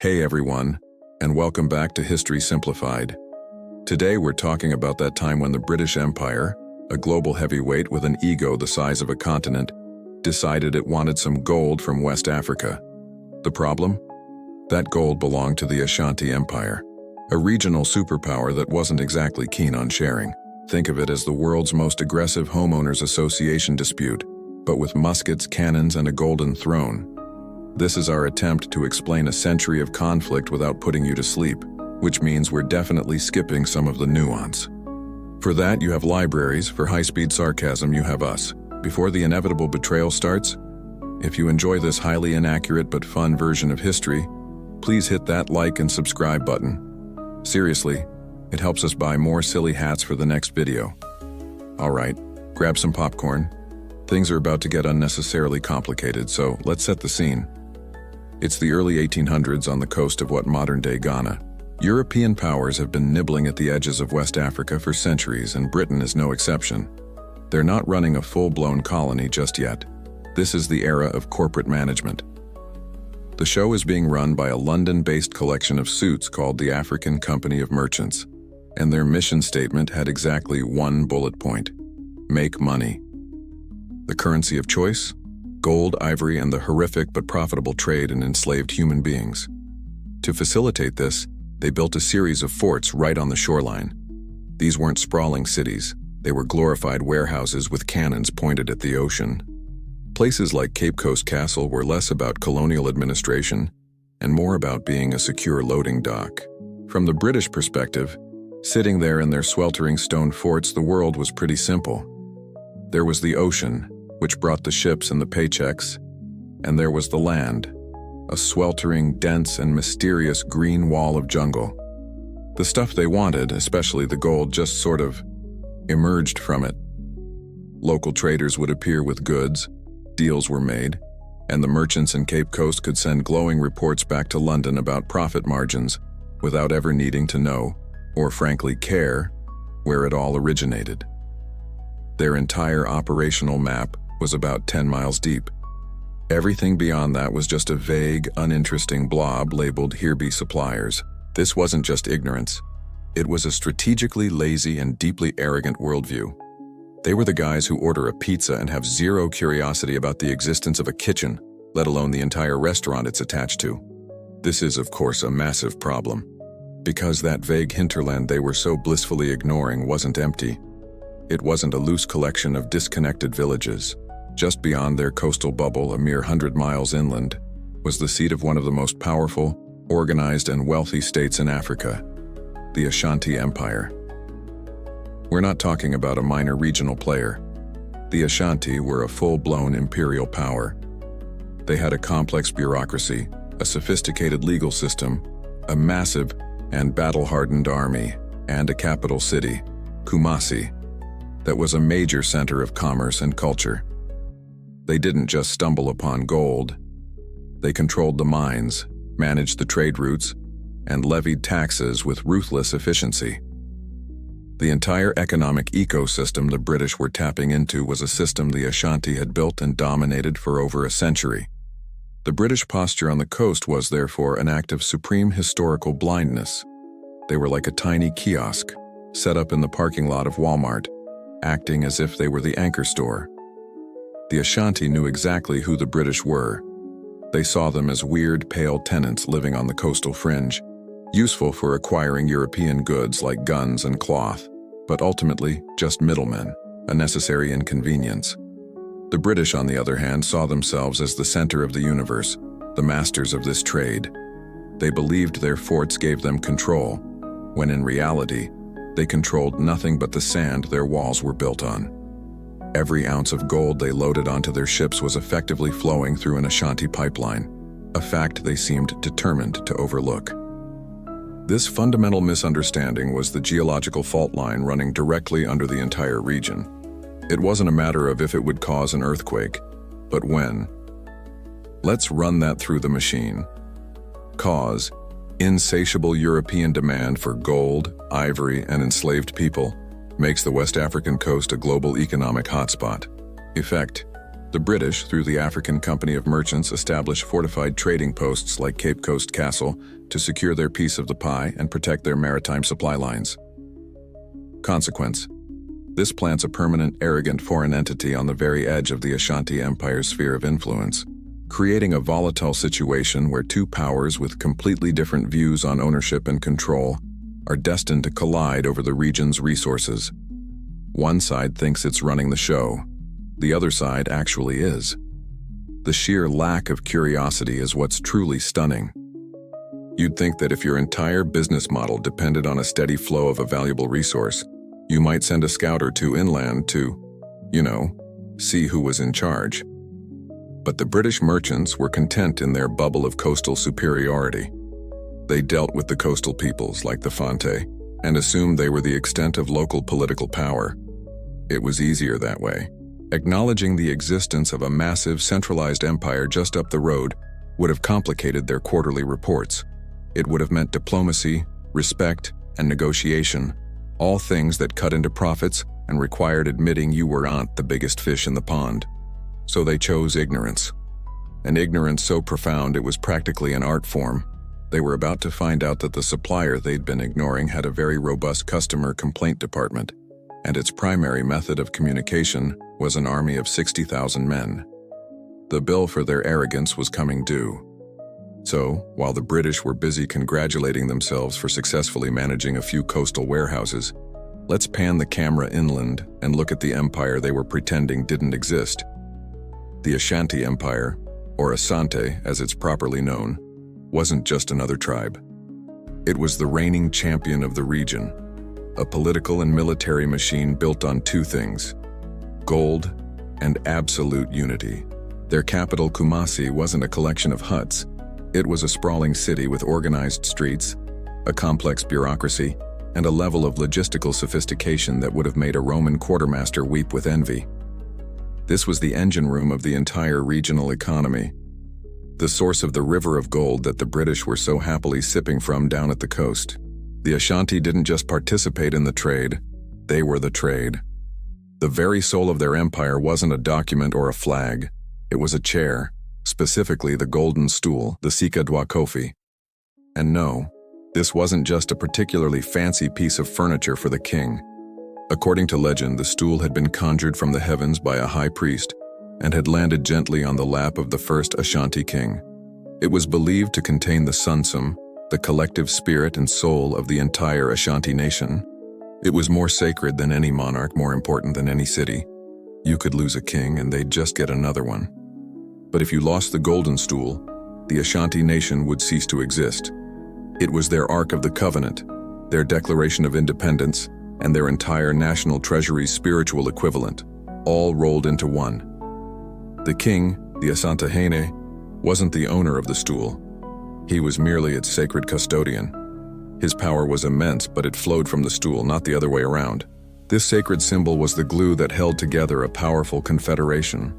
Hey everyone, and welcome back to History Simplified. Today we're talking about that time when the British Empire, a global heavyweight with an ego the size of a continent, decided it wanted some gold from West Africa. The problem? That gold belonged to the Ashanti Empire, a regional superpower that wasn't exactly keen on sharing. Think of it as the world's most aggressive homeowners association dispute, but with muskets, cannons, and a golden throne. This is our attempt to explain a century of conflict without putting you to sleep, which means we're definitely skipping some of the nuance. For that, you have libraries. For high-speed sarcasm, you have us. Before the inevitable betrayal starts, if you enjoy this highly inaccurate but fun version of history, please hit that like and subscribe button. Seriously, it helps us buy more silly hats for the next video. All right, grab some popcorn. Things are about to get unnecessarily complicated, so let's set the scene. It's the early 1800s on the coast of what modern-day Ghana. European powers have been nibbling at the edges of West Africa for centuries, and Britain is no exception. They're not running a full-blown colony just yet. This is the era of corporate management. The show is being run by a London-based collection of suits called the African Company of Merchants, and their mission statement had exactly one bullet point: make money. The currency of choice? Gold, ivory, and the horrific but profitable trade in enslaved human beings. To facilitate this, they built a series of forts right on the shoreline. These weren't sprawling cities. They were glorified warehouses with cannons pointed at the ocean. Places like Cape Coast Castle were less about colonial administration and more about being a secure loading dock. From the British perspective, sitting there in their sweltering stone forts, the world was pretty simple. There was the ocean, which brought the ships and the paychecks, and there was the land, a sweltering, dense, and mysterious green wall of jungle. The stuff they wanted, especially the gold, just sort of emerged from it. Local traders would appear with goods, deals were made, and the merchants in Cape Coast could send glowing reports back to London about profit margins without ever needing to know, or frankly care, where it all originated. Their entire operational map was about 10 miles deep. Everything beyond that was just a vague, uninteresting blob labeled "Here be suppliers." This wasn't just ignorance. It was a strategically lazy and deeply arrogant worldview. They were the guys who order a pizza and have zero curiosity about the existence of a kitchen, let alone the entire restaurant it's attached to. This is, of course, a massive problem, because that vague hinterland they were so blissfully ignoring wasn't empty. It wasn't a loose collection of disconnected villages. Just beyond their coastal bubble, a mere 100 miles inland, was the seat of one of the most powerful, organized, and wealthy states in Africa, the Ashanti Empire. We're not talking about a minor regional player. The Ashanti were a full-blown imperial power. They had a complex bureaucracy, a sophisticated legal system, a massive and battle-hardened army, and a capital city, Kumasi, that was a major center of commerce and culture. They didn't just stumble upon gold. They controlled the mines, managed the trade routes, and levied taxes with ruthless efficiency. The entire economic ecosystem the British were tapping into was a system the Ashanti had built and dominated for over a century. The British posture on the coast was, therefore, an act of supreme historical blindness. They were like a tiny kiosk, set up in the parking lot of Walmart, acting as if they were the anchor store. The Ashanti knew exactly who the British were. They saw them as weird, pale tenants living on the coastal fringe, useful for acquiring European goods like guns and cloth, but ultimately just middlemen, a necessary inconvenience. The British, on the other hand, saw themselves as the center of the universe, the masters of this trade. They believed their forts gave them control, when in reality, they controlled nothing but the sand their walls were built on. Every ounce of gold they loaded onto their ships was effectively flowing through an Ashanti pipeline, a fact they seemed determined to overlook. This fundamental misunderstanding was the geological fault line running directly under the entire region. It wasn't a matter of if it would cause an earthquake, but when. Let's run that through the machine. Cause: insatiable European demand for gold, ivory, and enslaved people makes the West African coast a global economic hotspot. Effect: The British, through the African Company of Merchants, established fortified trading posts like Cape Coast Castle to secure their piece of the pie and protect their maritime supply lines. Consequence: this plants a permanent, arrogant foreign entity on the very edge of the Ashanti Empire's sphere of influence, creating a volatile situation where two powers with completely different views on ownership and control are destined to collide over the region's resources. One side thinks it's running the show. The other side actually is. The sheer lack of curiosity is what's truly stunning. You'd think that if your entire business model depended on a steady flow of a valuable resource, you might send a scout or two inland to, see who was in charge. But the British merchants were content in their bubble of coastal superiority. They dealt with the coastal peoples like the Fante and assumed they were the extent of local political power. It was easier that way. Acknowledging the existence of a massive centralized empire just up the road would have complicated their quarterly reports. It would have meant diplomacy, respect, and negotiation, all things that cut into profits and required admitting you weren't the biggest fish in the pond. So they chose ignorance. An ignorance so profound it was practically an art form. They were about to find out that the supplier they'd been ignoring had a very robust customer complaint department, and its primary method of communication was an army of 60,000 men. The bill for their arrogance was coming due. So, while the British were busy congratulating themselves for successfully managing a few coastal warehouses, let's pan the camera inland and look at the empire they were pretending didn't exist. The Ashanti Empire, or Asante as it's properly known, wasn't just another tribe. It was the reigning champion of the region, a political and military machine built on two things: gold and absolute unity. Their capital, Kumasi, wasn't a collection of huts. It was a sprawling city with organized streets, a complex bureaucracy, and a level of logistical sophistication that would have made a Roman quartermaster weep with envy. This was the engine room of the entire regional economy, the source of the river of gold that the British were so happily sipping from down at the coast. The Ashanti didn't just participate in the trade, they were the trade. The very soul of their empire wasn't a document or a flag, it was a chair, specifically the golden stool, the Sika Dwa Kofi. And no, this wasn't just a particularly fancy piece of furniture for the king. According to legend, the stool had been conjured from the heavens by a high priest and had landed gently on the lap of the first Ashanti king. It was believed to contain the sunsum, the collective spirit and soul of the entire Ashanti nation. It was more sacred than any monarch, more important than any city. You could lose a king and they'd just get another one. But if you lost the golden stool, the Ashanti nation would cease to exist. It was their Ark of the Covenant, their Declaration of Independence, and their entire national treasury's spiritual equivalent, all rolled into one. The king, the Asantehene, wasn't the owner of the stool. He was merely its sacred custodian. His power was immense, but it flowed from the stool, not the other way around. This sacred symbol was the glue that held together a powerful confederation.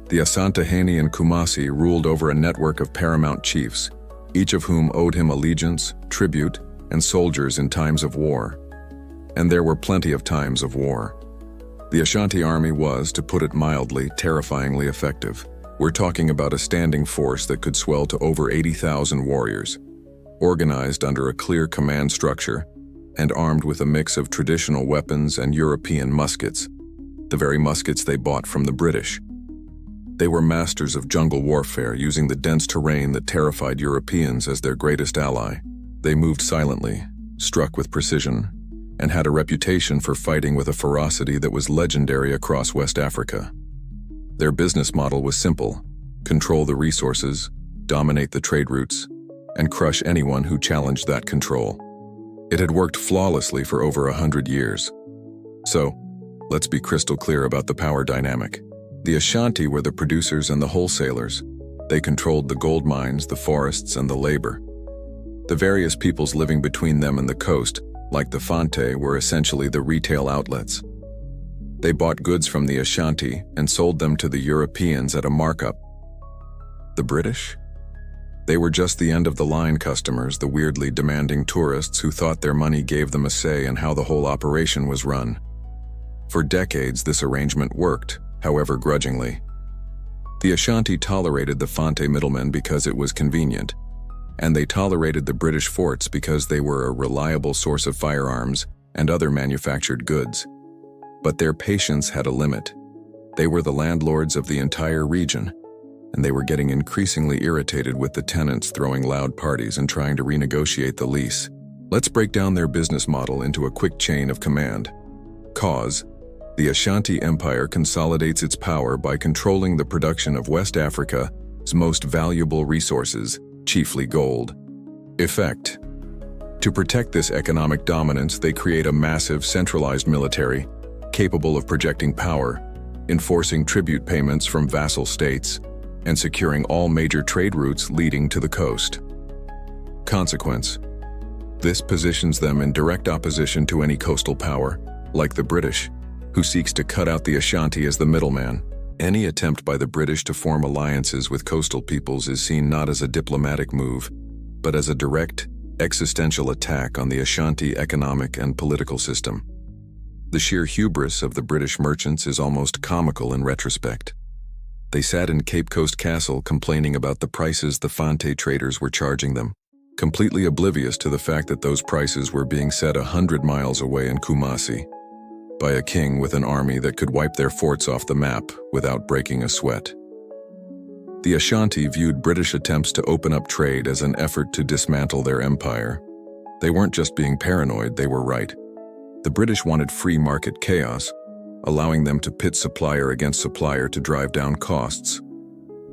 The Asantehene and Kumasi ruled over a network of paramount chiefs, each of whom owed him allegiance, tribute, and soldiers in times of war. And there were plenty of times of war. The Ashanti army was, to put it mildly, terrifyingly effective. We're talking about a standing force that could swell to over 80,000 warriors, organized under a clear command structure and armed with a mix of traditional weapons and European muskets, the very muskets they bought from the British. They were masters of jungle warfare, using the dense terrain that terrified Europeans as their greatest ally. They moved silently, struck with precision, and had a reputation for fighting with a ferocity that was legendary across West Africa. Their business model was simple: control the resources, dominate the trade routes, and crush anyone who challenged that control. It had worked flawlessly for over 100 years. So, let's be crystal clear about the power dynamic. The Ashanti were the producers and the wholesalers. They controlled the gold mines, the forests, and the labor. The various peoples living between them and the coast, like the Fante, were essentially the retail outlets. They bought goods from the Ashanti and sold them to the Europeans at a markup. The British? They were just the end-of-the-line customers, the weirdly demanding tourists who thought their money gave them a say in how the whole operation was run. For decades, this arrangement worked, however grudgingly. The Ashanti tolerated the Fante middlemen because it was convenient, and they tolerated the British forts because they were a reliable source of firearms and other manufactured goods. But their patience had a limit. They were the landlords of the entire region, and they were getting increasingly irritated with the tenants throwing loud parties and trying to renegotiate the lease. Let's break down their business model into a quick chain of command. Cause: the Ashanti Empire consolidates its power by controlling the production of West Africa's most valuable resources, chiefly gold. Effect: to protect this economic dominance, they create a massive centralized military, capable of projecting power, enforcing tribute payments from vassal states, and securing all major trade routes leading to the coast. Consequence: this positions them in direct opposition to any coastal power, like the British, who seeks to cut out the Ashanti as the middleman. Any attempt by the British to form alliances with coastal peoples is seen not as a diplomatic move, but as a direct, existential attack on the Ashanti economic and political system. The sheer hubris of the British merchants is almost comical in retrospect. They sat in Cape Coast Castle complaining about the prices the Fante traders were charging them, completely oblivious to the fact that those prices were being set 100 miles away in Kumasi, by a king with an army that could wipe their forts off the map without breaking a sweat. The Ashanti viewed British attempts to open up trade as an effort to dismantle their empire. They weren't just being paranoid, they were right. The British wanted free market chaos, allowing them to pit supplier against supplier to drive down costs.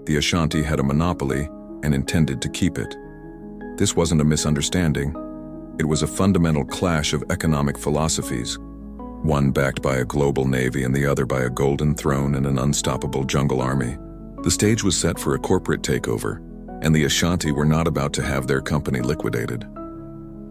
The Ashanti had a monopoly and intended to keep it. This wasn't a misunderstanding. It was a fundamental clash of economic philosophies, one backed by a global navy and the other by a golden throne and an unstoppable jungle army. The stage was set for a corporate takeover, and the Ashanti were not about to have their company liquidated.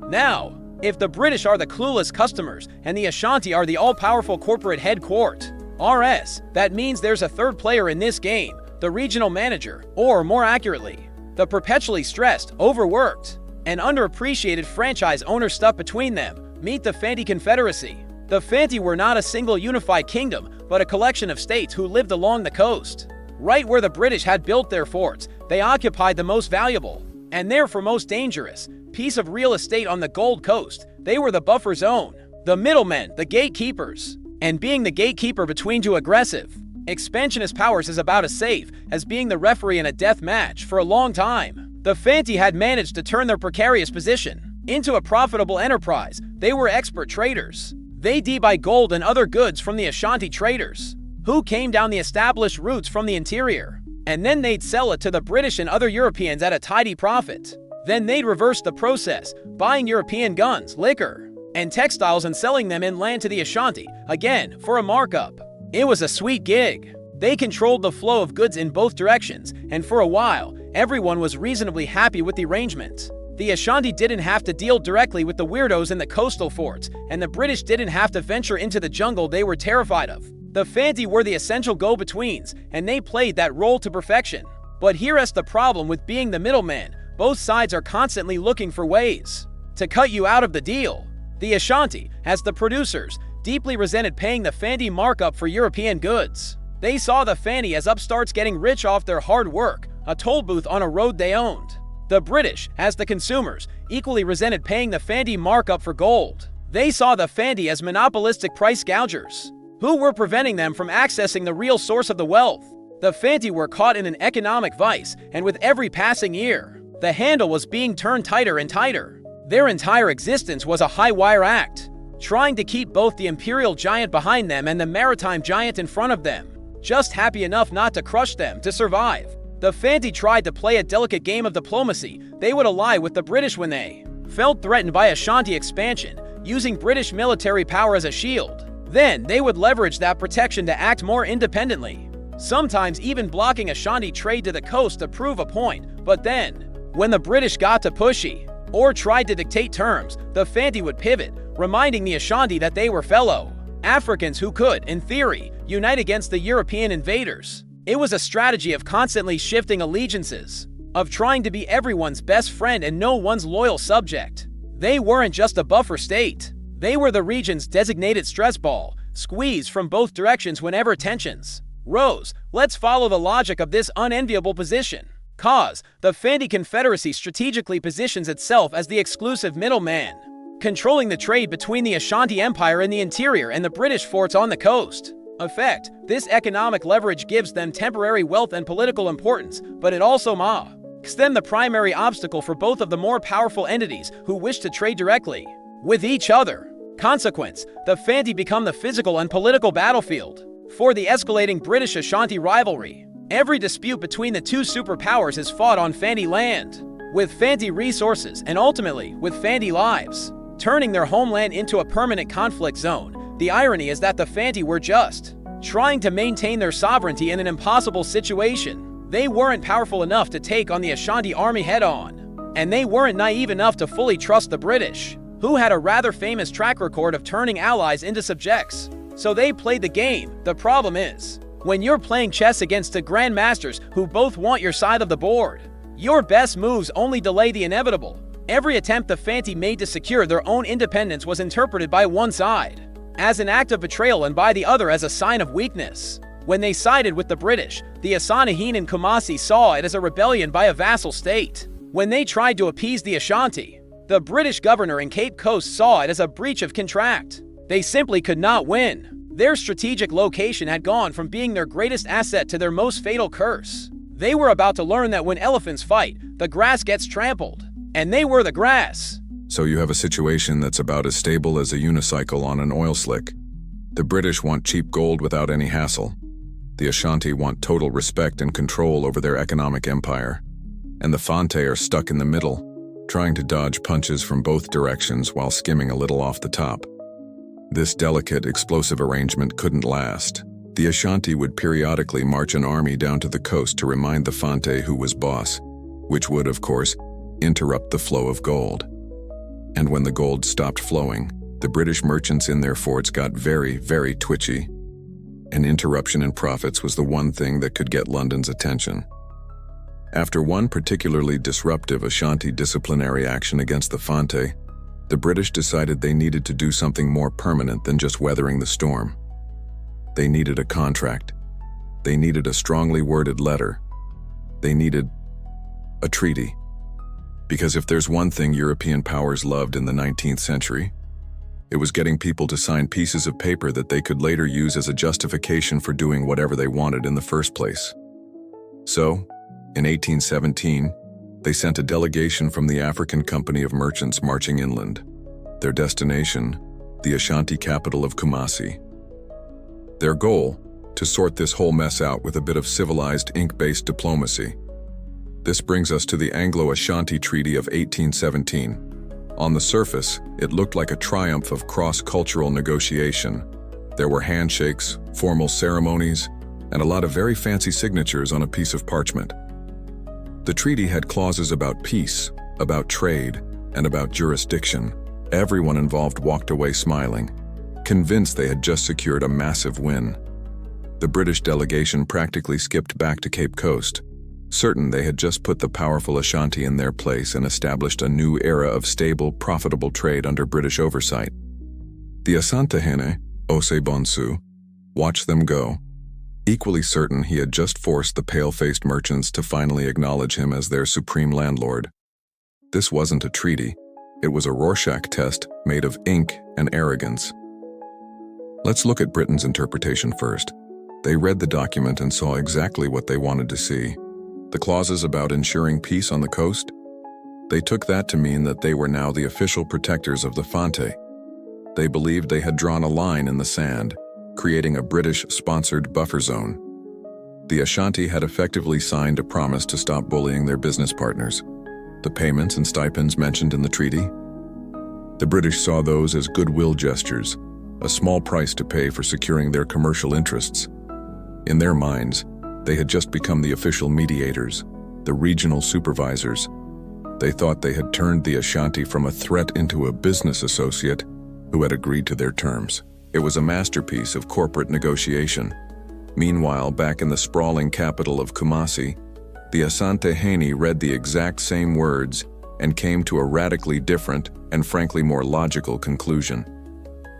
Now, if the British are the clueless customers and the Ashanti are the all-powerful corporate head court, RS, that means there's a third player in this game, the regional manager, or more accurately, the perpetually stressed, overworked, and underappreciated franchise owner stuck between them. Meet the Fante Confederacy. The Fante were not a single unified kingdom, but a collection of states who lived along the coast. Right where the British had built their forts, they occupied the most valuable, and therefore most dangerous, piece of real estate on the Gold Coast. They were the buffer zone, the middlemen, the gatekeepers. And being the gatekeeper between two aggressive, expansionist powers is about as safe as being the referee in a death match. For a long time, the Fante had managed to turn their precarious position into a profitable enterprise. They were expert traders. They'd buy gold and other goods from the Ashanti traders, who came down the established routes from the interior, and then they'd sell it to the British and other Europeans at a tidy profit. Then they'd reverse the process, buying European guns, liquor, and textiles and selling them inland to the Ashanti, again, for a markup. It was a sweet gig. They controlled the flow of goods in both directions, and for a while, everyone was reasonably happy with the arrangement. The Ashanti didn't have to deal directly with the weirdos in the coastal forts, and the British didn't have to venture into the jungle they were terrified of. The Fante were the essential go-betweens, and they played that role to perfection. But here's the problem with being the middleman. Both sides are constantly looking for ways to cut you out of the deal. The Ashanti, as the producers, deeply resented paying the Fante markup for European goods. They saw the Fante as upstarts getting rich off their hard work, a toll booth on a road they owned. The British, as the consumers, equally resented paying the Fante markup for gold. They saw the Fante as monopolistic price gougers, who were preventing them from accessing the real source of the wealth. The Fante were caught in an economic vice, and with every passing year, the handle was being turned tighter and tighter. Their entire existence was a high-wire act, trying to keep both the imperial giant behind them and the maritime giant in front of them, just happy enough not to crush them to survive. The Fante tried to play a delicate game of diplomacy. They would ally with the British when they felt threatened by Ashanti expansion, using British military power as a shield. Then they would leverage that protection to act more independently, sometimes even blocking Ashanti trade to the coast to prove a point. But then, when the British got too pushy, or tried to dictate terms, the Fante would pivot, reminding the Ashanti that they were fellow Africans who could, in theory, unite against the European invaders. It was a strategy of constantly shifting allegiances, of trying to be everyone's best friend and no one's loyal subject. They weren't just a buffer state. They were the region's designated stress ball, squeezed from both directions whenever tensions Rose, let's follow the logic of this unenviable position. Cause, the Fandi Confederacy strategically positions itself as the exclusive middleman, controlling the trade between the Ashanti Empire in the interior and the British forts on the coast. Effect, this economic leverage gives them temporary wealth and political importance, but it also makes them the primary obstacle for both of the more powerful entities who wish to trade directly with each other. Consequence, the Fandi become the physical and political battlefield for the escalating British-Ashanti rivalry. Every dispute between the two superpowers is fought on Fandi land, with Fandi resources and ultimately with Fandi lives, turning their homeland into a permanent conflict zone. The irony is that the Fandi were just trying to maintain their sovereignty in an impossible situation. They weren't powerful enough to take on the Ashanti army head-on, and they weren't naive enough to fully trust the British, who had a rather famous track record of turning allies into subjects. So they played the game. The problem is, when you're playing chess against the grandmasters who both want your side of the board, your best moves only delay the inevitable. Every attempt the Fandi made to secure their own independence was interpreted by one side as an act of betrayal and by the other as a sign of weakness. When they sided with the British, the Assantehin and Kumasi saw it as a rebellion by a vassal state. When they tried to appease the Ashanti, the British governor in Cape Coast saw it as a breach of contract. They simply could not win. Their strategic location had gone from being their greatest asset to their most fatal curse. They were about to learn that when elephants fight, the grass gets trampled. And they were the grass. So you have a situation that's about as stable as a unicycle on an oil slick. The British want cheap gold without any hassle. The Ashanti want total respect and control over their economic empire. And the Fante are stuck in the middle, trying to dodge punches from both directions while skimming a little off the top. This delicate, explosive arrangement couldn't last. The Ashanti would periodically march an army down to the coast to remind the Fante who was boss, which would, of course, interrupt the flow of gold. And when the gold stopped flowing, the British merchants in their forts got very, very twitchy. An interruption in profits was the one thing that could get London's attention. After one particularly disruptive Ashanti disciplinary action against the Fante, the British decided they needed to do something more permanent than just weathering the storm. They needed a contract. They needed a strongly worded letter. They needed a treaty. Because if there's one thing European powers loved in the 19th century, it was getting people to sign pieces of paper that they could later use as a justification for doing whatever they wanted in the first place. So, in 1817, they sent a delegation from the African Company of Merchants marching inland. Their destination, the Ashanti capital of Kumasi. Their goal, to sort this whole mess out with a bit of civilized ink-based diplomacy. This brings us to the Anglo-Ashanti Treaty of 1817. On the surface, it looked like a triumph of cross-cultural negotiation. There were handshakes, formal ceremonies, and a lot of very fancy signatures on a piece of parchment. The treaty had clauses about peace, about trade, and about jurisdiction. Everyone involved walked away smiling, convinced they had just secured a massive win. The British delegation practically skipped back to Cape Coast, certain they had just put the powerful Ashanti in their place and established a new era of stable, profitable trade under British oversight. The Asantehene, Ose Bonsu, watched them go, equally certain he had just forced the pale-faced merchants to finally acknowledge him as their supreme landlord. This wasn't a treaty, it was a Rorschach test made of ink and arrogance. Let's look at Britain's interpretation first. They read the document and saw exactly what they wanted to see. The clauses about ensuring peace on the coast? They took that to mean that they were now the official protectors of the Fante. They believed they had drawn a line in the sand, creating a British-sponsored buffer zone. The Ashanti had effectively signed a promise to stop bullying their business partners. The payments and stipends mentioned in the treaty? The British saw those as goodwill gestures, a small price to pay for securing their commercial interests. In their minds, they had just become the official mediators, the regional supervisors. They thought they had turned the Ashanti from a threat into a business associate who had agreed to their terms. It was a masterpiece of corporate negotiation. Meanwhile, back in the sprawling capital of Kumasi, the Asantehene read the exact same words and came to a radically different and frankly more logical conclusion.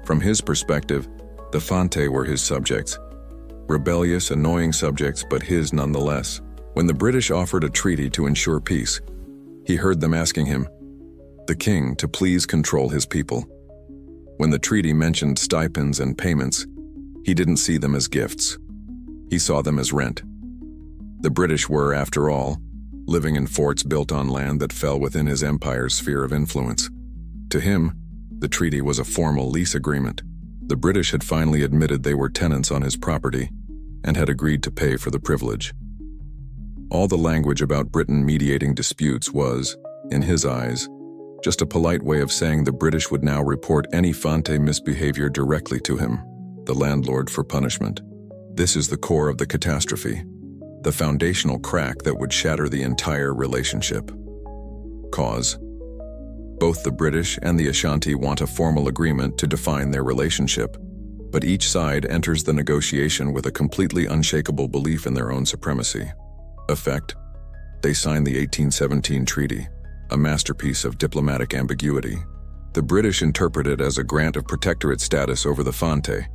From his perspective, the Fante were his subjects. rebellious, annoying subjects, but his nonetheless. When the British offered a treaty to ensure peace, he heard them asking him, the king, to please control his people. When the treaty mentioned stipends and payments, he didn't see them as gifts. He saw them as rent. The British were, after all, living in forts built on land that fell within his empire's sphere of influence. To him, the treaty was a formal lease agreement. The British had finally admitted they were tenants on his property and had agreed to pay for the privilege. All the language about Britain mediating disputes was, in his eyes, just a polite way of saying the British would now report any Fante misbehavior directly to him, the landlord, for punishment. This is the core of the catastrophe, the foundational crack that would shatter the entire relationship. Cause: both the British and the Ashanti want a formal agreement to define their relationship, but each side enters the negotiation with a completely unshakable belief in their own supremacy. Effect: they sign the 1817 treaty, a masterpiece of diplomatic ambiguity. The British interpret it as a grant of protectorate status over the Fante,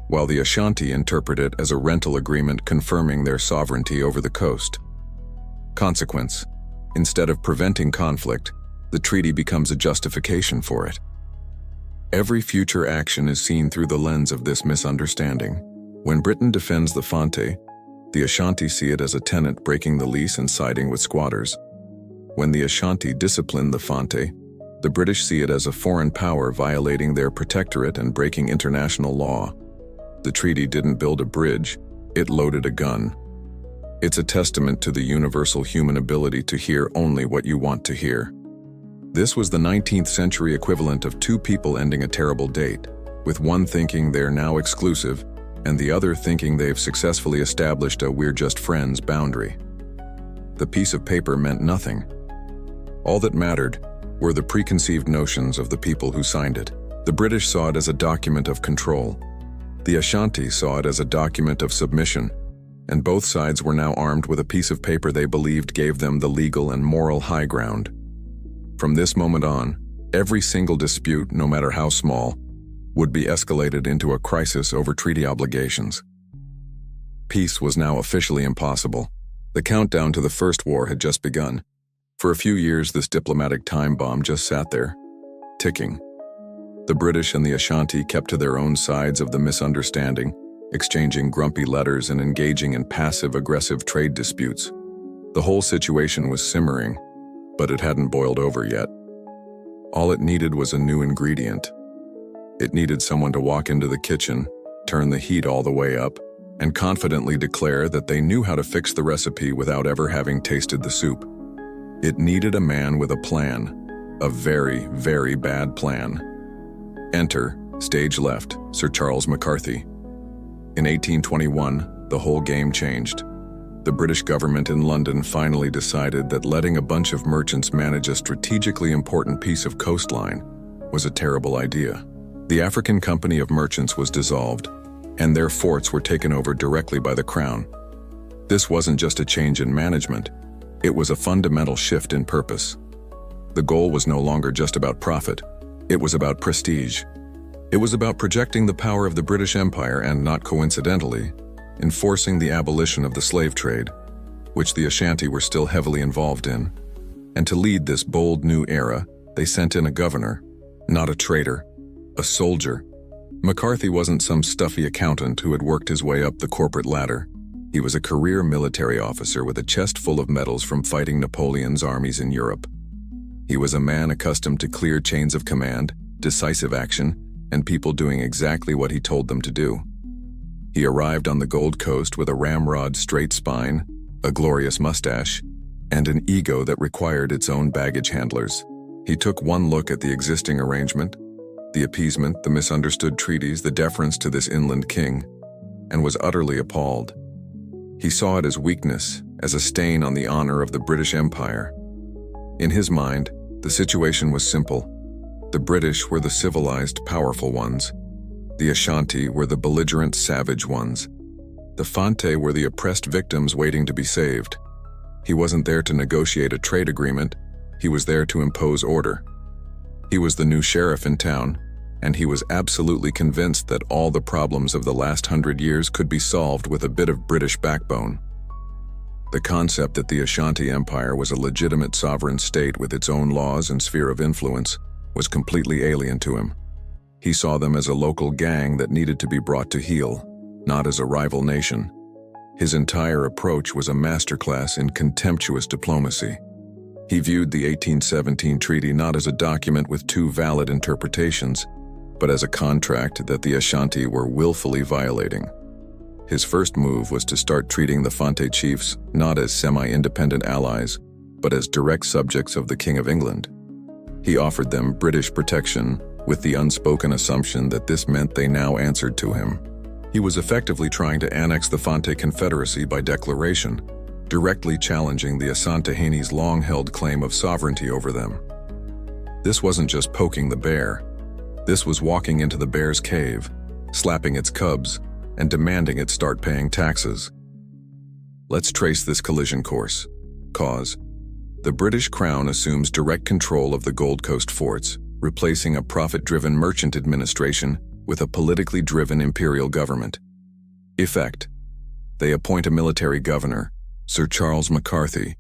while the Ashanti interpret it as a rental agreement confirming their sovereignty over the coast. Consequence: instead of preventing conflict, the treaty becomes a justification for it. Every future action is seen through the lens of this misunderstanding. When Britain defends the Fante, the Ashanti see it as a tenant breaking the lease and siding with squatters. When the Ashanti discipline the Fante, the British see it as a foreign power violating their protectorate and breaking international law. The treaty didn't build a bridge, it loaded a gun. It's a testament to the universal human ability to hear only what you want to hear. This was the 19th century equivalent of two people ending a terrible date, with one thinking they're now exclusive and the other thinking they've successfully established a "we're just friends" boundary. The piece of paper meant nothing. All that mattered were the preconceived notions of the people who signed it. The British saw it as a document of control. The Ashanti saw it as a document of submission, and both sides were now armed with a piece of paper they believed gave them the legal and moral high ground. From this moment on, every single dispute, no matter how small, would be escalated into a crisis over treaty obligations. Peace was now officially impossible. The countdown to the First War had just begun. For a few years, this diplomatic time bomb just sat there, ticking. The British and the Ashanti kept to their own sides of the misunderstanding, exchanging grumpy letters and engaging in passive-aggressive trade disputes. The whole situation was simmering, but it hadn't boiled over yet. All it needed was a new ingredient. It needed someone to walk into the kitchen, turn the heat all the way up, and confidently declare that they knew how to fix the recipe without ever having tasted the soup. It needed a man with a plan, a very, very bad plan. Enter, stage left, Sir Charles McCarthy. In 1821, the whole game changed. The British government in London finally decided that letting a bunch of merchants manage a strategically important piece of coastline was a terrible idea. The African Company of Merchants was dissolved, and their forts were taken over directly by the Crown. This wasn't just a change in management, it was a fundamental shift in purpose. The goal was no longer just about profit, it was about prestige. It was about projecting the power of the British Empire and, not coincidentally, enforcing the abolition of the slave trade, which the Ashanti were still heavily involved in. And to lead this bold new era, they sent in a governor, not a traitor, a soldier. McCarthy wasn't some stuffy accountant who had worked his way up the corporate ladder. He was a career military officer with a chest full of medals from fighting Napoleon's armies in Europe. He was a man accustomed to clear chains of command, decisive action, and people doing exactly what he told them to do. He arrived on the Gold Coast with a ramrod straight spine, a glorious mustache, and an ego that required its own baggage handlers. He took one look at the existing arrangement, the appeasement, the misunderstood treaties, the deference to this inland king, and was utterly appalled. He saw it as weakness, as a stain on the honor of the British Empire. In his mind, the situation was simple. The British were the civilized, powerful ones. The Ashanti were the belligerent, savage ones. The Fante were the oppressed victims waiting to be saved. He wasn't there to negotiate a trade agreement, he was there to impose order. He was the new sheriff in town, and he was absolutely convinced that all the problems of the last 100 years could be solved with a bit of British backbone. The concept that the Ashanti Empire was a legitimate sovereign state with its own laws and sphere of influence was completely alien to him. He saw them as a local gang that needed to be brought to heel, not as a rival nation. His entire approach was a masterclass in contemptuous diplomacy. He viewed the 1817 treaty not as a document with two valid interpretations, but as a contract that the Ashanti were willfully violating. His first move was to start treating the Fante chiefs not as semi-independent allies, but as direct subjects of the King of England. He offered them British protection with the unspoken assumption that this meant they now answered to him. He was effectively trying to annex the Fante Confederacy by declaration, directly challenging the Asanteheni's long-held claim of sovereignty over them. This wasn't just poking the bear. This was walking into the bear's cave, slapping its cubs, and demanding it start paying taxes. Let's trace this collision course. Cause: the British Crown assumes direct control of the Gold Coast forts, replacing a profit-driven merchant administration with a politically driven imperial government. Effect: they appoint a military governor, Sir Charles McCarthy,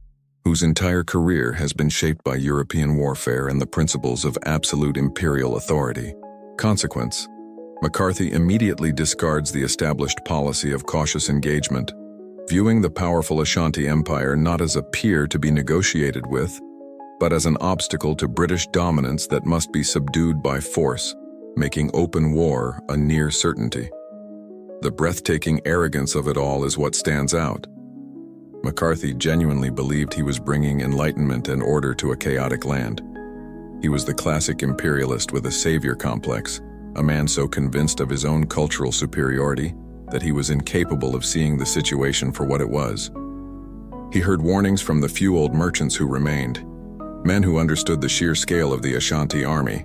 whose entire career has been shaped by European warfare and the principles of absolute imperial authority. Consequence: McCarthy immediately discards the established policy of cautious engagement, viewing the powerful Ashanti Empire not as a peer to be negotiated with, but as an obstacle to British dominance that must be subdued by force, making open war a near certainty. The breathtaking arrogance of it all is what stands out. McCarthy genuinely believed he was bringing enlightenment and order to a chaotic land. He was the classic imperialist with a savior complex, a man so convinced of his own cultural superiority that he was incapable of seeing the situation for what it was. He heard warnings from the few old merchants who remained, men who understood the sheer scale of the Ashanti army,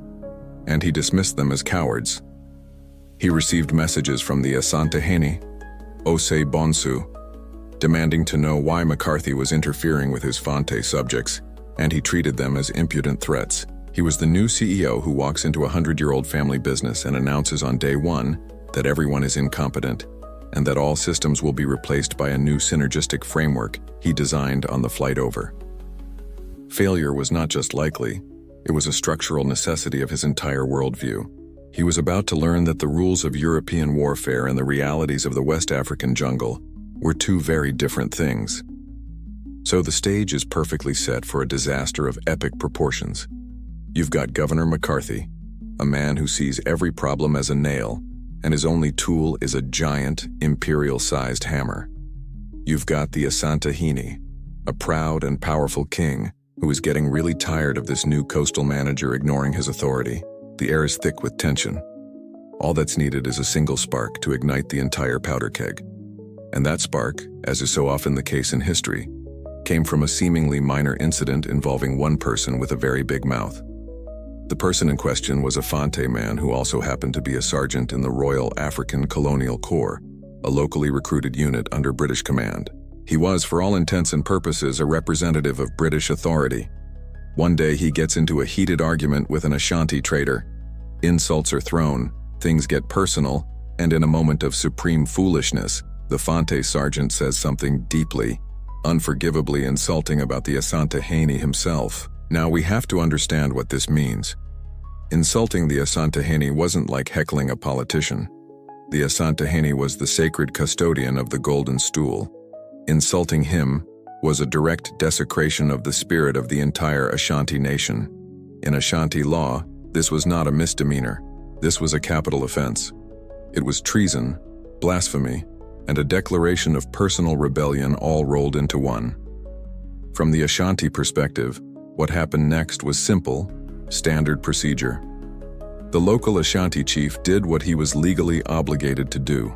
and he dismissed them as cowards. He received messages from the Asanteheni, Ose Bonsu, demanding to know why McCarthy was interfering with his Fante subjects, and he treated them as impudent threats. He was the new CEO who walks into a 100-year-old family business and announces on day one that everyone is incompetent and that all systems will be replaced by a new synergistic framework he designed on the flight over. Failure was not just likely, it was a structural necessity of his entire worldview. He was about to learn that the rules of European warfare and the realities of the West African jungle were two very different things. So the stage is perfectly set for a disaster of epic proportions. You've got Governor McCarthy, a man who sees every problem as a nail, and his only tool is a giant, imperial-sized hammer. You've got the Asanteheni, a proud and powerful king who is getting really tired of this new coastal manager ignoring his authority. The air is thick with tension. All that's needed is a single spark to ignite the entire powder keg. And that spark, as is so often the case in history, came from a seemingly minor incident involving one person with a very big mouth. The person in question was a Fante man who also happened to be a sergeant in the Royal African Colonial Corps, a locally recruited unit under British command. He was, for all intents and purposes, a representative of British authority. One day he gets into a heated argument with an Ashanti trader. Insults are thrown, things get personal, and in a moment of supreme foolishness, the Fante sergeant says something deeply, unforgivably insulting about the Asanteheni himself. Now we have to understand what this means. Insulting the Asanteheni wasn't like heckling a politician. The Asanteheni was the sacred custodian of the golden stool. Insulting him was a direct desecration of the spirit of the entire Ashanti nation. In Ashanti law, this was not a misdemeanor. This was a capital offense. It was treason, blasphemy, and a declaration of personal rebellion all rolled into one. From the Ashanti perspective, what happened next was simple, standard procedure. The local Ashanti chief did what he was legally obligated to do.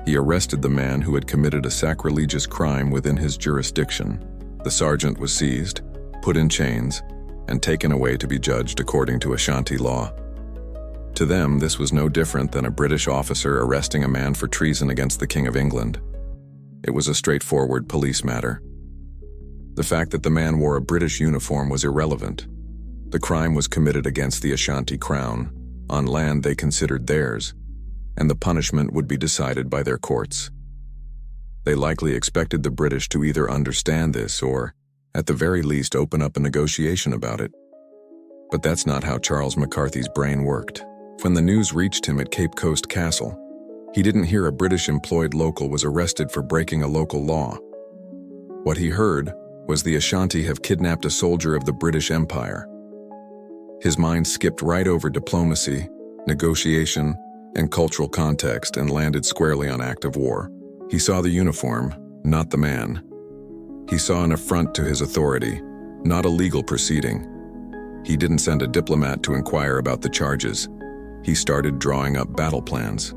He arrested the man who had committed a sacrilegious crime within his jurisdiction. The sergeant was seized, put in chains, and taken away to be judged according to Ashanti law. To them, this was no different than a British officer arresting a man for treason against the King of England. It was a straightforward police matter. The fact that the man wore a British uniform was irrelevant. The crime was committed against the Ashanti crown, On land they considered theirs, and the punishment would be decided by their courts. They likely expected the British to either understand this or, at the very least, open up a negotiation about it. But that's not how Charles McCarthy's brain worked. When the news reached him at Cape Coast Castle, he didn't hear a British-employed local was arrested for breaking a local law. What he heard was the Ashanti have kidnapped a soldier of the British Empire. His mind skipped right over diplomacy, negotiation, and cultural context and landed squarely on active war. He saw the uniform, not the man. He saw an affront to his authority, not a legal proceeding. He didn't send a diplomat to inquire about the charges. He started drawing up battle plans.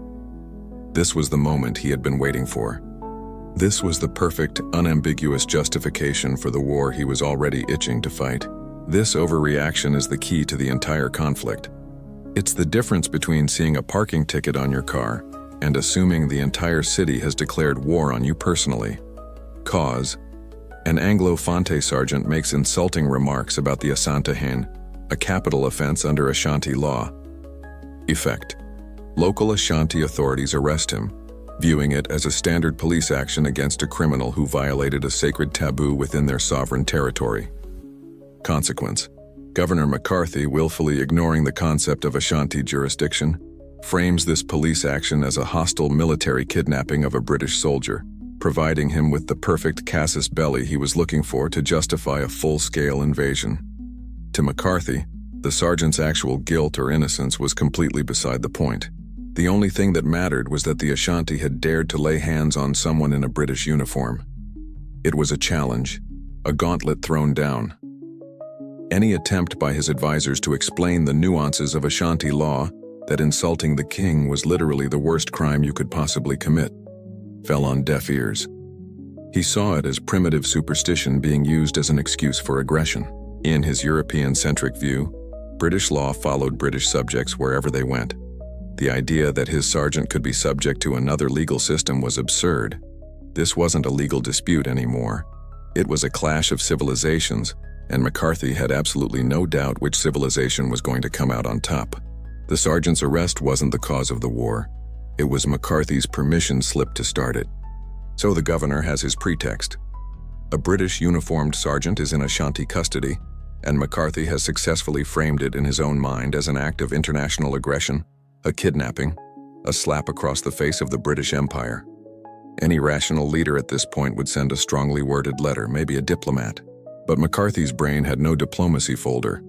This was the moment he had been waiting for. This was the perfect, unambiguous justification for the war he was already itching to fight. This overreaction is the key to the entire conflict. It's the difference between seeing a parking ticket on your car and assuming the entire city has declared war on you personally. Cause: an Anglo-Fonte sergeant makes insulting remarks about the Asante Hen, a capital offense under Ashanti law. Effect: local Ashanti authorities arrest him, viewing it as a standard police action against a criminal who violated a sacred taboo within their sovereign territory. Consequence: Governor McCarthy, willfully ignoring the concept of Ashanti jurisdiction, frames this police action as a hostile military kidnapping of a British soldier, providing him with the perfect casus belli he was looking for to justify a full-scale invasion. To McCarthy, the sergeant's actual guilt or innocence was completely beside the point. The only thing that mattered was that the Ashanti had dared to lay hands on someone in a British uniform. It was a challenge, a gauntlet thrown down. Any attempt by his advisors to explain the nuances of Ashanti law, that insulting the king was literally the worst crime you could possibly commit, fell on deaf ears. He saw it as primitive superstition being used as an excuse for aggression. In his European-centric view, British law followed British subjects wherever they went. The idea that his sergeant could be subject to another legal system was absurd. This wasn't a legal dispute anymore. It was a clash of civilizations, and McCarthy had absolutely no doubt which civilization was going to come out on top. The sergeant's arrest wasn't the cause of the war. It was McCarthy's permission slip to start it. So the governor has his pretext. A British uniformed sergeant is in Ashanti custody, and McCarthy has successfully framed it in his own mind as an act of international aggression, a kidnapping, a slap across the face of the British Empire. Any rational leader at this point would send a strongly worded letter, maybe a diplomat. But McCarthy's brain had no diplomacy folder.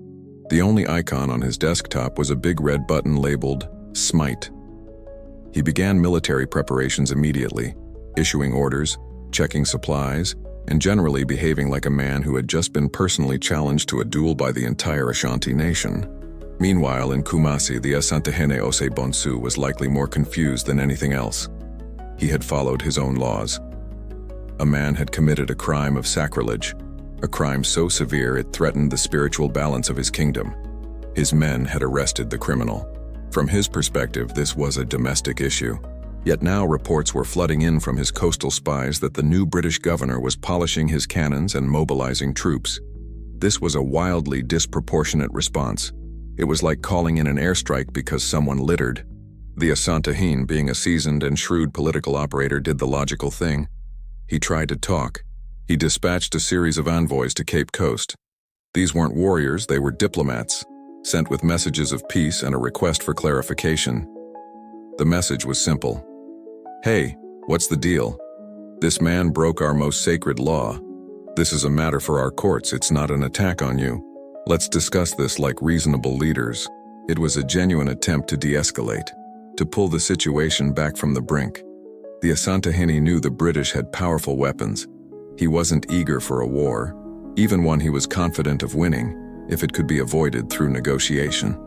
The only icon on his desktop was a big red button labeled Smite. He began military preparations immediately, issuing orders, checking supplies, and generally behaving like a man who had just been personally challenged to a duel by the entire Ashanti nation. Meanwhile, in Kumasi, the Asante Hene Ose Bonsu was likely more confused than anything else. He had followed his own laws. A man had committed a crime of sacrilege, a crime so severe it threatened the spiritual balance of his kingdom. His men had arrested the criminal. From his perspective, this was a domestic issue. Yet now reports were flooding in from his coastal spies that the new British governor was polishing his cannons and mobilizing troops. This was a wildly disproportionate response. It was like calling in an airstrike because someone littered. The Asante Hen, being a seasoned and shrewd political operator, did the logical thing. He tried to talk. He dispatched a series of envoys to Cape Coast. These weren't warriors, they were diplomats, sent with messages of peace and a request for clarification. The message was simple. Hey, what's the deal? This man broke our most sacred law. This is a matter for our courts, it's not an attack on you. Let's discuss this like reasonable leaders. It was a genuine attempt to de-escalate, to pull the situation back from the brink. The Asante Hen knew the British had powerful weapons. He wasn't eager for a war, even one he was confident of winning, if it could be avoided through negotiation.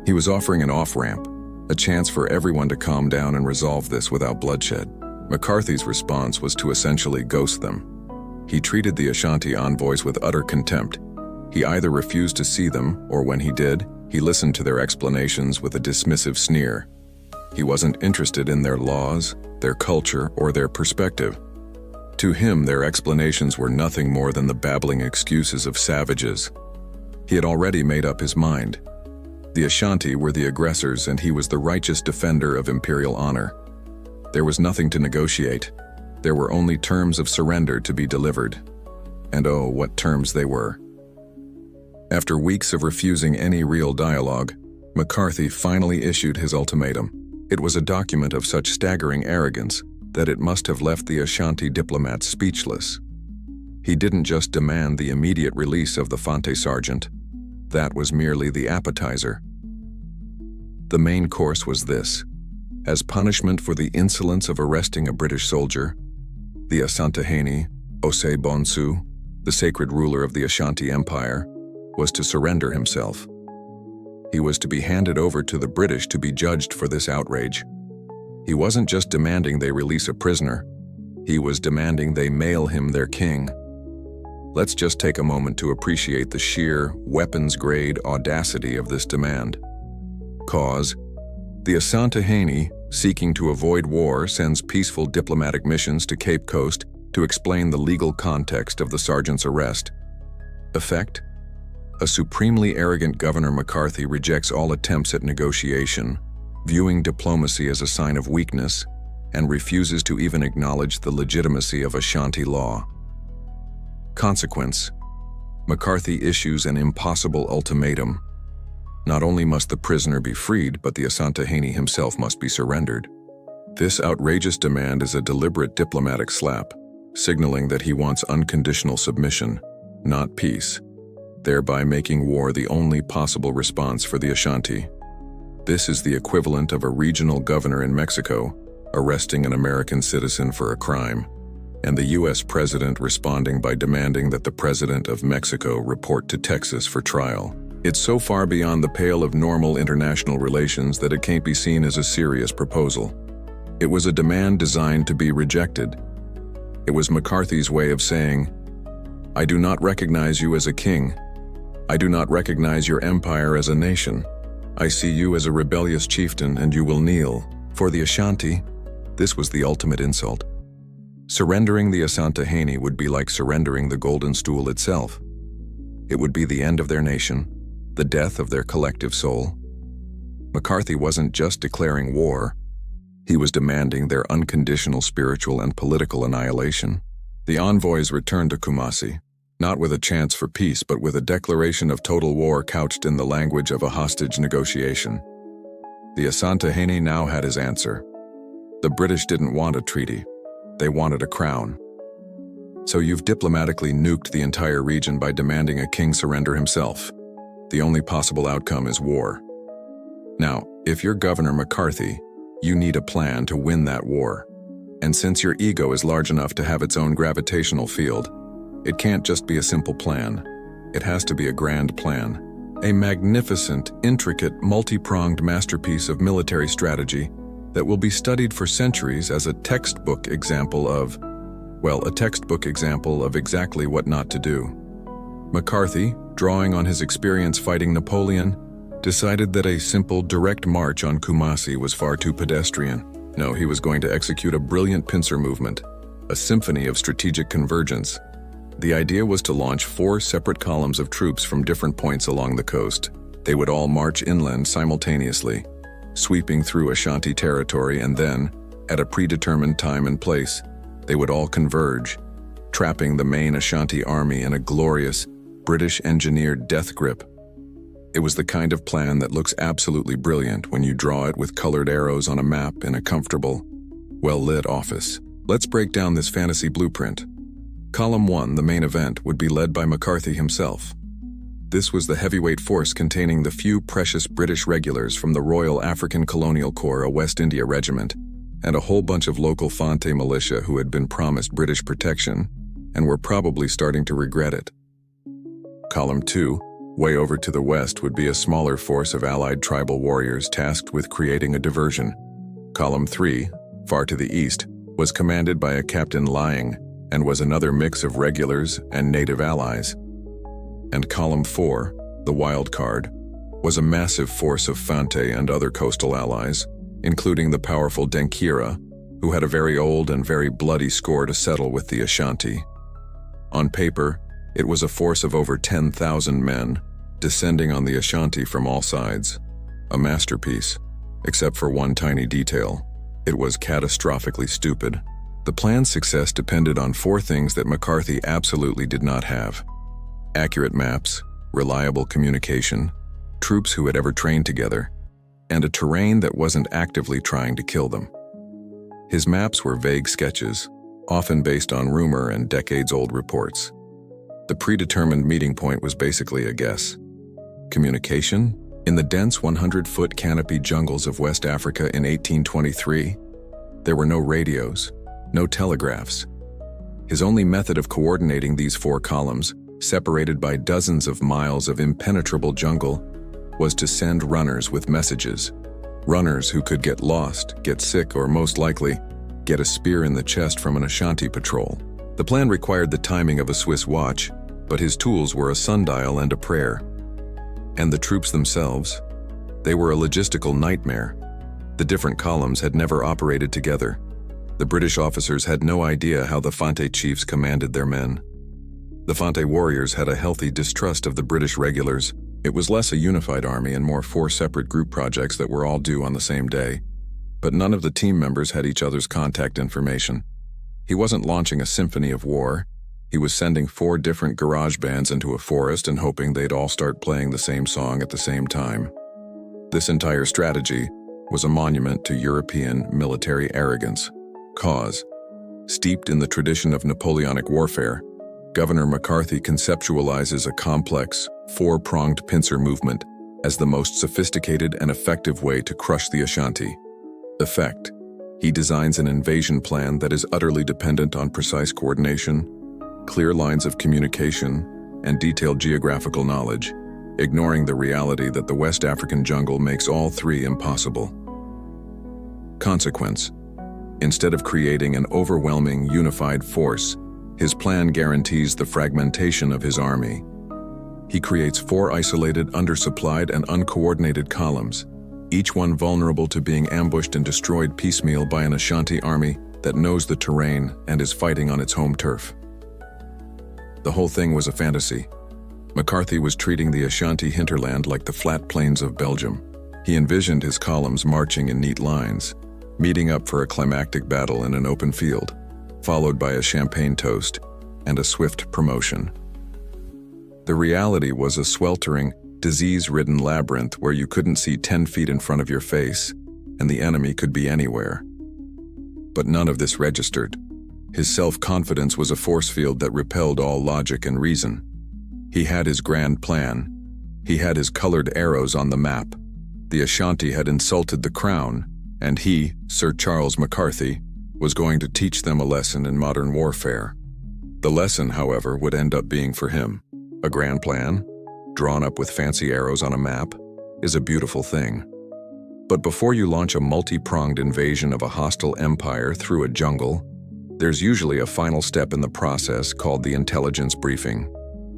He was offering an off-ramp, a chance for everyone to calm down and resolve this without bloodshed. McCarthy's response was to essentially ghost them. He treated the Ashanti envoys with utter contempt. He either refused to see them, or when he did, he listened to their explanations with a dismissive sneer. He wasn't interested in their laws, their culture, or their perspective. To him, their explanations were nothing more than the babbling excuses of savages. He had already made up his mind. The Ashanti were the aggressors and he was the righteous defender of imperial honor. There was nothing to negotiate. There were only terms of surrender to be delivered. And oh, what terms they were. After weeks of refusing any real dialogue, McCarthy finally issued his ultimatum. It was a document of such staggering arrogance that it must have left the Ashanti diplomats speechless. He didn't just demand the immediate release of the Fonte sergeant. That was merely the appetizer. The main course was this. As punishment for the insolence of arresting a British soldier, the Asantehene, Ose Bonsu, the sacred ruler of the Ashanti Empire, was to surrender himself. He was to be handed over to the British to be judged for this outrage. He wasn't just demanding they release a prisoner, he was demanding they mail him their king. Let's just take a moment to appreciate the sheer, weapons-grade audacity of this demand. Cause: the Asantehene, seeking to avoid war, sends peaceful diplomatic missions to Cape Coast to explain the legal context of the sergeant's arrest. Effect: a supremely arrogant Governor McCarthy rejects all attempts at negotiation, viewing diplomacy as a sign of weakness, and refuses to even acknowledge the legitimacy of Ashanti law. Consequence: McCarthy issues an impossible ultimatum. Not only must the prisoner be freed, but the Asantehene himself must be surrendered. This outrageous demand is a deliberate diplomatic slap, signaling that he wants unconditional submission, not peace, thereby making war the only possible response for the Ashanti. This is the equivalent of a regional governor in Mexico arresting an American citizen for a crime, and the U.S. president responding by demanding that the president of Mexico report to Texas for trial. It's so far beyond the pale of normal international relations that it can't be seen as a serious proposal. It was a demand designed to be rejected. It was McCarthy's way of saying, "I do not recognize you as a king. I do not recognize your empire as a nation. I see you as a rebellious chieftain and you will kneel." For the Ashanti, this was the ultimate insult. Surrendering the Asantehene would be like surrendering the Golden Stool itself. It would be the end of their nation, the death of their collective soul. McCarthy wasn't just declaring war, he was demanding their unconditional spiritual and political annihilation. The envoys returned to Kumasi, not with a chance for peace, but with a declaration of total war couched in the language of a hostage negotiation. The Asantehene now had his answer. The British didn't want a treaty, they wanted a crown. So you've diplomatically nuked the entire region by demanding a king surrender himself. The only possible outcome is war. Now, if you're Governor McCarthy, you need a plan to win that war. And since your ego is large enough to have its own gravitational field, it can't just be a simple plan. It has to be a grand plan. A magnificent, intricate, multi-pronged masterpiece of military strategy that will be studied for centuries as a textbook example of exactly what not to do. McCarthy, drawing on his experience fighting Napoleon, decided that a simple, direct march on Kumasi was far too pedestrian. No, he was going to execute a brilliant pincer movement, a symphony of strategic convergence. The idea was to launch 4 separate columns of troops from different points along the coast. They would all march inland simultaneously, sweeping through Ashanti territory, and then, at a predetermined time and place, they would all converge, trapping the main Ashanti army in a glorious, British-engineered death grip. It was the kind of plan that looks absolutely brilliant when you draw it with colored arrows on a map in a comfortable, well-lit office. Let's break down this fantasy blueprint. Column 1, the main event, would be led by McCarthy himself. This was the heavyweight force containing the few precious British regulars from the Royal African Colonial Corps, a West India regiment, and a whole bunch of local Fonte militia who had been promised British protection and were probably starting to regret it. Column 2, way over to the west, would be a smaller force of allied tribal warriors tasked with creating a diversion. Column 3, far to the east, was commanded by a Captain Lying and was another mix of regulars and native allies. And Column 4, the wild card, was a massive force of Fonte and other coastal allies, including the powerful Denkira, who had a very old and very bloody score to settle with the Ashanti. On paper, it was a force of over 10,000 men, descending on the Ashanti from all sides. A masterpiece, except for one tiny detail. It was catastrophically stupid. The plan's success depended on four things that McCarthy absolutely did not have: accurate maps, reliable communication, troops who had ever trained together, and a terrain that wasn't actively trying to kill them. His maps were vague sketches, often based on rumor and decades-old reports. The predetermined meeting point was basically a guess. Communication? In the dense 100-foot canopy jungles of West Africa in 1823, there were no radios, no telegraphs. His only method of coordinating these four columns, separated by dozens of miles of impenetrable jungle, was to send runners with messages. Runners who could get lost, get sick, or most likely, get a spear in the chest from an Ashanti patrol. The plan required the timing of a Swiss watch, but his tools were a sundial and a prayer. And the troops themselves? They were a logistical nightmare. The different columns had never operated together. The British officers had no idea how the Fante chiefs commanded their men. The Fante warriors had a healthy distrust of the British regulars. It was less a unified army and more four separate group projects that were all due on the same day. But none of the team members had each other's contact information. He wasn't launching a symphony of war. He was sending four different garage bands into a forest and hoping they'd all start playing the same song at the same time. This entire strategy was a monument to European military arrogance. Cause: steeped in the tradition of Napoleonic warfare, Governor McCarthy conceptualizes a complex, four-pronged pincer movement as the most sophisticated and effective way to crush the Ashanti. Effect: he designs an invasion plan that is utterly dependent on precise coordination, clear lines of communication, and detailed geographical knowledge, ignoring the reality that the West African jungle makes all three impossible. Consequence: instead of creating an overwhelming, unified force, his plan guarantees the fragmentation of his army. He creates four isolated, undersupplied, and uncoordinated columns, each one vulnerable to being ambushed and destroyed piecemeal by an Ashanti army that knows the terrain and is fighting on its home turf. The whole thing was a fantasy. McCarthy was treating the Ashanti hinterland like the flat plains of Belgium. He envisioned his columns marching in neat lines, meeting up for a climactic battle in an open field, followed by a champagne toast and a swift promotion. The reality was a sweltering, disease-ridden labyrinth where you couldn't see 10 feet in front of your face, and the enemy could be anywhere. But none of this registered. His self-confidence was a force field that repelled all logic and reason. He had his grand plan. He had his colored arrows on the map. The Ashanti had insulted the crown, and he, Sir Charles McCarthy, was going to teach them a lesson in modern warfare. The lesson, however, would end up being for him. A grand plan, drawn up with fancy arrows on a map, is a beautiful thing. But before you launch a multi-pronged invasion of a hostile empire through a jungle, there's usually a final step in the process called the intelligence briefing.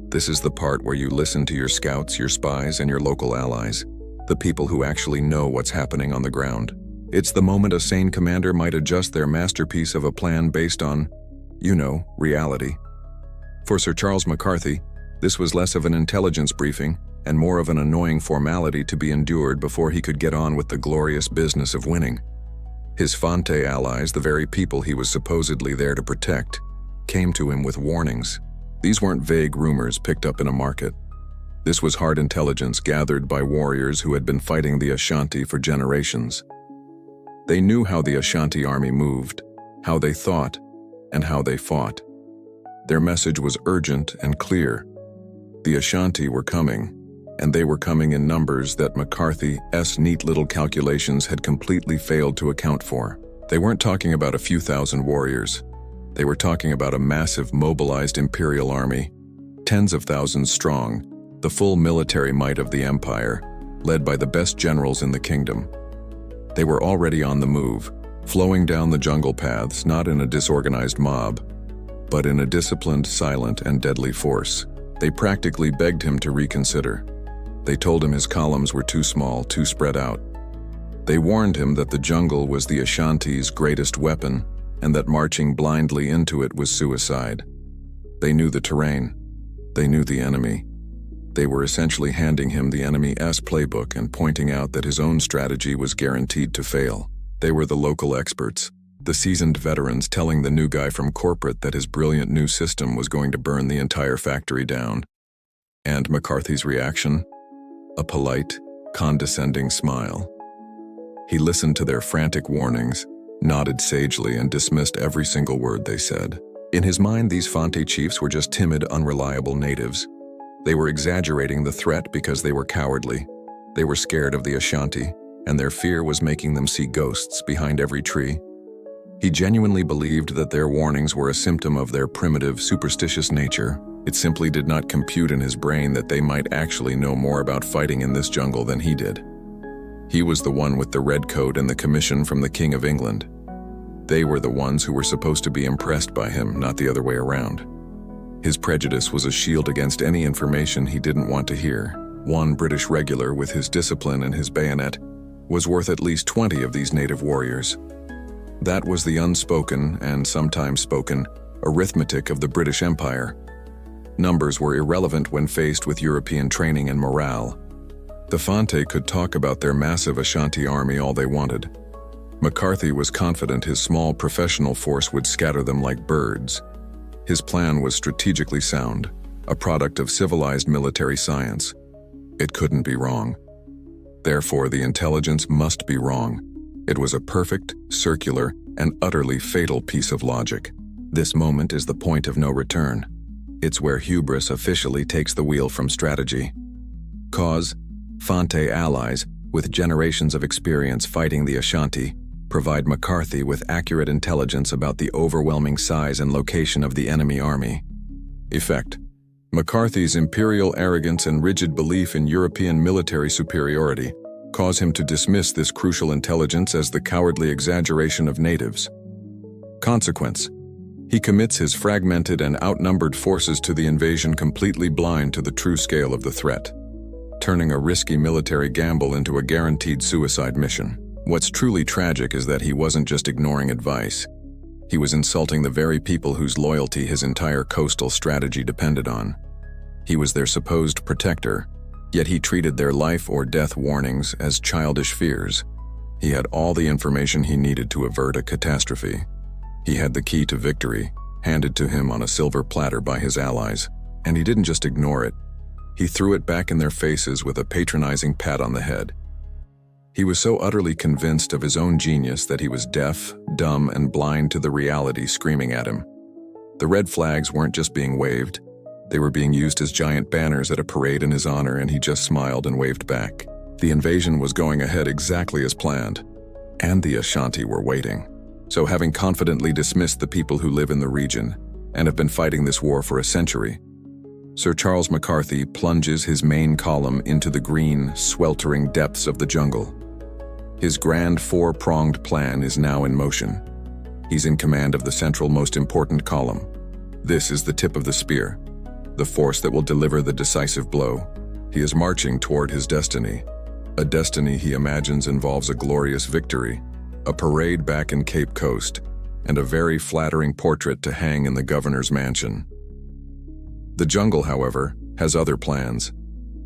This is the part where you listen to your scouts, your spies, and your local allies, the people who actually know what's happening on the ground. It's the moment a sane commander might adjust their masterpiece of a plan based on, reality. For Sir Charles McCarthy, this was less of an intelligence briefing and more of an annoying formality to be endured before he could get on with the glorious business of winning. His Fante allies, the very people he was supposedly there to protect, came to him with warnings. These weren't vague rumors picked up in a market. This was hard intelligence gathered by warriors who had been fighting the Ashanti for generations. They knew how the Ashanti army moved, how they thought, and how they fought. Their message was urgent and clear. The Ashanti were coming, and they were coming in numbers that McCarthy's neat little calculations had completely failed to account for. They weren't talking about a few thousand warriors. They were talking about a massive mobilized imperial army, tens of thousands strong, the full military might of the empire, led by the best generals in the kingdom. They were already on the move, flowing down the jungle paths not in a disorganized mob, but in a disciplined, silent, and deadly force. They practically begged him to reconsider. They told him his columns were too small, too spread out. They warned him that the jungle was the Ashanti's greatest weapon and that marching blindly into it was suicide. They knew the terrain. They knew the enemy. They were essentially handing him the enemy's playbook and pointing out that his own strategy was guaranteed to fail. They were the local experts, the seasoned veterans telling the new guy from corporate that his brilliant new system was going to burn the entire factory down. And McCarthy's reaction? A polite, condescending smile. He listened to their frantic warnings, nodded sagely, and dismissed every single word they said. In his mind, these Fante chiefs were just timid, unreliable natives. They were exaggerating the threat because they were cowardly. They were scared of the Ashanti, and their fear was making them see ghosts behind every tree. He genuinely believed that their warnings were a symptom of their primitive, superstitious nature. It simply did not compute in his brain that they might actually know more about fighting in this jungle than he did. He was the one with the red coat and the commission from the King of England. They were the ones who were supposed to be impressed by him, not the other way around. His prejudice was a shield against any information he didn't want to hear. One British regular with his discipline and his bayonet was worth at least 20 of these native warriors. That was the unspoken, and sometimes spoken, arithmetic of the British Empire. Numbers were irrelevant when faced with European training and morale. The Fante could talk about their massive Ashanti army all they wanted. McCarthy was confident his small professional force would scatter them like birds. His plan was strategically sound, a product of civilized military science. It couldn't be wrong. Therefore, the intelligence must be wrong. It was a perfect, circular, and utterly fatal piece of logic. This moment is the point of no return. It's where hubris officially takes the wheel from strategy. Cause, Fante allies, with generations of experience fighting the Ashanti, provide McCarthy with accurate intelligence about the overwhelming size and location of the enemy army. Effect: McCarthy's imperial arrogance and rigid belief in European military superiority cause him to dismiss this crucial intelligence as the cowardly exaggeration of natives. Consequence: he commits his fragmented and outnumbered forces to the invasion completely blind to the true scale of the threat, turning a risky military gamble into a guaranteed suicide mission. What's truly tragic is that he wasn't just ignoring advice. He was insulting the very people whose loyalty his entire coastal strategy depended on. He was their supposed protector, yet he treated their life or death warnings as childish fears. He had all the information he needed to avert a catastrophe. He had the key to victory, handed to him on a silver platter by his allies, and he didn't just ignore it. He threw it back in their faces with a patronizing pat on the head. He was so utterly convinced of his own genius that he was deaf, dumb, and blind to the reality screaming at him. The red flags weren't just being waved. They were being used as giant banners at a parade in his honor, and he just smiled and waved back. The invasion was going ahead exactly as planned, and the Ashanti were waiting. So, having confidently dismissed the people who live in the region and have been fighting this war for a century, Sir Charles McCarthy plunges his main column into the green, sweltering depths of the jungle. His grand four-pronged plan is now in motion. He's in command of the central, most important column. This is the tip of the spear, the force that will deliver the decisive blow. He is marching toward his destiny, a destiny he imagines involves a glorious victory, a parade back in Cape Coast, and a very flattering portrait to hang in the governor's mansion. The jungle, however, has other plans.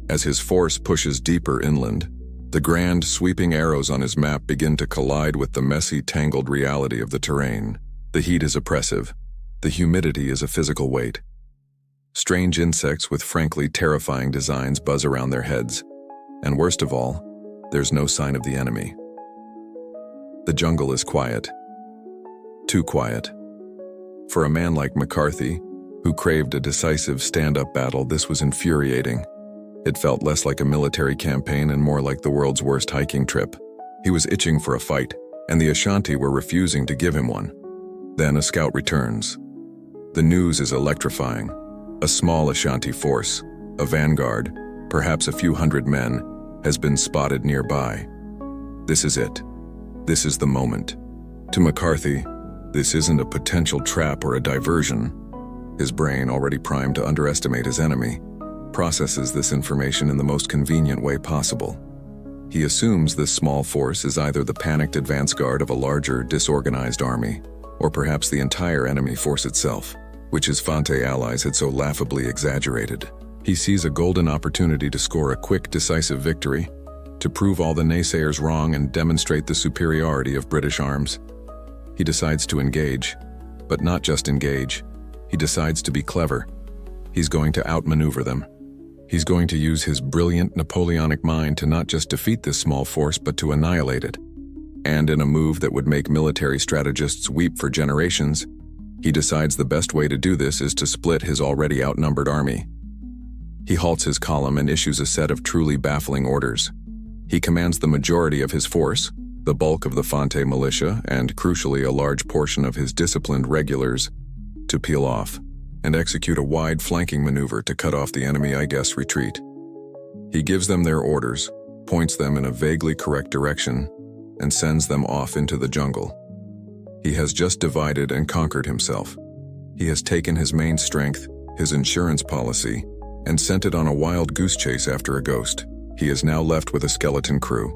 As his force pushes deeper inland, the grand, sweeping arrows on his map begin to collide with the messy, tangled reality of the terrain. The heat is oppressive. The humidity is a physical weight. Strange insects with frankly terrifying designs buzz around their heads. And worst of all, there's no sign of the enemy. The jungle is quiet. Too quiet. For a man like McCarthy, who craved a decisive stand-up battle, this was infuriating. It felt less like a military campaign and more like the world's worst hiking trip. He was itching for a fight, and the Ashanti were refusing to give him one. Then a scout returns. The news is electrifying. A small Ashanti force, a vanguard, perhaps a few hundred men, has been spotted nearby. This is it. This is the moment. To McCarthy, this isn't a potential trap or a diversion. His brain, already primed to underestimate his enemy, processes this information in the most convenient way possible. He assumes this small force is either the panicked advance guard of a larger, disorganized army, or perhaps the entire enemy force itself, which his Fante allies had so laughably exaggerated. He sees a golden opportunity to score a quick, decisive victory, to prove all the naysayers wrong and demonstrate the superiority of British arms. He decides to engage, but not just engage. He decides to be clever. He's going to outmaneuver them. He's going to use his brilliant Napoleonic mind to not just defeat this small force, but to annihilate it. And in a move that would make military strategists weep for generations, he decides the best way to do this is to split his already outnumbered army. He halts his column and issues a set of truly baffling orders. He commands the majority of his force, the bulk of the Fonte militia, and crucially a large portion of his disciplined regulars, to peel off and execute a wide flanking maneuver to cut off the enemy retreat. He gives them their orders, points them in a vaguely correct direction, and sends them off into the jungle. He has just divided and conquered himself. He has taken his main strength, his insurance policy, and sent it on a wild goose chase after a ghost. He is now left with a skeleton crew.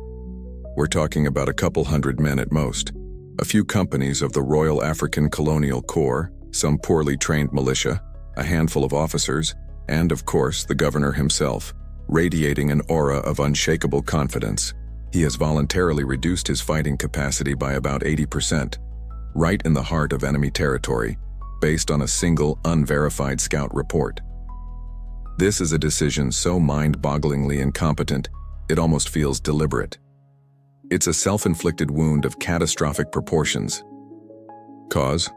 We're talking about a couple hundred men at most, a few companies of the Royal African Colonial Corps, some poorly trained militia, a handful of officers, and of course the governor himself, radiating an aura of unshakable confidence. He has voluntarily reduced his fighting capacity by about 80%, right in the heart of enemy territory, based on a single unverified scout report. This is a decision so mind-bogglingly incompetent, it almost feels deliberate. It's a self-inflicted wound of catastrophic proportions. Cause?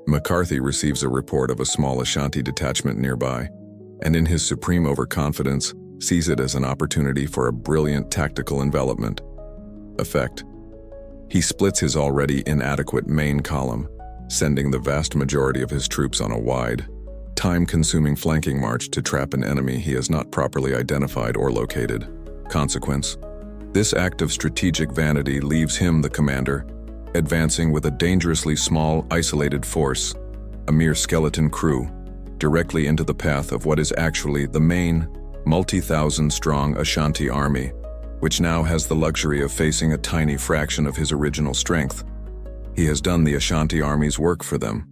McCarthy receives a report of a small Ashanti detachment nearby, and in his supreme overconfidence, sees it as an opportunity for a brilliant tactical envelopment. Effect: he splits his already inadequate main column, sending the vast majority of his troops on a wide, time-consuming flanking march to trap an enemy he has not properly identified or located. Consequence: this act of strategic vanity leaves him, the commander, advancing with a dangerously small, isolated force, a mere skeleton crew, directly into the path of what is actually the main, multi-thousand-strong Ashanti army, which now has the luxury of facing a tiny fraction of his original strength. He has done the Ashanti army's work for them.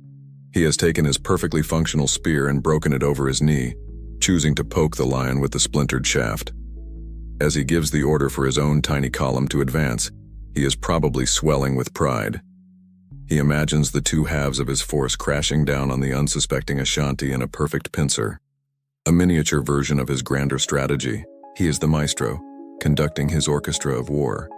He has taken his perfectly functional spear and broken it over his knee, choosing to poke the lion with the splintered shaft. As he gives the order for his own tiny column to advance, he is probably swelling with pride. He imagines the two halves of his force crashing down on the unsuspecting Ashanti in a perfect pincer. A miniature version of his grander strategy. He is the maestro, conducting his orchestra of war.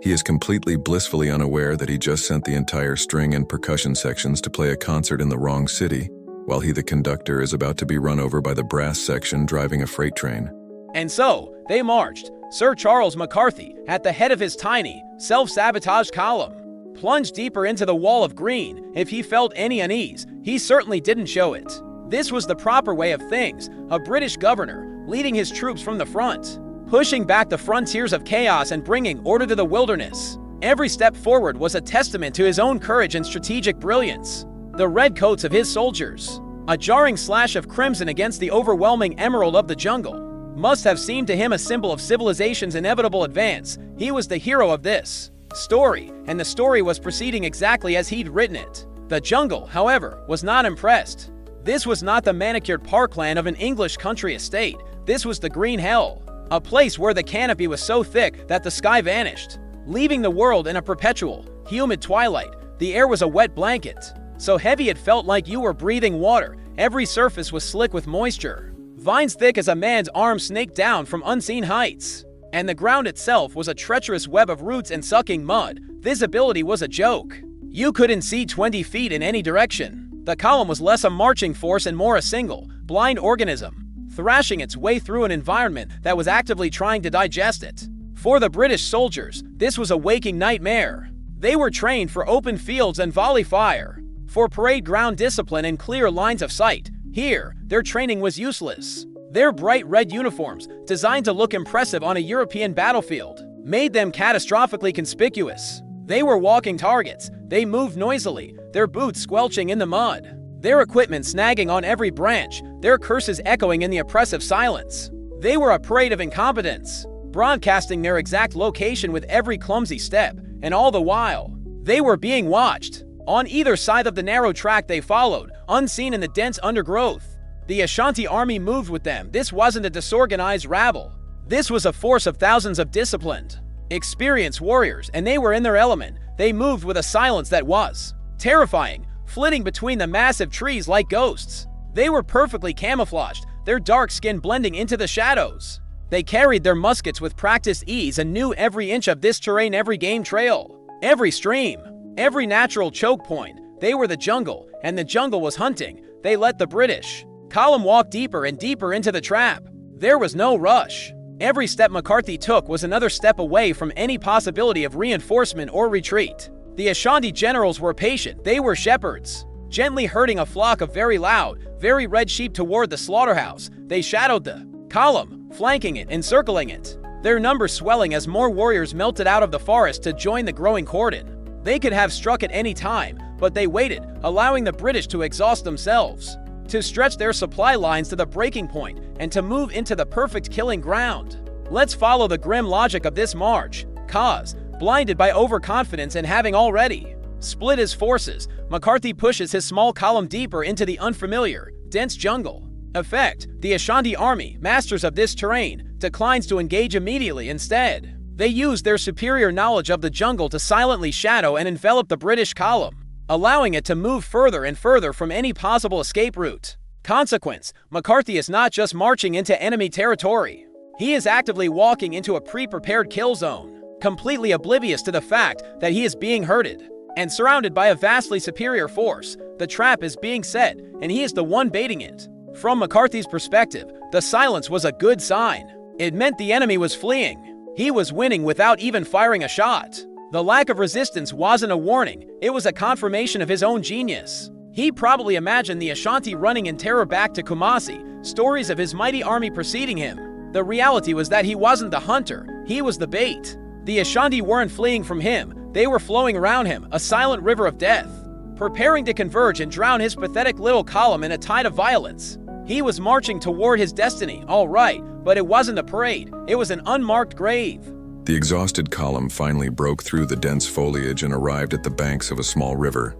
He is completely blissfully unaware that he just sent the entire string and percussion sections to play a concert in the wrong city, while he, the conductor, is about to be run over by the brass section driving a freight train. And so, they marched, Sir Charles McCarthy, at the head of his tiny, self-sabotage column, plunged deeper into the wall of green. If he felt any unease, he certainly didn't show it. This was the proper way of things, a British governor, leading his troops from the front, pushing back the frontiers of chaos and bringing order to the wilderness. Every step forward was a testament to his own courage and strategic brilliance. The red coats of his soldiers, a jarring slash of crimson against the overwhelming emerald of the jungle, must have seemed to him a symbol of civilization's inevitable advance. He was the hero of this story, and the story was proceeding exactly as he'd written it. The jungle, however, was not impressed. This was not the manicured parkland of an English country estate. This was the green hell, a place where the canopy was so thick that the sky vanished, leaving the world in a perpetual, humid twilight. The air was a wet blanket, so heavy it felt like you were breathing water. Every surface was slick with moisture. Vines thick as a man's arm snaked down from unseen heights, and the ground itself was a treacherous web of roots and sucking mud. Visibility was a joke. You couldn't see 20 feet in any direction. The column was less a marching force and more a single, blind organism, thrashing its way through an environment that was actively trying to digest it. For the British soldiers, this was a waking nightmare. They were trained for open fields and volley fire, for parade ground discipline and clear lines of sight. Here, their training was useless. Their bright red uniforms, designed to look impressive on a European battlefield, made them catastrophically conspicuous. They were walking targets. They moved noisily, their boots squelching in the mud, their equipment snagging on every branch, their curses echoing in the oppressive silence. They were a parade of incompetence, broadcasting their exact location with every clumsy step, and all the while, they were being watched. On either side of the narrow track they followed, unseen in the dense undergrowth, The Ashanti army moved with them. This wasn't a disorganized rabble. This was a force of thousands of disciplined, experienced warriors, and they were in their element. They moved with a silence that was terrifying, flitting between the massive trees like ghosts. They were perfectly camouflaged, their dark skin blending into the shadows. They carried their muskets with practiced ease and knew every inch of this terrain, every game trail, every stream, every natural choke point. They were the jungle, and the jungle was hunting. They let the British column walk deeper and deeper into the trap. There was no rush. Every step McCarthy took was another step away from any possibility of reinforcement or retreat. The Ashanti generals were patient. They were shepherds, gently herding a flock of very loud, very red sheep toward the slaughterhouse. They shadowed the column, flanking it, encircling it, their numbers swelling as more warriors melted out of the forest to join the growing cordon. They could have struck at any time, but they waited, allowing the British to exhaust themselves, to stretch their supply lines to the breaking point, and to move into the perfect killing ground. Let's follow the grim logic of this march. Cause, blinded by overconfidence and having already split his forces, McCarthy pushes his small column deeper into the unfamiliar, dense jungle. Effect, the Ashanti army, masters of this terrain, declines to engage immediately. Instead, they use their superior knowledge of the jungle to silently shadow and envelop the British column, allowing it to move further and further from any possible escape route. Consequence, McCarthy is not just marching into enemy territory. He is actively walking into a pre-prepared kill zone, completely oblivious to the fact that he is being herded and surrounded by a vastly superior force. The trap is being set, and he is the one baiting it. From McCarthy's perspective, the silence was a good sign. It meant the enemy was fleeing. He was winning without even firing a shot. The lack of resistance wasn't a warning, it was a confirmation of his own genius. He probably imagined the Ashanti running in terror back to Kumasi, stories of his mighty army preceding him. The reality was that he wasn't the hunter, he was the bait. The Ashanti weren't fleeing from him, they were flowing around him, a silent river of death, preparing to converge and drown his pathetic little column in a tide of violence. He was marching toward his destiny, all right, but it wasn't a parade, it was an unmarked grave. The exhausted column finally broke through the dense foliage and arrived at the banks of a small river,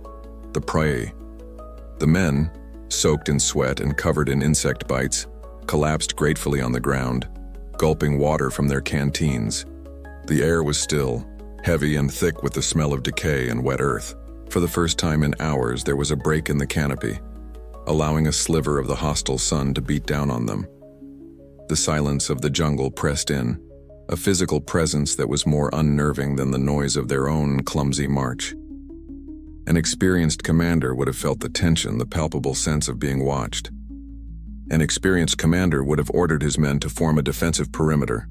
the Prae. The men, soaked in sweat and covered in insect bites, collapsed gratefully on the ground, gulping water from their canteens. The air was still, heavy and thick with the smell of decay and wet earth. For the first time in hours, there was a break in the canopy, allowing a sliver of the hostile sun to beat down on them. The silence of the jungle pressed in, a physical presence that was more unnerving than the noise of their own clumsy march. An experienced commander would have felt the tension, the palpable sense of being watched. An experienced commander would have ordered his men to form a defensive perimeter.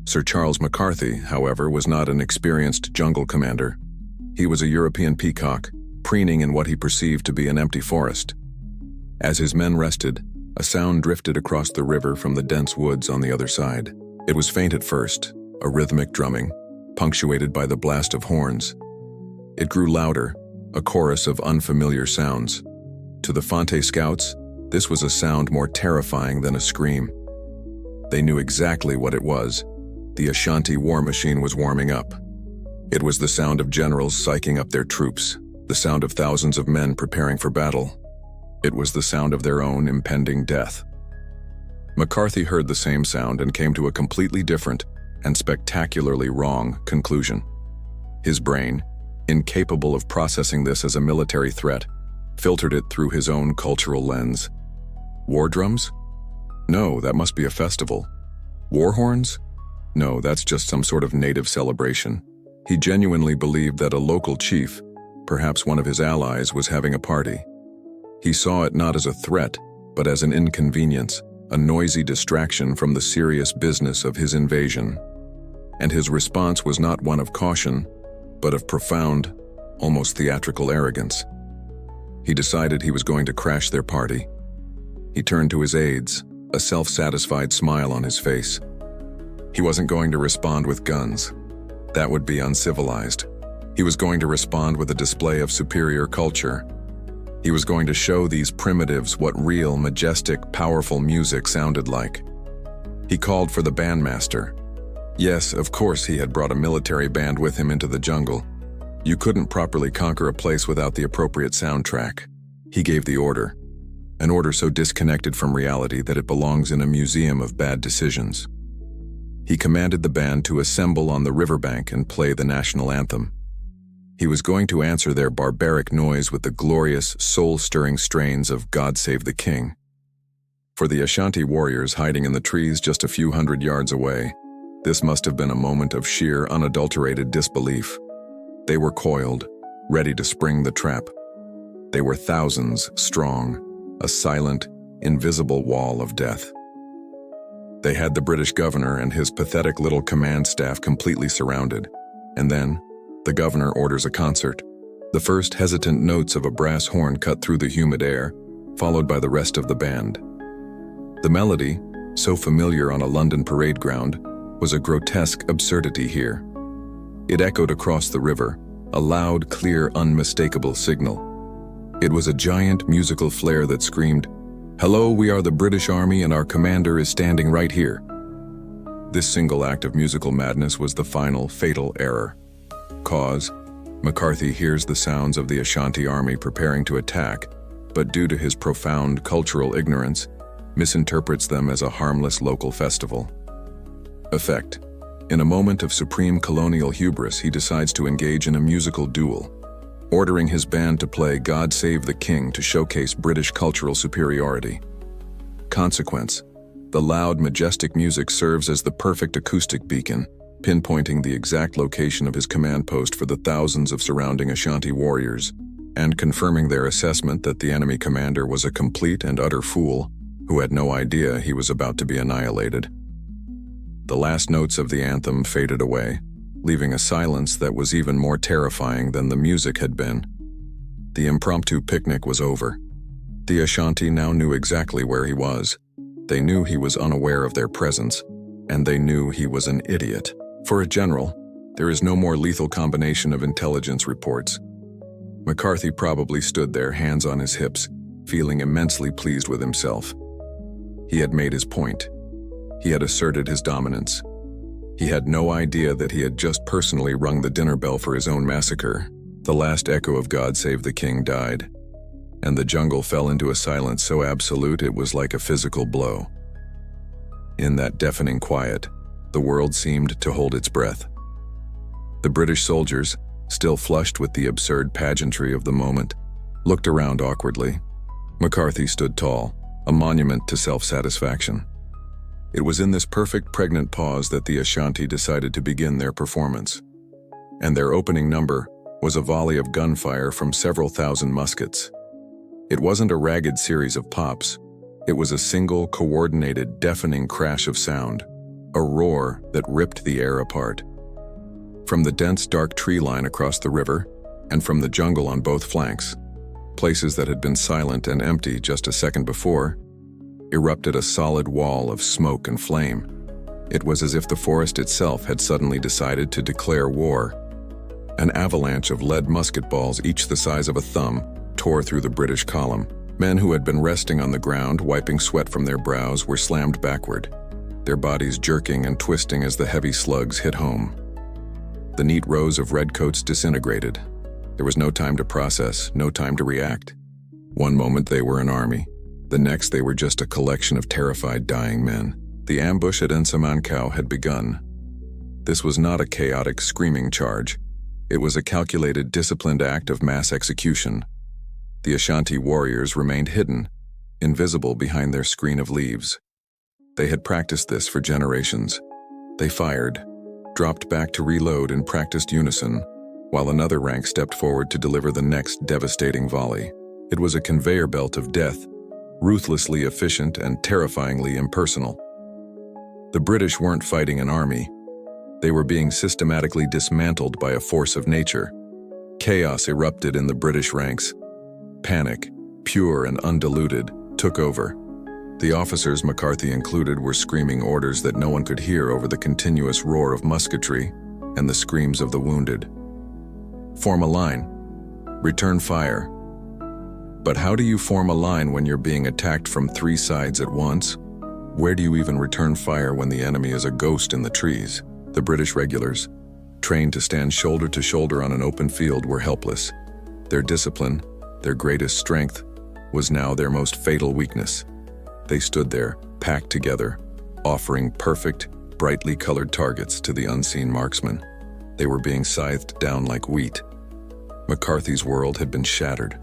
Sir Charles McCarthy, however, was not an experienced jungle commander. He was a European peacock, preening in what he perceived to be an empty forest. As his men rested, a sound drifted across the river from the dense woods on the other side. It was faint at first, a rhythmic drumming, punctuated by the blast of horns. It grew louder, a chorus of unfamiliar sounds. To the Fonte scouts, this was a sound more terrifying than a scream. They knew exactly what it was. The Ashanti war machine was warming up. It was the sound of generals psyching up their troops, the sound of thousands of men preparing for battle. It was the sound of their own impending death. McCarthy heard the same sound and came to a completely different and spectacularly wrong conclusion. His brain, incapable of processing this as a military threat, filtered it through his own cultural lens. War drums? No, that must be a festival. War horns? No, that's just some sort of native celebration. He genuinely believed that a local chief, perhaps one of his allies, was having a party. He saw it not as a threat, but as an inconvenience, a noisy distraction from the serious business of his invasion. And his response was not one of caution, but of profound, almost theatrical arrogance. He decided he was going to crash their party. He turned to his aides, a self-satisfied smile on his face. He wasn't going to respond with guns. That would be uncivilized. He was going to respond with a display of superior culture. He was going to show these primitives what real, majestic, powerful music sounded like. He called for the bandmaster. Yes, of course he had brought a military band with him into the jungle. You couldn't properly conquer a place without the appropriate soundtrack. He gave the order. an order so disconnected from reality that it belongs in a museum of bad decisions. He commanded the band to assemble on the riverbank and play the national anthem. He was going to answer their barbaric noise with the glorious, soul-stirring strains of God Save the King. For the Ashanti warriors hiding in the trees just a few hundred yards away, this must have been a moment of sheer, unadulterated disbelief. They were coiled, ready to spring the trap. They were thousands strong, a silent, invisible wall of death. They had the British governor and his pathetic little command staff completely surrounded, and then, the governor orders a concert. The first hesitant notes of a brass horn cut through the humid air, followed by the rest of the band. The melody, so familiar on a London parade ground, was a grotesque absurdity here. It echoed across the river, a loud, clear, unmistakable signal. It was a giant musical flare that screamed, "Hello, we are the British Army and our commander is standing right here." This single act of musical madness was the final, fatal error. Cause: McCarthy hears the sounds of the Ashanti army preparing to attack, but due to his profound cultural ignorance, misinterprets them as a harmless local festival. Effect: in a moment of supreme colonial hubris, he decides to engage in a musical duel, ordering his band to play God Save the King to showcase British cultural superiority. Consequence: the loud, majestic music serves as the perfect acoustic beacon, pinpointing the exact location of his command post for the thousands of surrounding Ashanti warriors, and confirming their assessment that the enemy commander was a complete and utter fool who had no idea he was about to be annihilated. The last notes of the anthem faded away, leaving a silence that was even more terrifying than the music had been. The impromptu picnic was over. The Ashanti now knew exactly where he was. They knew he was unaware of their presence, and they knew he was an idiot. For a general, there is no more lethal combination of intelligence reports. McCarthy probably stood there, hands on his hips, feeling immensely pleased with himself. He had made his point. He had asserted his dominance. He had no idea that he had just personally rung the dinner bell for his own massacre. The last echo of God Save the King died, and the jungle fell into a silence so absolute it was like a physical blow. In that deafening quiet, the world seemed to hold its breath. The British soldiers, still flushed with the absurd pageantry of the moment, looked around awkwardly. McCarthy stood tall, a monument to self-satisfaction. It was in this perfect pregnant pause that the Ashanti decided to begin their performance. And their opening number was a volley of gunfire from several thousand muskets. It wasn't a ragged series of pops. It was a single, coordinated, deafening crash of sound, a roar that ripped the air apart. From the dense, dark tree line across the river, and from the jungle on both flanks, places that had been silent and empty just a second before, erupted a solid wall of smoke and flame. It was as if the forest itself had suddenly decided to declare war. An avalanche of lead musket balls, each the size of a thumb, tore through the British column. Men who had been resting on the ground, wiping sweat from their brows, were slammed backward, their bodies jerking and twisting as the heavy slugs hit home. The neat rows of redcoats disintegrated. There was no time to process, no time to react. One moment they were an army. The next they were just a collection of terrified, dying men. The ambush at Nsamankau had begun. This was not a chaotic, screaming charge. It was a calculated, disciplined act of mass execution. The Ashanti warriors remained hidden, invisible behind their screen of leaves. They had practiced this for generations. They fired, dropped back to reload in practiced unison, while another rank stepped forward to deliver the next devastating volley. It was a conveyor belt of death, ruthlessly efficient and terrifyingly impersonal. The British weren't fighting an army. They were being systematically dismantled by a force of nature. Chaos erupted in the British ranks. Panic, pure and undiluted, took over. The officers, McCarthy included, were screaming orders that no one could hear over the continuous roar of musketry and the screams of the wounded. Form a line. Return fire. But how do you form a line when you're being attacked from 3 sides at once? Where do you even return fire when the enemy is a ghost in the trees? The British regulars, trained to stand shoulder to shoulder on an open field, were helpless. Their discipline, their greatest strength, was now their most fatal weakness. They stood there, packed together, offering perfect, brightly colored targets to the unseen marksmen. They were being scythed down like wheat. McCarthy's world had been shattered.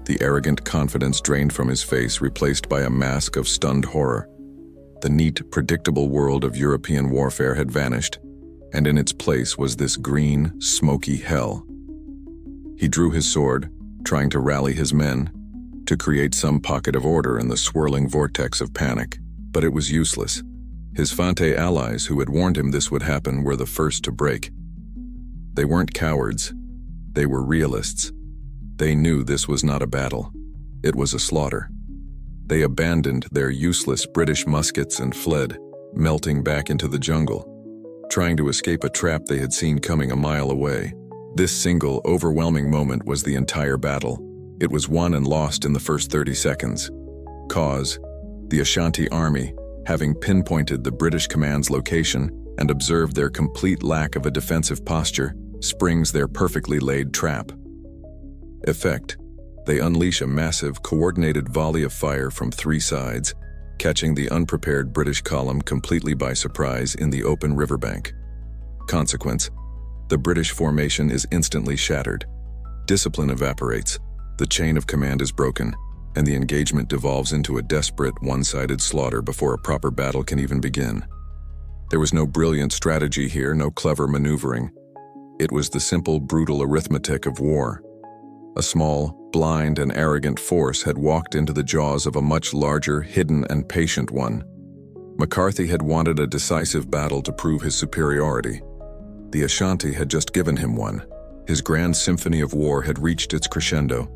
The arrogant confidence drained from his face, replaced by a mask of stunned horror. The neat, predictable world of European warfare had vanished, and in its place was this green, smoky hell. He drew his sword, trying to rally his men, to create some pocket of order in the swirling vortex of panic, but it was useless. His Fante allies, who had warned him this would happen, were the first to break. They weren't cowards. They were realists. They knew this was not a battle. It was a slaughter. They abandoned their useless British muskets and fled, melting back into the jungle, trying to escape a trap they had seen coming a mile away. This single, overwhelming moment was the entire battle. It was won and lost in the first 30 seconds. Cause: the Ashanti army, having pinpointed the British command's location and observed their complete lack of a defensive posture, springs their perfectly laid trap. Effect: they unleash a massive, coordinated volley of fire from 3 sides, catching the unprepared British column completely by surprise in the open riverbank. Consequence: the British formation is instantly shattered. Discipline evaporates, the chain of command is broken, and the engagement devolves into a desperate, one-sided slaughter before a proper battle can even begin. There was no brilliant strategy here, no clever maneuvering. It was the simple, brutal arithmetic of war. A small, blind, and arrogant force had walked into the jaws of a much larger, hidden, and patient one. McCarthy had wanted a decisive battle to prove his superiority. The Ashanti had just given him one. His grand symphony of war had reached its crescendo,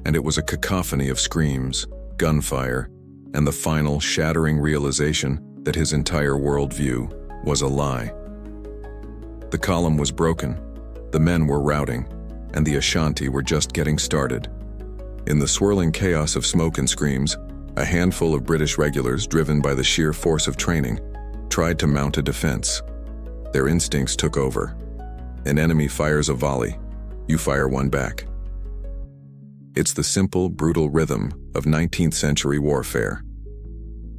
and it was a cacophony of screams, gunfire, and the final, shattering realization that his entire worldview was a lie. The column was broken, the men were routing, and the Ashanti were just getting started. In the swirling chaos of smoke and screams, a handful of British regulars, driven by the sheer force of training, tried to mount a defense. Their instincts took over. An enemy fires a volley, you fire one back. It's the simple, brutal rhythm of 19th century warfare.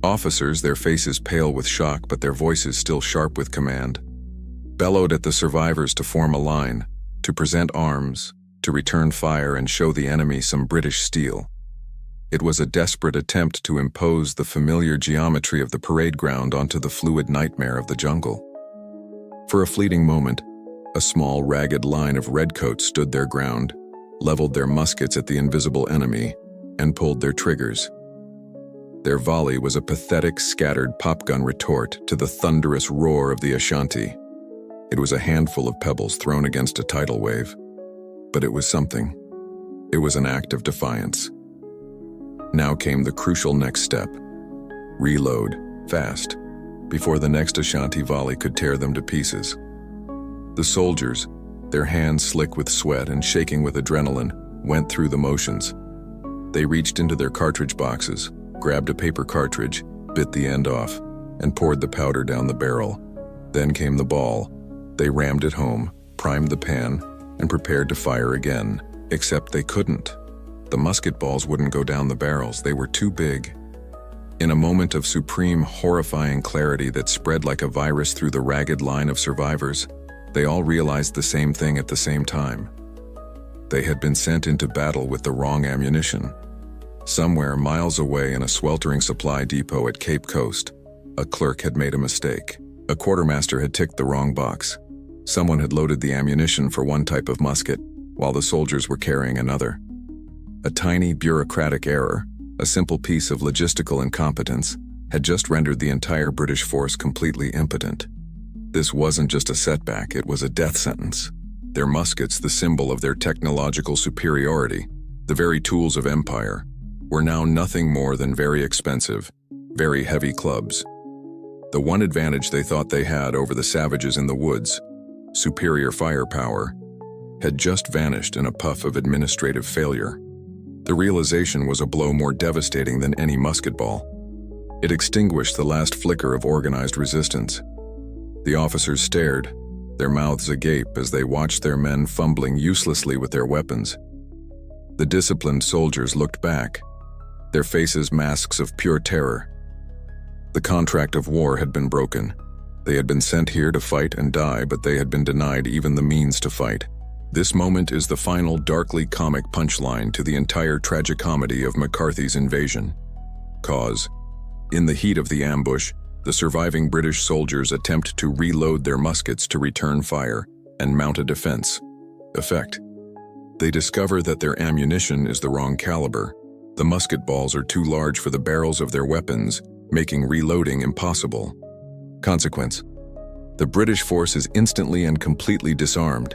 Officers, their faces pale with shock but their voices still sharp with command, bellowed at the survivors to form a line, to present arms, to return fire and show the enemy some British steel. It was a desperate attempt to impose the familiar geometry of the parade ground onto the fluid nightmare of the jungle. For a fleeting moment, a small, ragged line of redcoats stood their ground, leveled their muskets at the invisible enemy, and pulled their triggers. Their volley was a pathetic, scattered popgun retort to the thunderous roar of the Ashanti. It was a handful of pebbles thrown against a tidal wave. But it was something. It was an act of defiance. Now came the crucial next step. Reload, fast, before the next Ashanti volley could tear them to pieces. The soldiers, their hands slick with sweat and shaking with adrenaline, went through the motions. They reached into their cartridge boxes, grabbed a paper cartridge, bit the end off, and poured the powder down the barrel. Then came the ball. They rammed it home, primed the pan, and prepared to fire again, except they couldn't. The musket balls wouldn't go down the barrels, they were too big. In a moment of supreme, horrifying clarity that spread like a virus through the ragged line of survivors, they all realized the same thing at the same time. They had been sent into battle with the wrong ammunition. Somewhere miles away in a sweltering supply depot at Cape Coast, a clerk had made a mistake. A quartermaster had ticked the wrong box. Someone had loaded the ammunition for one type of musket, while the soldiers were carrying another. A tiny bureaucratic error, a simple piece of logistical incompetence, had just rendered the entire British force completely impotent. This wasn't just a setback, it was a death sentence. Their muskets, the symbol of their technological superiority, the very tools of empire, were now nothing more than very expensive, very heavy clubs. The one advantage they thought they had over the savages in the woods, superior firepower, had just vanished in a puff of administrative failure. The realization was a blow more devastating than any musket ball. It extinguished the last flicker of organized resistance. The officers stared, their mouths agape as they watched their men fumbling uselessly with their weapons. The disciplined soldiers looked back, their faces masks of pure terror. The contract of war had been broken. They had been sent here to fight and die, but they had been denied even the means to fight. This moment is the final darkly comic punchline to the entire tragicomedy of McCarthy's invasion. Cause: in the heat of the ambush, the surviving British soldiers attempt to reload their muskets to return fire and mount a defense. Effect: they discover that their ammunition is the wrong caliber. The musket balls are too large for the barrels of their weapons, making reloading impossible. Consequence: the British force is instantly and completely disarmed.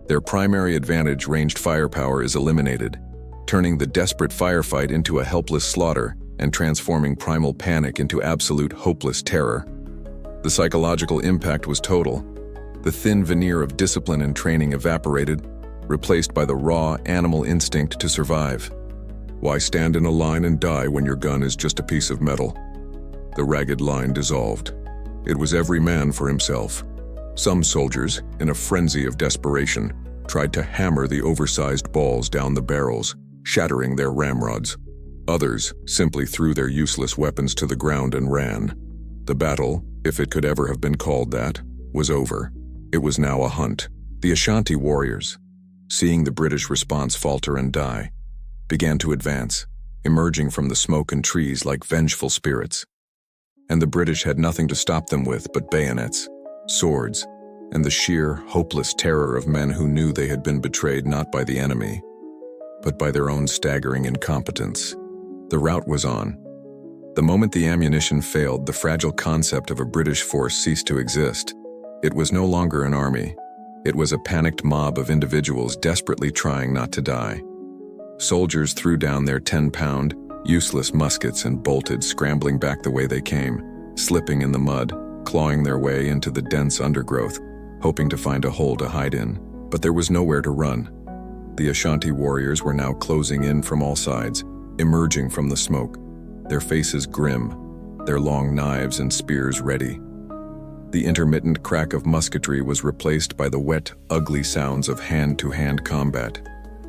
Their primary advantage, ranged firepower, is eliminated, turning the desperate firefight into a helpless slaughter and transforming primal panic into absolute hopeless terror. The psychological impact was total. The thin veneer of discipline and training evaporated, replaced by the raw animal instinct to survive. Why stand in a line and die when your gun is just a piece of metal? The ragged line dissolved. It was every man for himself. Some soldiers, in a frenzy of desperation, tried to hammer the oversized balls down the barrels, shattering their ramrods. Others simply threw their useless weapons to the ground and ran. The battle, if it could ever have been called that, was over. It was now a hunt. The Ashanti Warriors, seeing the British response falter and die, began to advance, emerging from the smoke and trees like vengeful spirits. And the British had nothing to stop them with but bayonets, swords, and the sheer, hopeless terror of men who knew they had been betrayed not by the enemy, but by their own staggering incompetence. The rout was on. The moment the ammunition failed, the fragile concept of a British force ceased to exist. It was no longer an army. It was a panicked mob of individuals desperately trying not to die. Soldiers threw down their 10-pound, useless muskets and bolted, scrambling back the way they came, slipping in the mud, clawing their way into the dense undergrowth, hoping to find a hole to hide in. But there was nowhere to run. The Ashanti warriors were now closing in from all sides, emerging from the smoke, their faces grim, their long knives and spears ready. The intermittent crack of musketry was replaced by the wet, ugly sounds of hand-to-hand combat.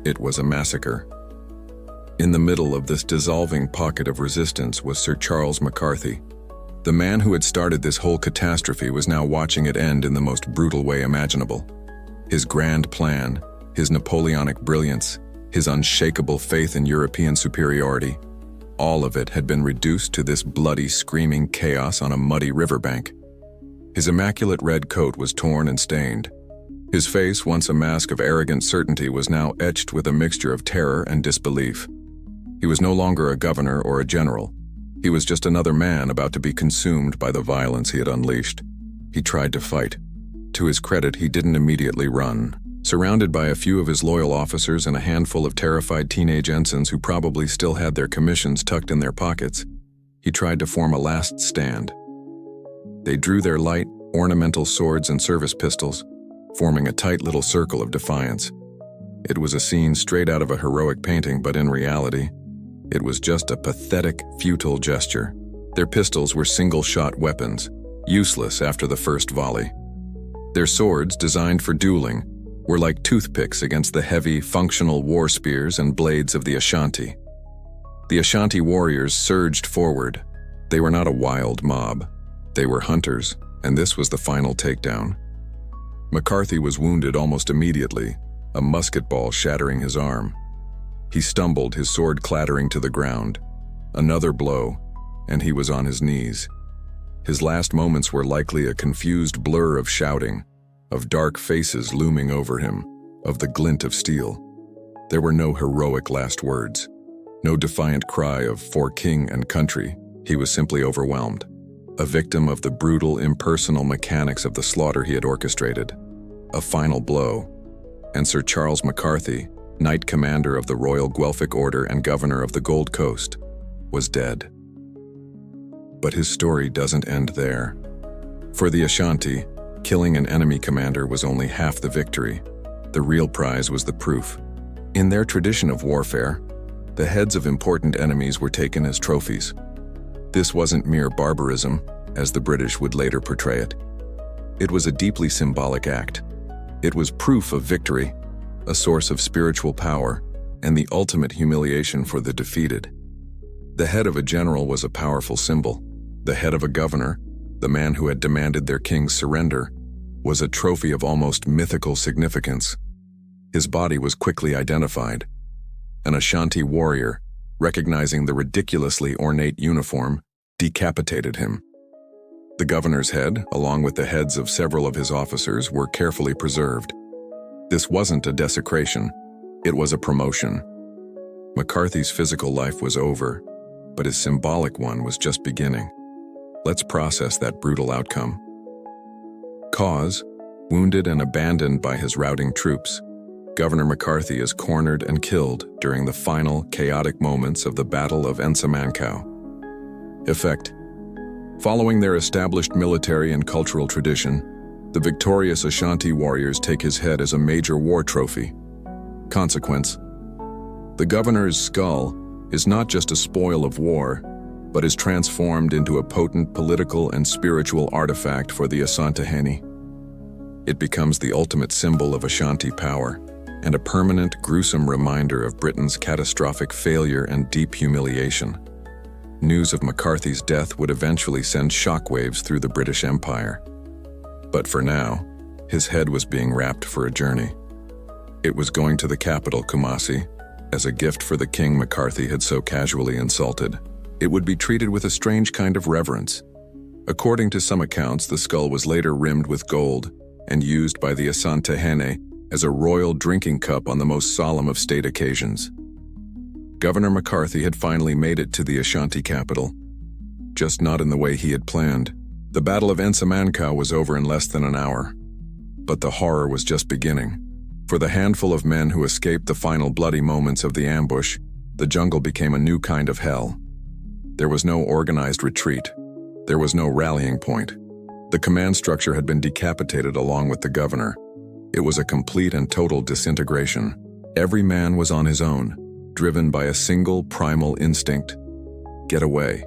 It was a massacre. In the middle of this dissolving pocket of resistance was Sir Charles McCarthy. The man who had started this whole catastrophe was now watching it end in the most brutal way imaginable. His grand plan, his Napoleonic brilliance, his unshakable faith in European superiority, all of it had been reduced to this bloody, screaming chaos on a muddy riverbank. His immaculate red coat was torn and stained. His face, once a mask of arrogant certainty, was now etched with a mixture of terror and disbelief. He was no longer a governor or a general. He was just another man about to be consumed by the violence he had unleashed. He tried to fight. To his credit, he didn't immediately run. Surrounded by a few of his loyal officers and a handful of terrified teenage ensigns who probably still had their commissions tucked in their pockets, he tried to form a last stand. They drew their light, ornamental swords and service pistols, forming a tight little circle of defiance. It was a scene straight out of a heroic painting, but in reality, it was just a pathetic, futile gesture. Their pistols were single-shot weapons, useless after the first volley. Their swords, designed for dueling, were like toothpicks against the heavy, functional war spears and blades of the Ashanti. The Ashanti warriors surged forward. They were not a wild mob. They were hunters, and this was the final takedown. McCarthy was wounded almost immediately, a musket ball shattering his arm. He stumbled, his sword clattering to the ground. Another blow, and he was on his knees. His last moments were likely a confused blur of shouting, of dark faces looming over him, of the glint of steel. There were no heroic last words, no defiant cry of "for king and country." He was simply overwhelmed, a victim of the brutal, impersonal mechanics of the slaughter he had orchestrated. A final blow, and Sir Charles McCarthy, Knight Commander of the Royal Guelphic Order and Governor of the Gold Coast, was dead. But his story doesn't end there. For the Ashanti, killing an enemy commander was only half the victory. The real prize was the proof. In their tradition of warfare, the heads of important enemies were taken as trophies. This wasn't mere barbarism, as the British would later portray it. It was a deeply symbolic act. It was proof of victory, a source of spiritual power, and the ultimate humiliation for the defeated. The head of a general was a powerful symbol. The head of a governor, the man who had demanded their king's surrender, was a trophy of almost mythical significance. His body was quickly identified. An Ashanti warrior, recognizing the ridiculously ornate uniform, decapitated him. The governor's head, along with the heads of several of his officers, were carefully preserved. This wasn't a desecration, it was a promotion. McCarthy's physical life was over, but his symbolic one was just beginning. Let's process that brutal outcome. Cause: wounded and abandoned by his routing troops, Governor McCarthy is cornered and killed during the final chaotic moments of the Battle of Ensamankau. Effect: following their established military and cultural tradition, the victorious Ashanti warriors take his head as a major war trophy. Consequence: the governor's skull is not just a spoil of war, but is transformed into a potent political and spiritual artifact for the Asantehene. It becomes the ultimate symbol of Ashanti power, and a permanent, gruesome reminder of Britain's catastrophic failure and deep humiliation. News of McCarthy's death would eventually send shockwaves through the British Empire. But for now, his head was being wrapped for a journey. It was going to the capital, Kumasi, as a gift for the king McCarthy had so casually insulted. It would be treated with a strange kind of reverence. According to some accounts, the skull was later rimmed with gold and used by the Asantehene as a royal drinking cup on the most solemn of state occasions. Governor McCarthy had finally made it to the Ashanti capital, just not in the way he had planned. The Battle of Ensamankau was over in less than an hour, but the horror was just beginning. For the handful of men who escaped the final bloody moments of the ambush, the jungle became a new kind of hell. There was no organized retreat. There was no rallying point. The command structure had been decapitated along with the governor. It was a complete and total disintegration. Every man was on his own, driven by a single primal instinct: get away.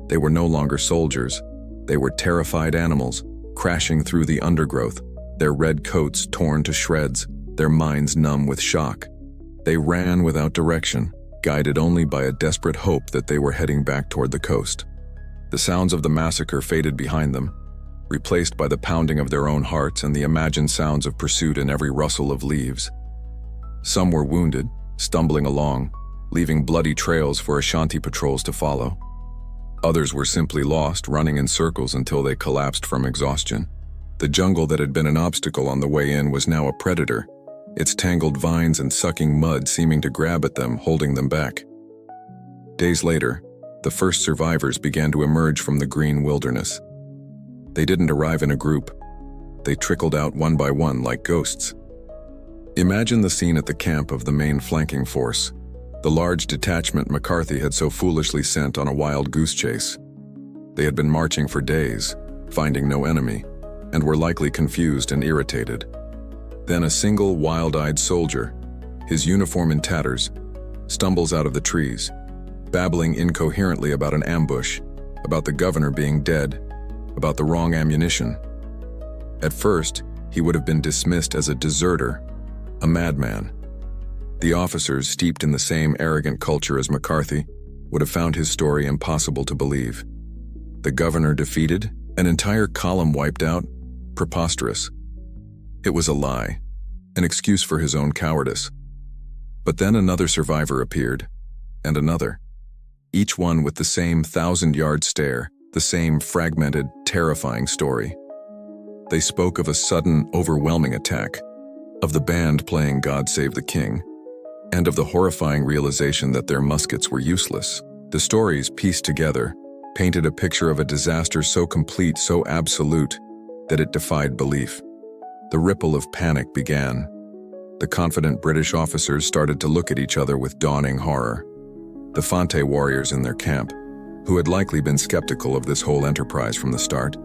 They were no longer soldiers. They were terrified animals, crashing through the undergrowth, their red coats torn to shreds, their minds numb with shock. They ran without direction, guided only by a desperate hope that they were heading back toward the coast. The sounds of the massacre faded behind them, replaced by the pounding of their own hearts and the imagined sounds of pursuit in every rustle of leaves. Some were wounded, stumbling along, leaving bloody trails for Ashanti patrols to follow. Others were simply lost, running in circles until they collapsed from exhaustion. The jungle that had been an obstacle on the way in was now a predator, its tangled vines and sucking mud seeming to grab at them, holding them back. Days later, the first survivors began to emerge from the green wilderness. They didn't arrive in a group. They trickled out one by one like ghosts. Imagine the scene at the camp of the main flanking force, the large detachment McCarthy had so foolishly sent on a wild goose chase. They had been marching for days, finding no enemy, and were likely confused and irritated. Then a single wild-eyed soldier, his uniform in tatters, stumbles out of the trees, babbling incoherently about an ambush, about the governor being dead, about the wrong ammunition. At first, he would have been dismissed as a deserter, a madman. The officers, steeped in the same arrogant culture as McCarthy, would have found his story impossible to believe. The governor defeated, an entire column wiped out? Preposterous. It was a lie, an excuse for his own cowardice. But then another survivor appeared, and another, each one with the same 1,000-yard stare, the same fragmented, terrifying story. They spoke of a sudden, overwhelming attack, of the band playing God Save the King, and of the horrifying realization that their muskets were useless. The stories, pieced together, painted a picture of a disaster so complete, so absolute, that it defied belief. The ripple of panic began. The confident British officers started to look at each other with dawning horror. The Fante warriors in their camp, who had likely been skeptical of this whole enterprise from the start,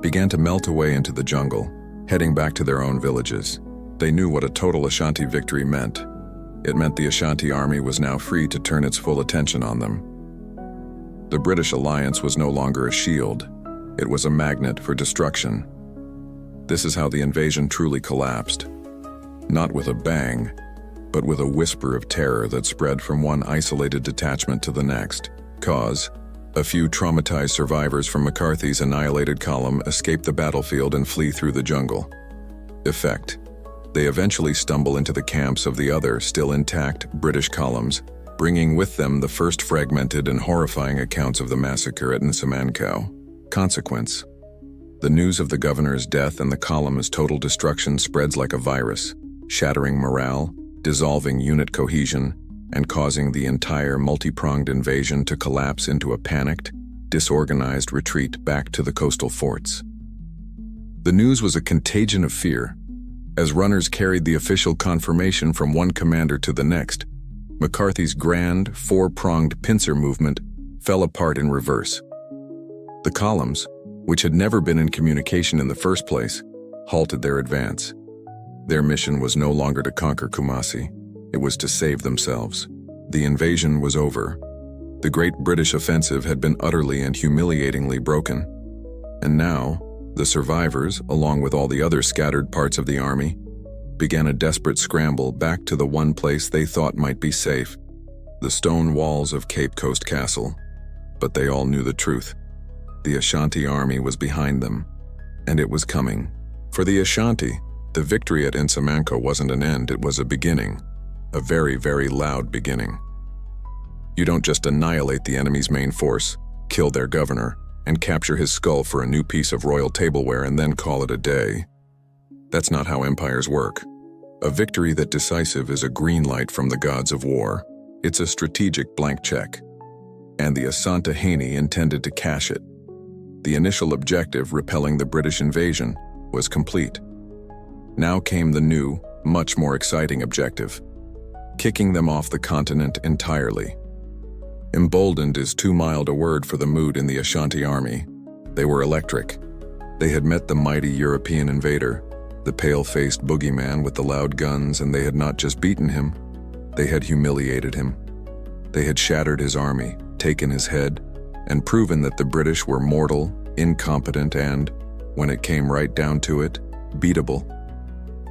began to melt away into the jungle, heading back to their own villages. They knew what a total Ashanti victory meant. It meant the Ashanti army was now free to turn its full attention on them. The British alliance was no longer a shield. It was a magnet for destruction. This is how the invasion truly collapsed. Not with a bang, but with a whisper of terror that spread from one isolated detachment to the next. Cause: a few traumatized survivors from McCarthy's annihilated column escape the battlefield and flee through the jungle. Effect: they eventually stumble into the camps of the other, still intact, British columns, bringing with them the first fragmented and horrifying accounts of the massacre at Nsamankow. Consequence: the news of the governor's death and the column's total destruction spreads like a virus, shattering morale, dissolving unit cohesion, and causing the entire multi-pronged invasion to collapse into a panicked, disorganized retreat back to the coastal forts. The news was a contagion of fear. As runners carried the official confirmation from one commander to the next, McCarthy's grand, four-pronged pincer movement fell apart in reverse. The columns, which had never been in communication in the first place, halted their advance. Their mission was no longer to conquer Kumasi. It was to save themselves. The invasion was over. The Great British Offensive had been utterly and humiliatingly broken. And now, the survivors, along with all the other scattered parts of the army, began a desperate scramble back to the one place they thought might be safe, the stone walls of Cape Coast Castle. But they all knew the truth. The Ashanti army was behind them, and it was coming. For the Ashanti, the victory at Nsamankow wasn't an end, it was a beginning. A very, very loud beginning. You don't just annihilate the enemy's main force, kill their governor, and capture his skull for a new piece of royal tableware and then call it a day. That's not how empires work. A victory that decisive is a green light from the gods of war. It's a strategic blank check. And the Asante intended to cash it. The initial objective, repelling the British invasion, was complete. Now came the new, much more exciting objective: kicking them off the continent entirely. Emboldened is too mild a word for the mood in the Ashanti army. They were electric. They had met the mighty European invader, the pale-faced boogeyman with the loud guns, and they had not just beaten him, they had humiliated him. They had shattered his army, taken his head, and proven that the British were mortal, incompetent, and, when it came right down to it, beatable.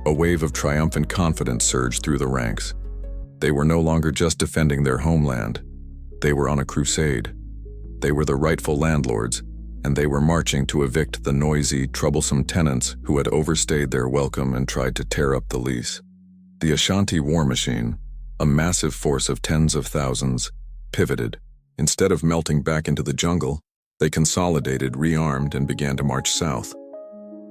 A wave of triumphant confidence surged through the ranks. They were no longer just defending their homeland. They were on a crusade. They were the rightful landlords, and they were marching to evict the noisy, troublesome tenants who had overstayed their welcome and tried to tear up the lease. The Ashanti war machine, a massive force of tens of thousands, pivoted. Instead of melting back into the jungle, they consolidated, rearmed, and began to march south.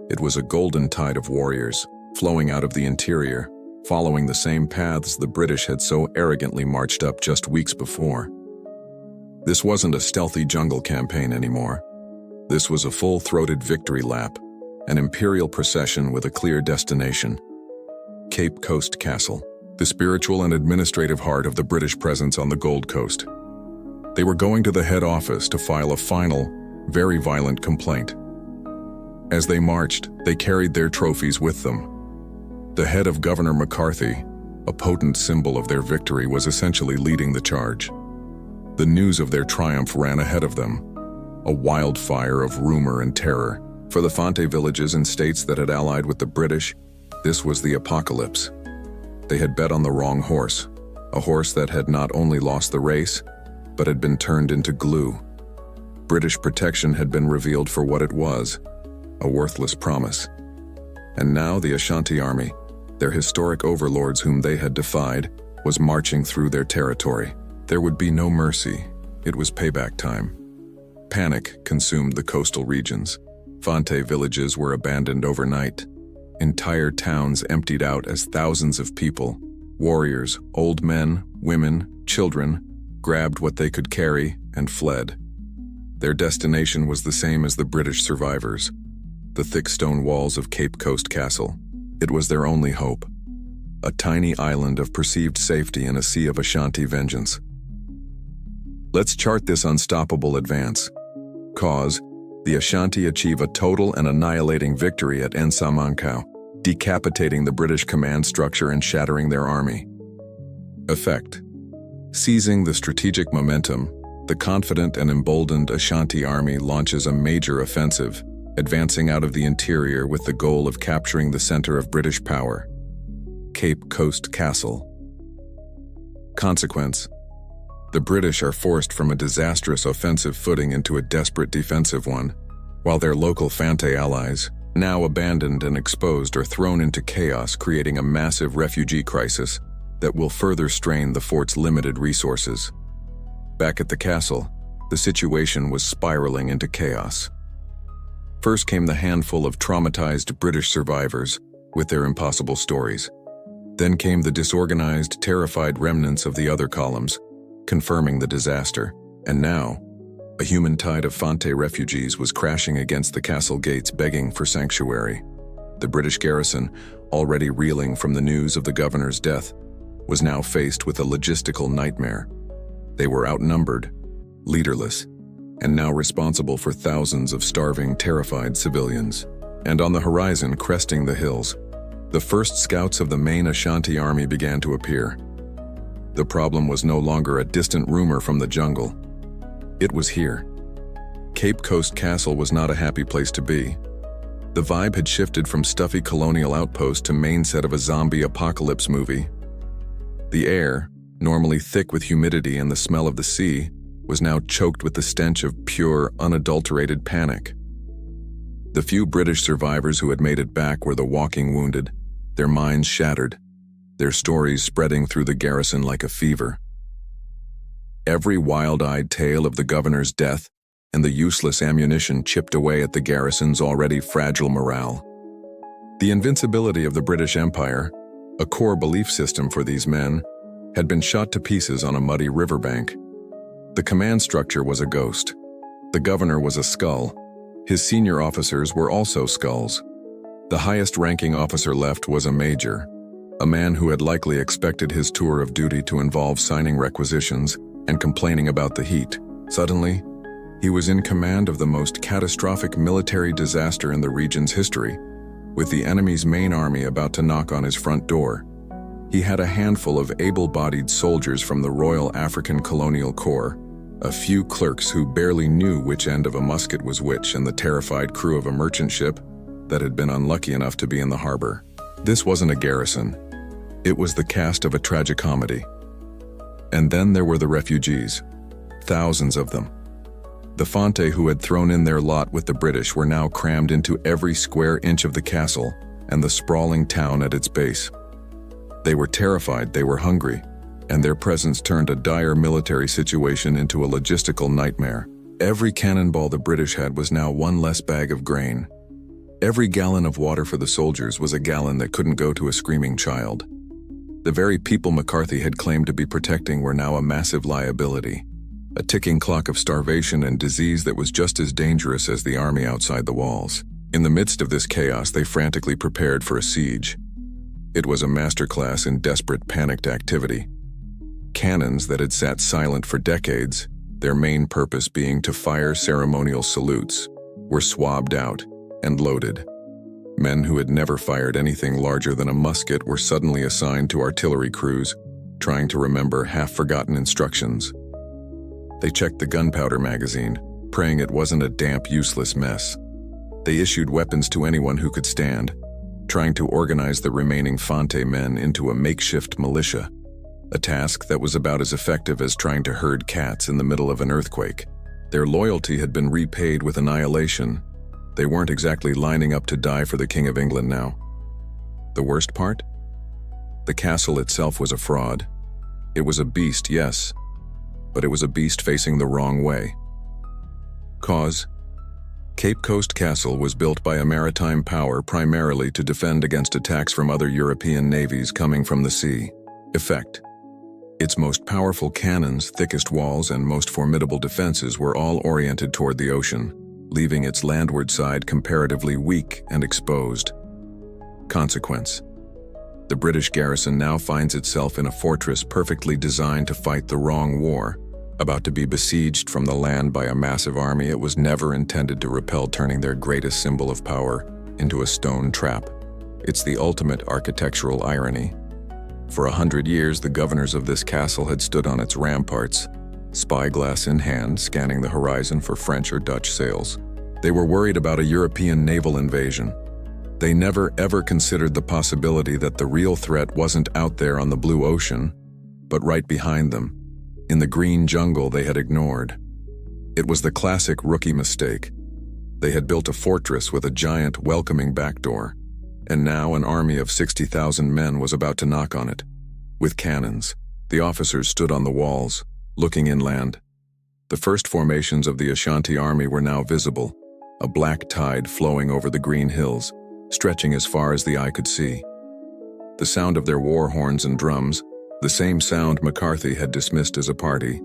It was a golden tide of warriors, flowing out of the interior, following the same paths the British had so arrogantly marched up just weeks before. This wasn't a stealthy jungle campaign anymore. This was a full-throated victory lap, an imperial procession with a clear destination: Cape Coast Castle, the spiritual and administrative heart of the British presence on the Gold Coast. They were going to the head office to file a final, very violent complaint. As they marched, they carried their trophies with them. The head of Governor McCarthy, a potent symbol of their victory, was essentially leading the charge. The news of their triumph ran ahead of them, a wildfire of rumor and terror. For the Fante villages and states that had allied with the British, this was the apocalypse. They had bet on the wrong horse, a horse that had not only lost the race, but had been turned into glue. British protection had been revealed for what it was, a worthless promise. And now the Ashanti army, their historic overlords whom they had defied, was marching through their territory. There would be no mercy. It was payback time. Panic consumed the coastal regions. Fante villages were abandoned overnight. Entire towns emptied out as thousands of people, warriors, old men, women, children, grabbed what they could carry and fled. Their destination was the same as the British survivors: the thick stone walls of Cape Coast Castle. It was their only hope, a tiny island of perceived safety in a sea of Ashanti vengeance. Let's chart this unstoppable advance. Cause: the Ashanti achieve a total and annihilating victory at Nsamankow, decapitating the British command structure and shattering their army. Effect: seizing the strategic momentum, the confident and emboldened Ashanti army launches a major offensive, advancing out of the interior with the goal of capturing the center of British power, Cape Coast Castle. Consequence: the British are forced from a disastrous offensive footing into a desperate defensive one, while their local Fante allies, now abandoned and exposed, are thrown into chaos, creating a massive refugee crisis that will further strain the fort's limited resources. Back at the castle, the situation was spiraling into chaos. First came the handful of traumatized British survivors with their impossible stories. Then came the disorganized, terrified remnants of the other columns, confirming the disaster. And now, a human tide of Fante refugees was crashing against the castle gates, begging for sanctuary. The British garrison, already reeling from the news of the governor's death, was now faced with a logistical nightmare. They were outnumbered, leaderless, and now responsible for thousands of starving, terrified civilians. And on the horizon, cresting the hills, the first scouts of the main Ashanti army began to appear. The problem was no longer a distant rumor from the jungle. It was here. Cape Coast Castle was not a happy place to be. The vibe had shifted from stuffy colonial outpost to main set of a zombie apocalypse movie. The air, normally thick with humidity and the smell of the sea, was now choked with the stench of pure, unadulterated panic. The few British survivors who had made it back were the walking wounded, their minds shattered, their stories spreading through the garrison like a fever. Every wild-eyed tale of the governor's death and the useless ammunition chipped away at the garrison's already fragile morale. The invincibility of the British Empire, a core belief system for these men, had been shot to pieces on a muddy riverbank. The command structure was a ghost. The governor was a skull. His senior officers were also skulls. The highest-ranking officer left was a major, a man who had likely expected his tour of duty to involve signing requisitions and complaining about the heat. Suddenly, he was in command of the most catastrophic military disaster in the region's history, with the enemy's main army about to knock on his front door. He had a handful of able-bodied soldiers from the Royal African Colonial Corps, a few clerks who barely knew which end of a musket was which, and the terrified crew of a merchant ship that had been unlucky enough to be in the harbor. This wasn't a garrison. It was the cast of a tragicomedy. And then there were the refugees, thousands of them. The Fante who had thrown in their lot with the British were now crammed into every square inch of the castle and the sprawling town at its base. They were terrified, they were hungry, and their presence turned a dire military situation into a logistical nightmare. Every cannonball the British had was now one less bag of grain. Every gallon of water for the soldiers was a gallon that couldn't go to a screaming child. The very people McCarthy had claimed to be protecting were now a massive liability, a ticking clock of starvation and disease that was just as dangerous as the army outside the walls. In the midst of this chaos, they frantically prepared for a siege. It was a masterclass in desperate, panicked activity. Cannons that had sat silent for decades, their main purpose being to fire ceremonial salutes, were swabbed out and loaded. Men who had never fired anything larger than a musket were suddenly assigned to artillery crews, trying to remember half-forgotten instructions. They checked the gunpowder magazine, praying it wasn't a damp, useless mess. They issued weapons to anyone who could stand, trying to organize the remaining Fante men into a makeshift militia, a task that was about as effective as trying to herd cats in the middle of an earthquake. Their loyalty had been repaid with annihilation. They weren't exactly lining up to die for the King of England now. The worst part? The castle itself was a fraud. It was a beast, yes, but it was a beast facing the wrong way. Cause? Cape Coast Castle was built by a maritime power primarily to defend against attacks from other European navies coming from the sea. Effect: its most powerful cannons, thickest walls, and most formidable defenses were all oriented toward the ocean, leaving its landward side comparatively weak and exposed. Consequence: the British garrison now finds itself in a fortress perfectly designed to fight the wrong war, about to be besieged from the land by a massive army it was never intended to repel, turning their greatest symbol of power into a stone trap. It's the ultimate architectural irony. For 100 years, the governors of this castle had stood on its ramparts, spyglass in hand, scanning the horizon for French or Dutch sails. They were worried about a European naval invasion. They never ever considered the possibility that the real threat wasn't out there on the blue ocean, but right behind them, in the green jungle they had ignored. It was the classic rookie mistake. They had built a fortress with a giant, welcoming back door, and now an army of 60,000 men was about to knock on it. With cannons, the officers stood on the walls, looking inland. The first formations of the Ashanti army were now visible, a black tide flowing over the green hills, stretching as far as the eye could see. The sound of their war horns and drums, the same sound McCarthy had dismissed as a party,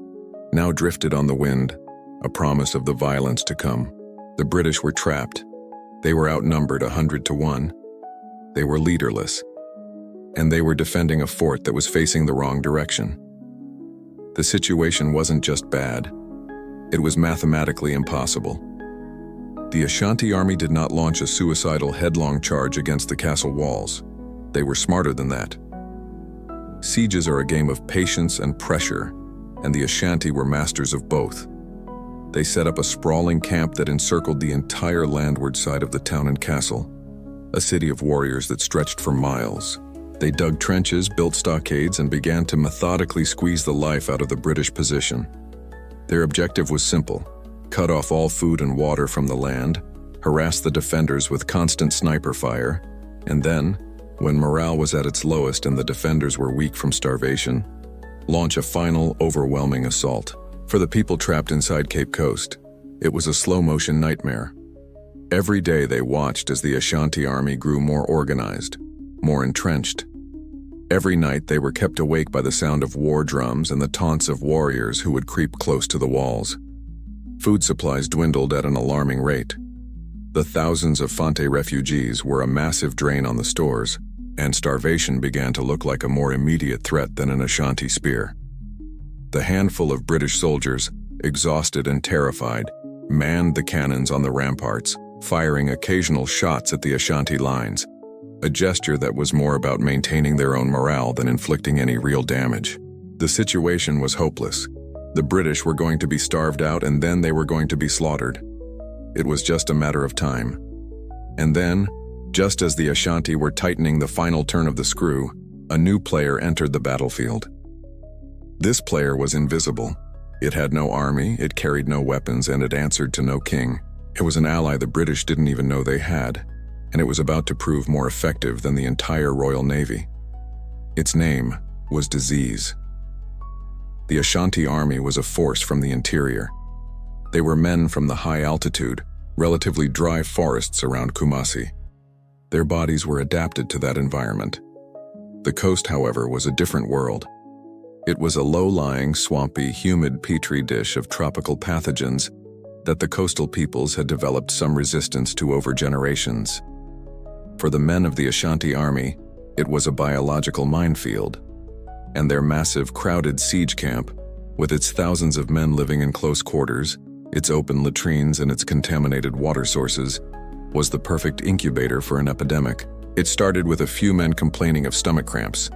now drifted on the wind, a promise of the violence to come. The British were trapped. They were outnumbered 100 to 1. They were leaderless. And they were defending a fort that was facing the wrong direction. The situation wasn't just bad. It was mathematically impossible. The Ashanti army did not launch a suicidal headlong charge against the castle walls. They were smarter than that. Sieges are a game of patience and pressure, and the Ashanti were masters of both. They set up a sprawling camp that encircled the entire landward side of the town and castle, a city of warriors that stretched for miles. They dug trenches, built stockades, and began to methodically squeeze the life out of the British position. Their objective was simple: cut off all food and water from the land, harass the defenders with constant sniper fire, and then, when morale was at its lowest and the defenders were weak from starvation, launch a final, overwhelming assault. For the people trapped inside Cape Coast, it was a slow-motion nightmare. Every day they watched as the Ashanti army grew more organized, more entrenched. Every night they were kept awake by the sound of war drums and the taunts of warriors who would creep close to the walls. Food supplies dwindled at an alarming rate. The thousands of Fante refugees were a massive drain on the stores, and starvation began to look like a more immediate threat than an Ashanti spear. The handful of British soldiers, exhausted and terrified, manned the cannons on the ramparts, firing occasional shots at the Ashanti lines, a gesture that was more about maintaining their own morale than inflicting any real damage. The situation was hopeless. The British were going to be starved out, and then they were going to be slaughtered. It was just a matter of time. And then, just as the Ashanti were tightening the final turn of the screw, a new player entered the battlefield. This player was invisible. It had no army, it carried no weapons, and it answered to no king. It was an ally the British didn't even know they had, and it was about to prove more effective than the entire Royal Navy. Its name was disease. The Ashanti army was a force from the interior. They were men from the high-altitude, relatively dry forests around Kumasi. Their bodies were adapted to that environment. The coast, however, was a different world. It was a low-lying, swampy, humid petri dish of tropical pathogens that the coastal peoples had developed some resistance to over generations. For the men of the Ashanti army, it was a biological minefield, and their massive, crowded siege camp, with its thousands of men living in close quarters, its open latrines and its contaminated water sources, was the perfect incubator for an epidemic. It started with a few men complaining of stomach cramps.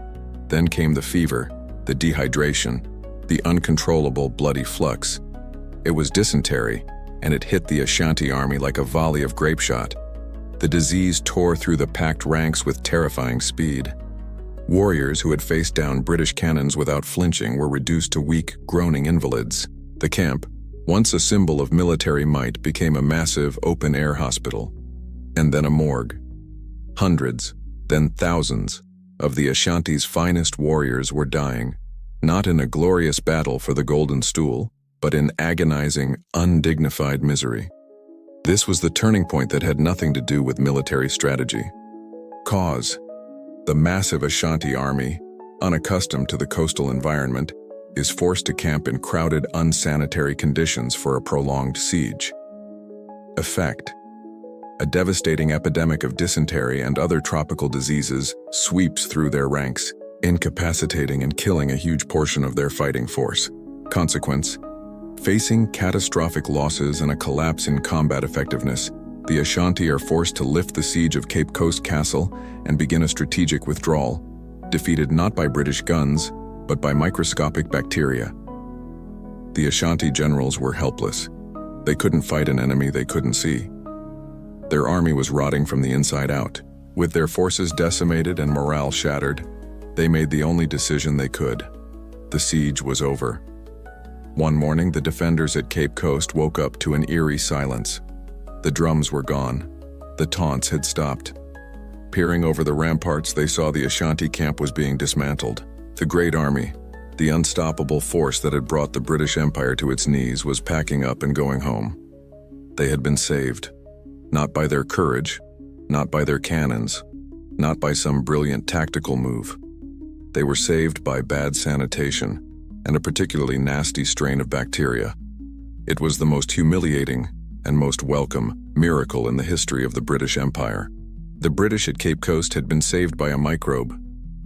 Then came the fever, the dehydration, the uncontrollable bloody flux. It was dysentery, and it hit the Ashanti army like a volley of grape shot. The disease tore through the packed ranks with terrifying speed. Warriors who had faced down British cannons without flinching were reduced to weak, groaning invalids. The camp, once a symbol of military might, became a massive, open-air hospital, and then a morgue. Hundreds, then thousands, of the Ashanti's finest warriors were dying, not in a glorious battle for the golden stool, but in agonizing, undignified misery. This was the turning point that had nothing to do with military strategy. Cause: the massive Ashanti army, unaccustomed to the coastal environment, is forced to camp in crowded, unsanitary conditions for a prolonged siege. Effect: a devastating epidemic of dysentery and other tropical diseases sweeps through their ranks, incapacitating and killing a huge portion of their fighting force. Consequence: facing catastrophic losses and a collapse in combat effectiveness, the Ashanti are forced to lift the siege of Cape Coast Castle and begin a strategic withdrawal, defeated not by British guns, but by microscopic bacteria. The Ashanti generals were helpless. They couldn't fight an enemy they couldn't see. Their army was rotting from the inside out. With their forces decimated and morale shattered, they made the only decision they could. The siege was over. One morning, the defenders at Cape Coast woke up to an eerie silence. The drums were gone. The taunts had stopped. Peering over the ramparts, they saw the Ashanti camp was being dismantled. The Great Army, the unstoppable force that had brought the British Empire to its knees, was packing up and going home. They had been saved, not by their courage, not by their cannons, not by some brilliant tactical move. They were saved by bad sanitation and a particularly nasty strain of bacteria. It was the most humiliating and most welcome miracle in the history of the British Empire. The British at Cape Coast had been saved by a microbe,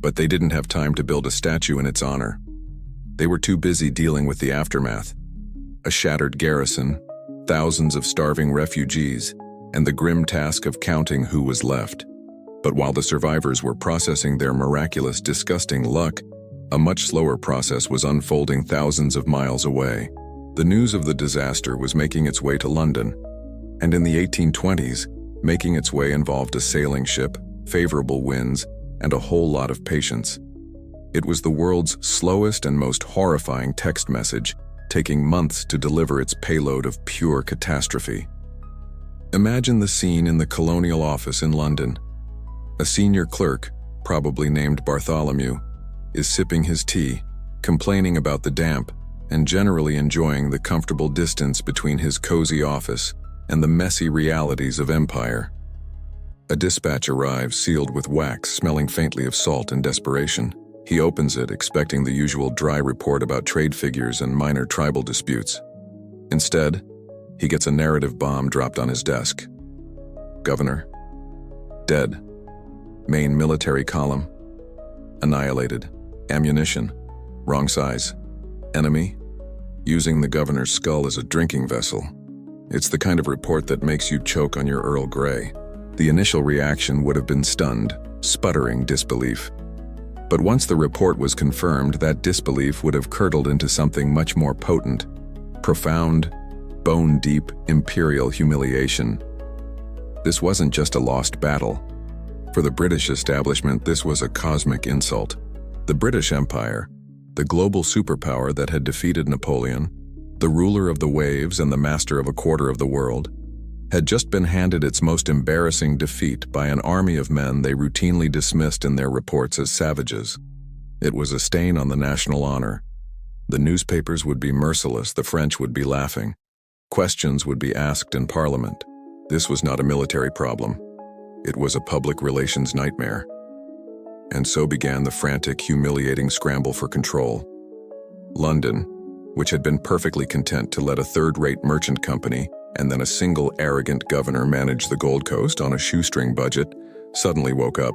but they didn't have time to build a statue in its honor. They were too busy dealing with the aftermath: a shattered garrison, thousands of starving refugees, and the grim task of counting who was left. But while the survivors were processing their miraculous, disgusting luck, a much slower process was unfolding thousands of miles away. The news of the disaster was making its way to London, and in the 1820s, making its way involved a sailing ship, favorable winds, and a whole lot of patience. It was the world's slowest and most horrifying text message, taking months to deliver its payload of pure catastrophe. Imagine the scene in the Colonial Office in London. A senior clerk, probably named Bartholomew, is sipping his tea, complaining about the damp, and generally enjoying the comfortable distance between his cozy office and the messy realities of empire. A dispatch arrives sealed with wax, smelling faintly of salt and desperation. He opens it, expecting the usual dry report about trade figures and minor tribal disputes. Instead, he gets a narrative bomb dropped on his desk. Governor, dead. Main military column, annihilated. Ammunition, wrong size. Enemy, using the governor's skull as a drinking vessel. It's the kind of report that makes you choke on your Earl Grey. The initial reaction would have been stunned, sputtering disbelief. But once the report was confirmed, that disbelief would have curdled into something much more potent, profound, bone-deep imperial humiliation. This wasn't just a lost battle. For the British establishment, this was a cosmic insult. The British Empire, the global superpower that had defeated Napoleon, the ruler of the waves and the master of a quarter of the world, had just been handed its most embarrassing defeat by an army of men they routinely dismissed in their reports as savages. It was a stain on the national honor. The newspapers would be merciless, the French would be laughing. Questions would be asked in Parliament. This was not a military problem. It was a public relations nightmare. And so began the frantic, humiliating scramble for control. London, which had been perfectly content to let a third-rate merchant company and then a single arrogant governor manage the Gold Coast on a shoestring budget, suddenly woke up.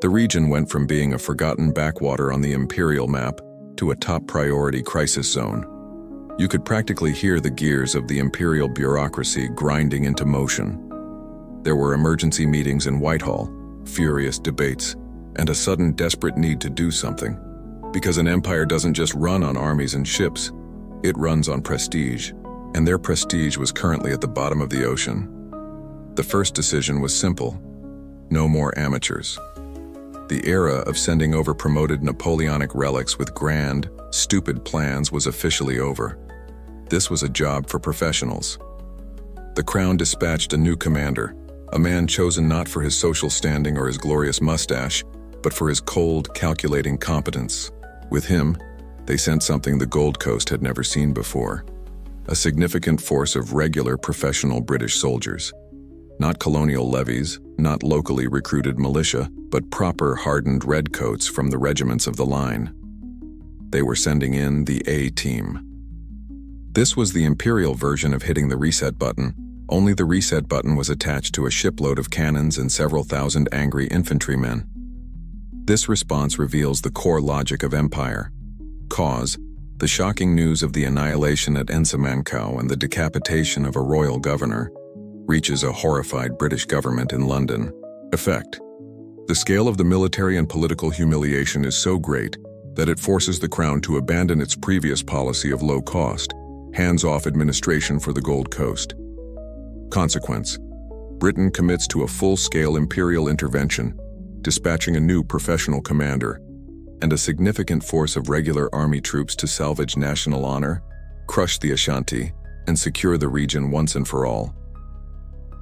The region went from being a forgotten backwater on the imperial map to a top priority crisis zone. You could practically hear the gears of the imperial bureaucracy grinding into motion. There were emergency meetings in Whitehall, furious debates, and a sudden desperate need to do something. Because an empire doesn't just run on armies and ships, it runs on prestige, and their prestige was currently at the bottom of the ocean. The first decision was simple: no more amateurs. The era of sending over promoted Napoleonic relics with grand, stupid plans was officially over. This was a job for professionals. The Crown dispatched a new commander, a man chosen not for his social standing or his glorious mustache, but for his cold, calculating competence. With him, they sent something the Gold Coast had never seen before: a significant force of regular professional British soldiers. Not colonial levies, not locally recruited militia, but proper hardened redcoats from the regiments of the line. They were sending in the A-Team. This was the imperial version of hitting the reset button, only the reset button was attached to a shipload of cannons and several thousand angry infantrymen. This response reveals the core logic of empire. Cause: the shocking news of the annihilation at Ensamancow and the decapitation of a royal governor reaches a horrified British government in London. Effect: the scale of the military and political humiliation is so great that it forces the Crown to abandon its previous policy of low-cost, hands-off administration for the Gold Coast. Consequence: Britain commits to a full-scale imperial intervention, dispatching a new professional commander. and a significant force of regular army troops to salvage national honor, crush the Ashanti, and secure the region once and for all.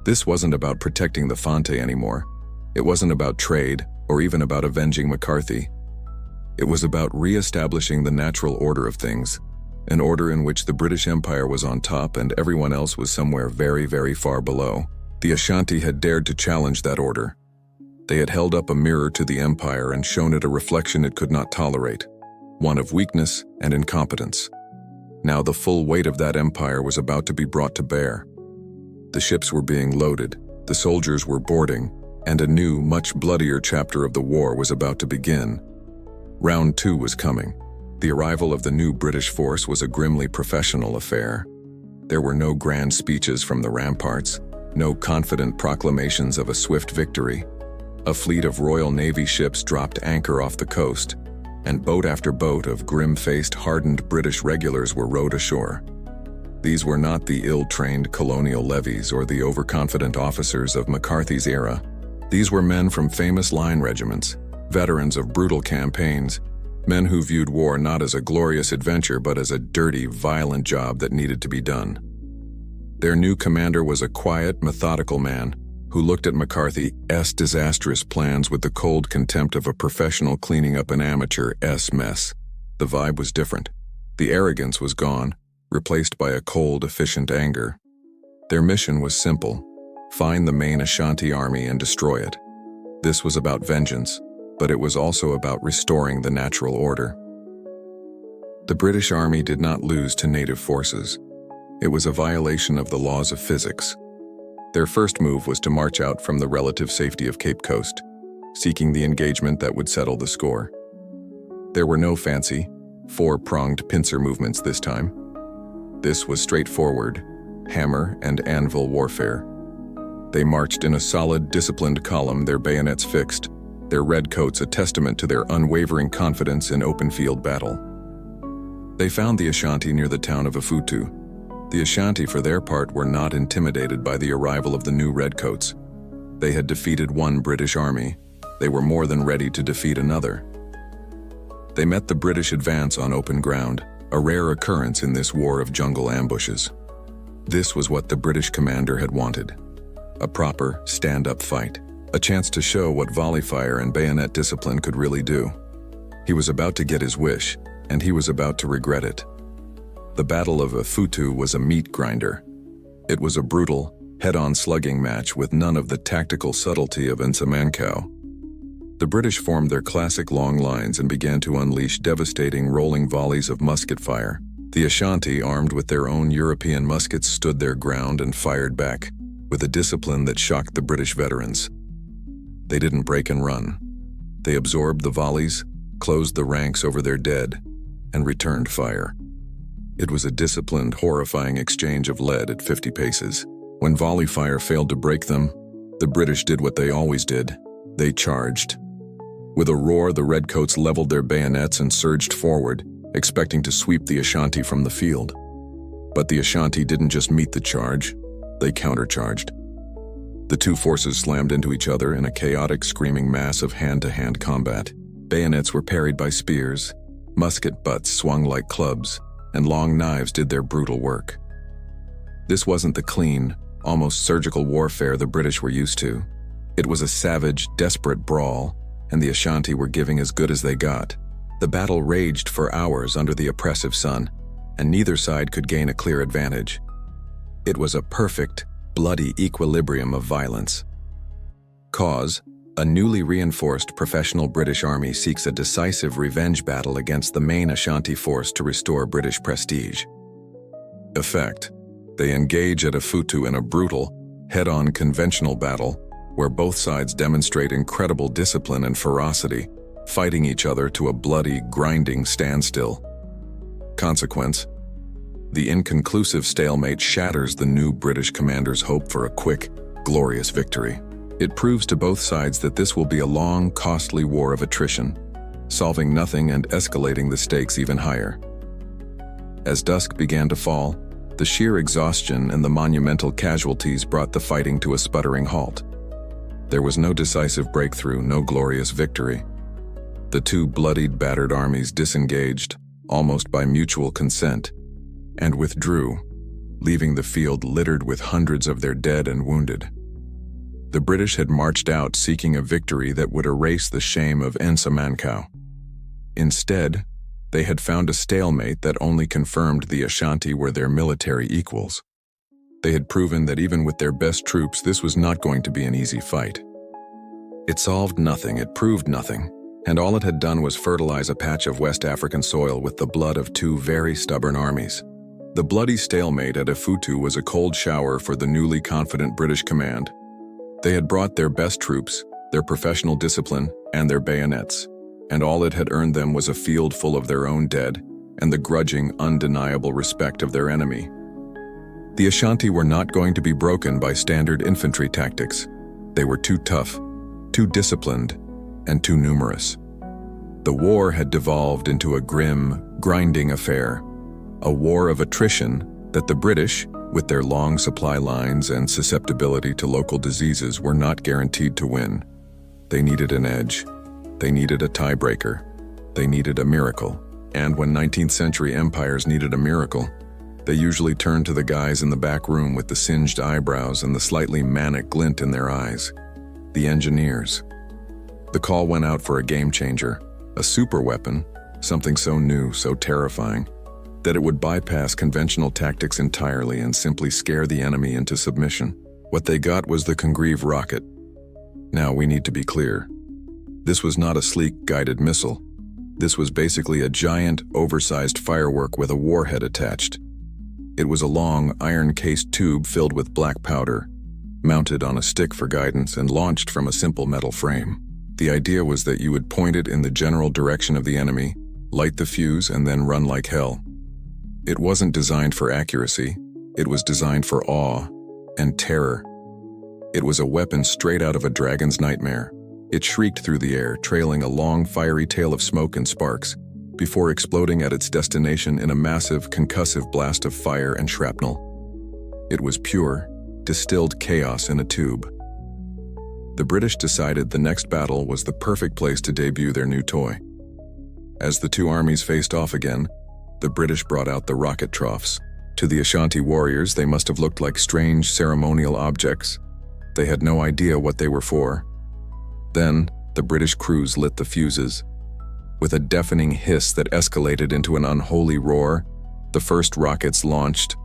This wasn't about protecting the Fonte anymore. It wasn't about trade or even about avenging McCarthy. It was about re-establishing the natural order of things, an order in which the British Empire was on top and everyone else was somewhere very, very far below. The Ashanti had dared to challenge that order. They had held up a mirror to the empire and shown it a reflection it could not tolerate, one of weakness and incompetence. Now the full weight of that empire was about to be brought to bear. The ships were being loaded, the soldiers were boarding, and a new, much bloodier chapter of the war was about to begin. Round 2 was coming. The arrival of the new British force was a grimly professional affair. There were no grand speeches from the ramparts, no confident proclamations of a swift victory. A fleet of Royal Navy ships dropped anchor off the coast, and boat after boat of grim-faced, hardened British regulars were rowed ashore. These were not the ill-trained colonial levies or the overconfident officers of McCarthy's era. These were men from famous line regiments, veterans of brutal campaigns, men who viewed war not as a glorious adventure but as a dirty, violent job that needed to be done. Their new commander was a quiet, methodical man who looked at McCarthy's disastrous plans with the cold contempt of a professional cleaning up an amateur's mess. The vibe was different. The arrogance was gone, replaced by a cold, efficient anger. Their mission was simple: find the main Ashanti army and destroy it. This was about vengeance, but it was also about restoring the natural order. The British Army did not lose to native forces. It was a violation of the laws of physics. Their first move was to march out from the relative safety of Cape Coast, seeking the engagement that would settle the score. There were no fancy, four-pronged pincer movements this time. This was straightforward, hammer and anvil warfare. They marched in a solid, disciplined column, their bayonets fixed, their red coats a testament to their unwavering confidence in open-field battle. They found the Ashanti near the town of Afutu. The Ashanti, for their part, were not intimidated by the arrival of the new redcoats. They had defeated one British army. They were more than ready to defeat another. They met the British advance on open ground, a rare occurrence in this war of jungle ambushes. This was what the British commander had wanted: a proper, stand-up fight, a chance to show what volley fire and bayonet discipline could really do. He was about to get his wish, and he was about to regret it. The Battle of Afutu was a meat grinder. It was a brutal, head-on slugging match with none of the tactical subtlety of Nsamankau. The British formed their classic long lines and began to unleash devastating rolling volleys of musket fire. The Ashanti, armed with their own European muskets, stood their ground and fired back, with a discipline that shocked the British veterans. They didn't break and run. They absorbed the volleys, closed the ranks over their dead, and returned fire. It was a disciplined, horrifying exchange of lead at 50 paces. When volley fire failed to break them, the British did what they always did. They charged. With a roar, the redcoats leveled their bayonets and surged forward, expecting to sweep the Ashanti from the field. But the Ashanti didn't just meet the charge, they countercharged. The two forces slammed into each other in a chaotic, screaming mass of hand-to-hand combat. Bayonets were parried by spears, musket butts swung like clubs, and long knives did their brutal work. This wasn't the clean, almost surgical warfare the British were used to. It was a savage, desperate brawl, and the Ashanti were giving as good as they got. The battle raged for hours under the oppressive sun, and neither side could gain a clear advantage. It was a perfect, bloody equilibrium of violence. Cause: a newly reinforced professional British army seeks a decisive revenge battle against the main Ashanti force to restore British prestige. Effect: they engage at Afutu in a brutal, head-on conventional battle where both sides demonstrate incredible discipline and ferocity, fighting each other to a bloody, grinding standstill. Consequence: the inconclusive stalemate shatters the new British commander's hope for a quick, glorious victory. It proves to both sides that this will be a long, costly war of attrition, solving nothing and escalating the stakes even higher. As dusk began to fall, the sheer exhaustion and the monumental casualties brought the fighting to a sputtering halt. There was no decisive breakthrough, no glorious victory. The two bloodied, battered armies disengaged, almost by mutual consent, and withdrew, leaving the field littered with hundreds of their dead and wounded. The British had marched out seeking a victory that would erase the shame of Nsamankau. Instead, they had found a stalemate that only confirmed the Ashanti were their military equals. They had proven that even with their best troops, this was not going to be an easy fight. It solved nothing, it proved nothing, and all it had done was fertilize a patch of West African soil with the blood of two very stubborn armies. The bloody stalemate at Efutu was a cold shower for the newly confident British command. They had brought their best troops, their professional discipline, and their bayonets, and all it had earned them was a field full of their own dead and the grudging, undeniable respect of their enemy. The Ashanti were not going to be broken by standard infantry tactics. They were too tough, too disciplined, and too numerous. The war had devolved into a grim, grinding affair, a war of attrition that the British, with their long supply lines and susceptibility to local diseases, were not guaranteed to win. They needed an edge. They needed a tiebreaker. They needed a miracle. And when 19th century empires needed a miracle, they usually turned to the guys in the back room with the singed eyebrows and the slightly manic glint in their eyes. The engineers. The call went out for a game changer, a super weapon, something so new, so terrifying, that it would bypass conventional tactics entirely and simply scare the enemy into submission. What they got was the Kumasi rocket. Now, we need to be clear. This was not a sleek, guided missile. This was basically a giant, oversized firework with a warhead attached. It was a long, iron-cased tube filled with black powder, mounted on a stick for guidance and launched from a simple metal frame. The idea was that you would point it in the general direction of the enemy, light the fuse, and then run like hell. It wasn't designed for accuracy. It was designed for awe and terror. It was a weapon straight out of a dragon's nightmare. It shrieked through the air, trailing a long, fiery tail of smoke and sparks, before exploding at its destination in a massive, concussive blast of fire and shrapnel. It was pure, distilled chaos in a tube. The British decided the next battle was the perfect place to debut their new toy. As the two armies faced off again, the British brought out the rocket troughs. To the Ashanti warriors, they must have looked like strange ceremonial objects. They had no idea what they were for. Then, the British crews lit the fuses. With a deafening hiss that escalated into an unholy roar, the first rockets launched.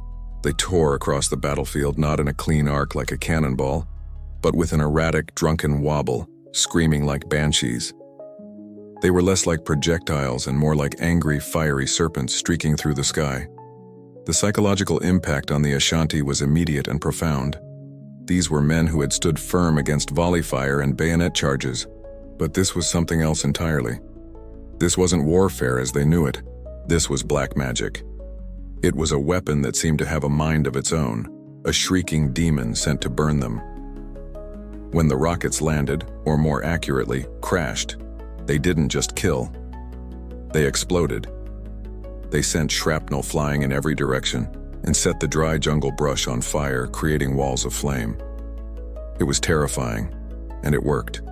They tore across the battlefield, not in a clean arc like a cannonball, but with an erratic, drunken wobble, screaming like banshees. They were less like projectiles and more like angry, fiery serpents streaking through the sky. The psychological impact on the Ashanti was immediate and profound. These were men who had stood firm against volley fire and bayonet charges, but this was something else entirely. This wasn't warfare as they knew it. This was black magic. It was a weapon that seemed to have a mind of its own, a shrieking demon sent to burn them. When the rockets landed, or more accurately, crashed, they didn't just kill. They exploded. They sent shrapnel flying in every direction and set the dry jungle brush on fire, creating walls of flame. It was terrifying, and it worked.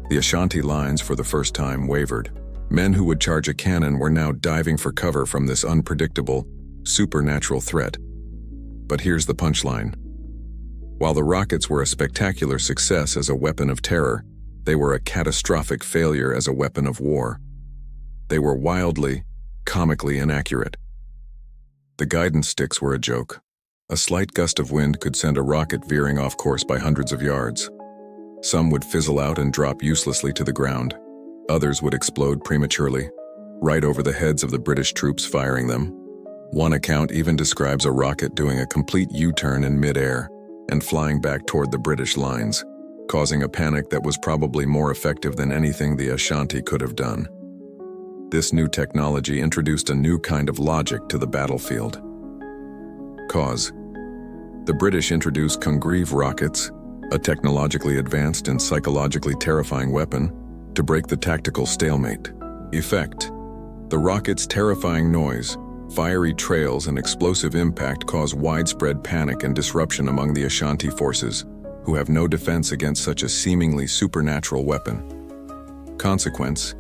The Ashanti lines, for the first time, wavered. Men who would charge a cannon were now diving for cover from this unpredictable, supernatural threat. But here's the punchline. While the rockets were a spectacular success as a weapon of terror, they were a catastrophic failure as a weapon of war. They were wildly, comically inaccurate. The guidance sticks were a joke. A slight gust of wind could send a rocket veering off course by hundreds of yards. Some would fizzle out and drop uselessly to the ground. Others would explode prematurely, right over the heads of the British troops firing them. One account even describes a rocket doing a complete U-turn in mid-air and flying back toward the British lines, causing a panic that was probably more effective than anything the Ashanti could have done. This new technology introduced a new kind of logic to the battlefield. Cause. The British introduced Kumasi rockets, a technologically advanced and psychologically terrifying weapon, to break the tactical stalemate. Effect. The rocket's terrifying noise, fiery trails, and explosive impact cause widespread panic and disruption among the Ashanti forces, who have no defense against such a seemingly supernatural weapon. Consequence.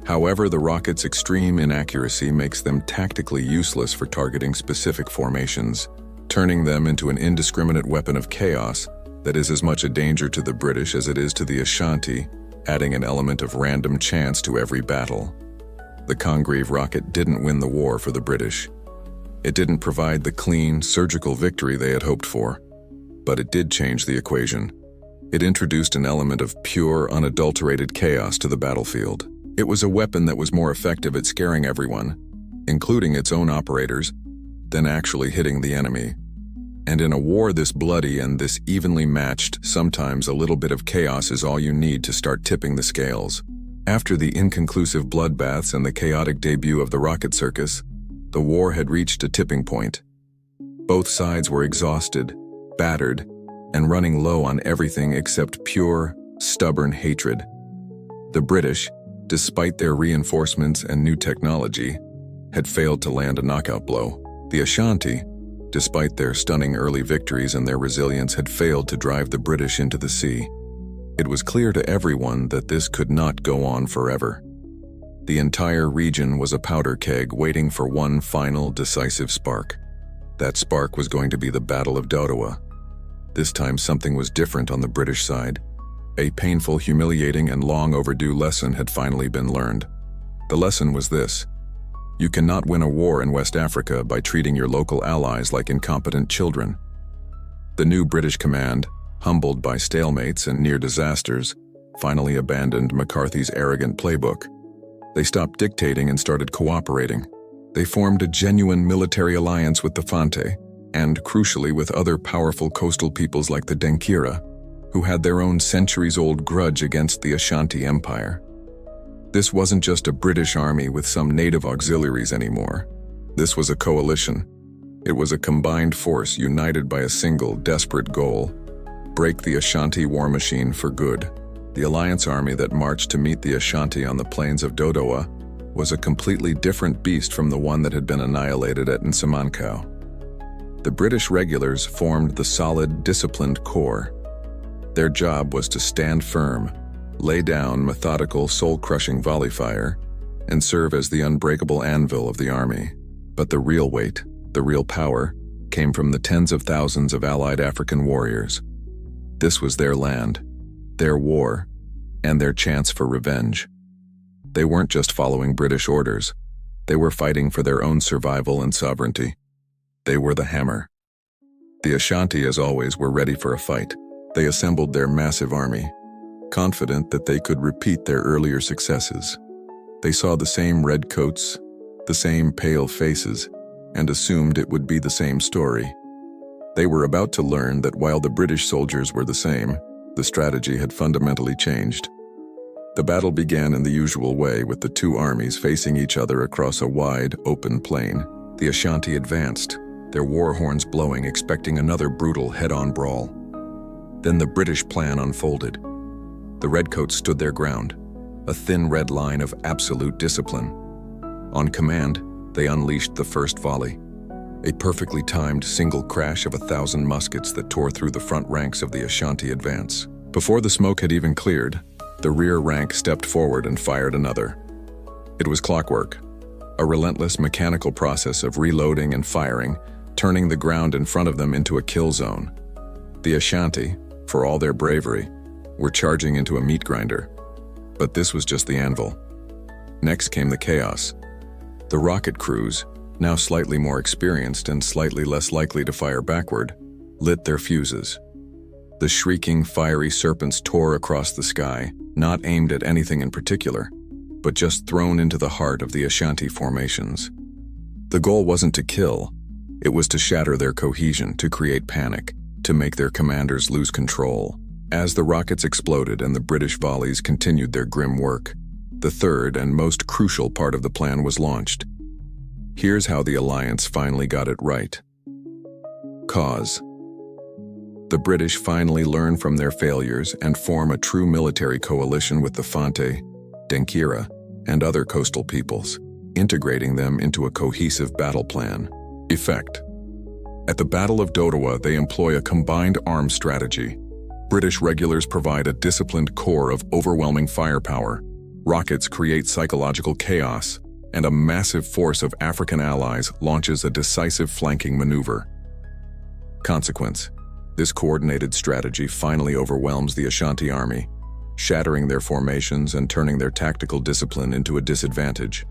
However, the rockets' extreme inaccuracy makes them tactically useless for targeting specific formations, turning them into an indiscriminate weapon of chaos that is as much a danger to the British as it is to the Ashanti, adding an element of random chance to every battle. The Congreve rocket didn't win the war for the British. It didn't provide the clean, surgical victory they had hoped for, but it did change the equation. It introduced an element of pure, unadulterated chaos to the battlefield. It was a weapon that was more effective at scaring everyone, including its own operators, than actually hitting the enemy. And in a war this bloody and this evenly matched, sometimes a little bit of chaos is all you need to start tipping the scales. After the inconclusive bloodbaths and the chaotic debut of the rocket circus, the war had reached a tipping point. Both sides were exhausted, battered, and running low on everything except pure, stubborn hatred. The British, despite their reinforcements and new technology, had failed to land a knockout blow. The Ashanti, despite their stunning early victories and their resilience, had failed to drive the British into the sea. It was clear to everyone that this could not go on forever. The entire region was a powder keg waiting for one final, decisive spark. That spark was going to be the Battle of Dodowa. This time something was different on the British side. A painful, humiliating, and long overdue lesson had finally been learned. The lesson was this: you cannot win a war in West Africa by treating your local allies like incompetent children. The new British command, humbled by stalemates and near disasters, finally abandoned McCarthy's arrogant playbook. They stopped dictating and started cooperating. They formed a genuine military alliance with the Fante, and crucially with other powerful coastal peoples like the Denkira, who had their own centuries-old grudge against the Ashanti Empire. This wasn't just a British army with some native auxiliaries anymore. This was a coalition. It was a combined force united by a single, desperate goal: break the Ashanti war machine for good. The alliance army that marched to meet the Ashanti on the plains of Dodowa was a completely different beast from the one that had been annihilated at Nsamankau. The British regulars formed the solid, disciplined core. Their job was to stand firm, lay down methodical, soul-crushing volley fire, and serve as the unbreakable anvil of the army. But the real weight, the real power, came from the tens of thousands of allied African warriors. This was their land, their war, and their chance for revenge. They weren't just following British orders. They were fighting for their own survival and sovereignty. They were the hammer. The Ashanti, as always, were ready for a fight. They assembled their massive army, confident that they could repeat their earlier successes. They saw the same red coats, the same pale faces, and assumed it would be the same story. They were about to learn that while the British soldiers were the same, the strategy had fundamentally changed. The battle began in the usual way, with the two armies facing each other across a wide, open plain. The Ashanti advanced, their war horns blowing, expecting another brutal head-on brawl. Then the British plan unfolded. The redcoats stood their ground, a thin red line of absolute discipline. On command, they unleashed the first volley, a perfectly timed single crash of 1,000 muskets that tore through the front ranks of the Ashanti advance. Before the smoke had even cleared, the rear rank stepped forward and fired another. It was clockwork, a relentless mechanical process of reloading and firing, turning the ground in front of them into a kill zone. The Ashanti, for all their bravery, were charging into a meat grinder. But this was just the anvil. Next came the chaos. The rocket crews, now slightly more experienced and slightly less likely to fire backward, lit their fuses. The shrieking, fiery serpents tore across the sky, not aimed at anything in particular, but just thrown into the heart of the Ashanti formations. The goal wasn't to kill, it was to shatter their cohesion, to create panic, to make their commanders lose control. As the rockets exploded and the British volleys continued their grim work, the third and most crucial part of the plan was launched. Here's how the alliance finally got it right. Cause. The British finally learn from their failures and form a true military coalition with the Fante, Denkira, and other coastal peoples, integrating them into a cohesive battle plan. Effect. At the Battle of Dodowa, they employ a combined arms strategy. British regulars provide a disciplined core of overwhelming firepower, Rockets create psychological chaos, and a massive force of African allies launches a decisive flanking maneuver. Consequence: this coordinated strategy finally overwhelms the Ashanti army, shattering their formations and turning their tactical discipline into a disadvantage.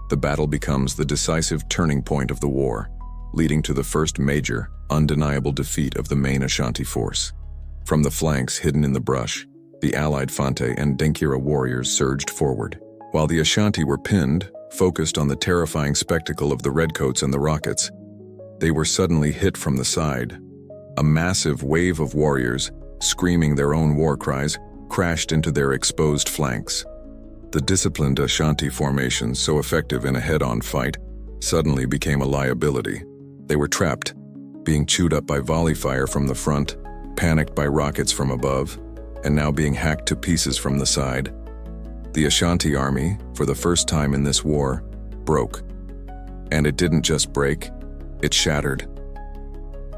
The battle becomes the decisive turning point of the war, leading to the first major, undeniable defeat of the main Ashanti force. From the flanks hidden in the brush, the allied Fante and Denkira warriors surged forward. While the Ashanti were pinned, focused on the terrifying spectacle of the redcoats and the rockets, they were suddenly hit from the side. A massive wave of warriors, screaming their own war cries, crashed into their exposed flanks. The disciplined Ashanti formations, so effective in a head-on fight, suddenly became a liability. They were trapped, being chewed up by volley fire from the front, panicked by rockets from above, and now being hacked to pieces from the side. The Ashanti army, for the first time in this war, broke. And it didn't just break, it shattered.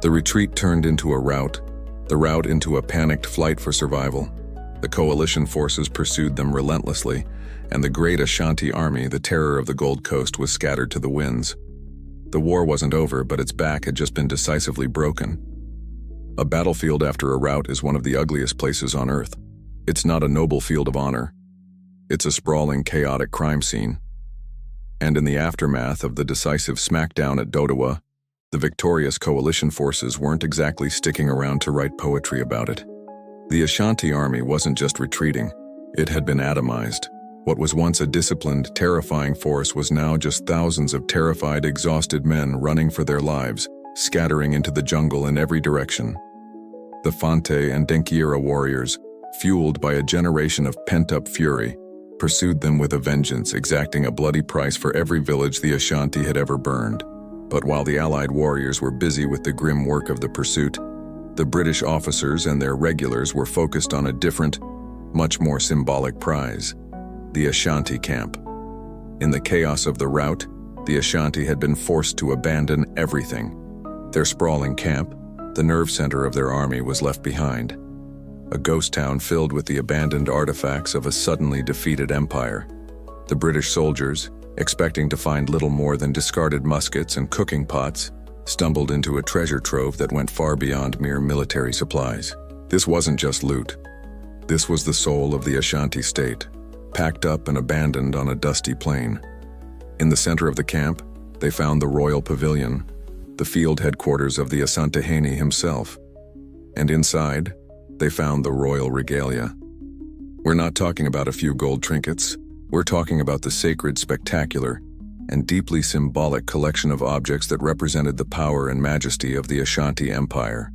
The retreat turned into a rout, the rout into a panicked flight for survival. The coalition forces pursued them relentlessly, and the great Ashanti army, the terror of the Gold Coast, was scattered to the winds. The war wasn't over, but its back had just been decisively broken. A battlefield after a rout is one of the ugliest places on earth. It's not a noble field of honor. It's a sprawling, chaotic crime scene. And in the aftermath of the decisive smackdown at Dodowa, the victorious coalition forces weren't exactly sticking around to write poetry about it. The Ashanti army wasn't just retreating, it had been atomized. What was once a disciplined, terrifying force was now just thousands of terrified, exhausted men running for their lives, scattering into the jungle in every direction. The Fante and Denkira warriors, fueled by a generation of pent-up fury, pursued them with a vengeance, exacting a bloody price for every village the Ashanti had ever burned. But while the allied warriors were busy with the grim work of the pursuit, the British officers and their regulars were focused on a different, much more symbolic prize: the Ashanti camp. In the chaos of the rout, the Ashanti had been forced to abandon everything. Their sprawling camp, the nerve center of their army, was left behind. A ghost town filled with the abandoned artifacts of a suddenly defeated empire. The British soldiers, expecting to find little more than discarded muskets and cooking pots, stumbled into a treasure trove that went far beyond mere military supplies. This wasn't just loot. This was the soul of the Ashanti state, packed up and abandoned on a dusty plain. In the center of the camp, they found the royal pavilion, the field headquarters of the Asantehene himself. And inside, they found the royal regalia. We're not talking about a few gold trinkets. We're talking about the sacred, spectacular, and deeply symbolic collection of objects that represented the power and majesty of the Ashanti Empire.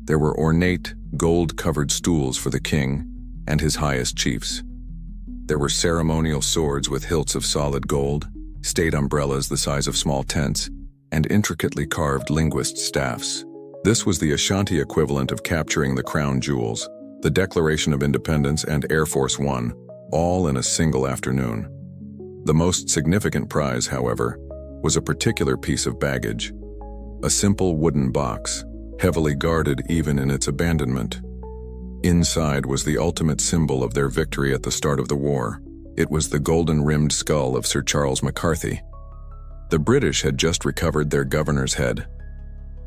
There were ornate, gold-covered stools for the king and his highest chiefs. There were ceremonial swords with hilts of solid gold, state umbrellas the size of small tents, and intricately carved linguist staffs. This was the Ashanti equivalent of capturing the crown jewels, the Declaration of Independence and Air Force One, all in a single afternoon. The most significant prize, however, was a particular piece of baggage: a simple wooden box, heavily guarded even in its abandonment. Inside was the ultimate symbol of their victory at the start of the war. It was the golden-rimmed skull of Sir Charles McCarthy. The British had just recovered their governor's head.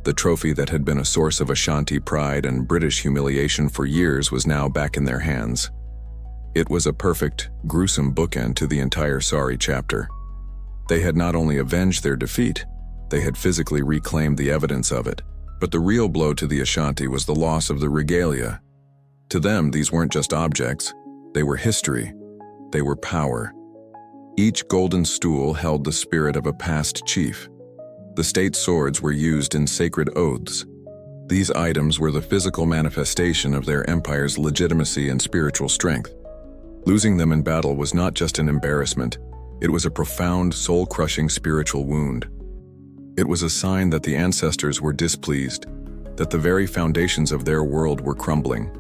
The trophy that had been a source of Ashanti pride and British humiliation for years was now back in their hands. It was a perfect, gruesome bookend to the entire sorry chapter. They had not only avenged their defeat, they had physically reclaimed the evidence of it. But the real blow to the Ashanti was the loss of the regalia. To them, these weren't just objects, they were history, they were power. Each golden stool held the spirit of a past chief. The state swords were used in sacred oaths. These items were the physical manifestation of their empire's legitimacy and spiritual strength. Losing them in battle was not just an embarrassment, it was a profound, soul-crushing spiritual wound. It was a sign that the ancestors were displeased, that the very foundations of their world were crumbling.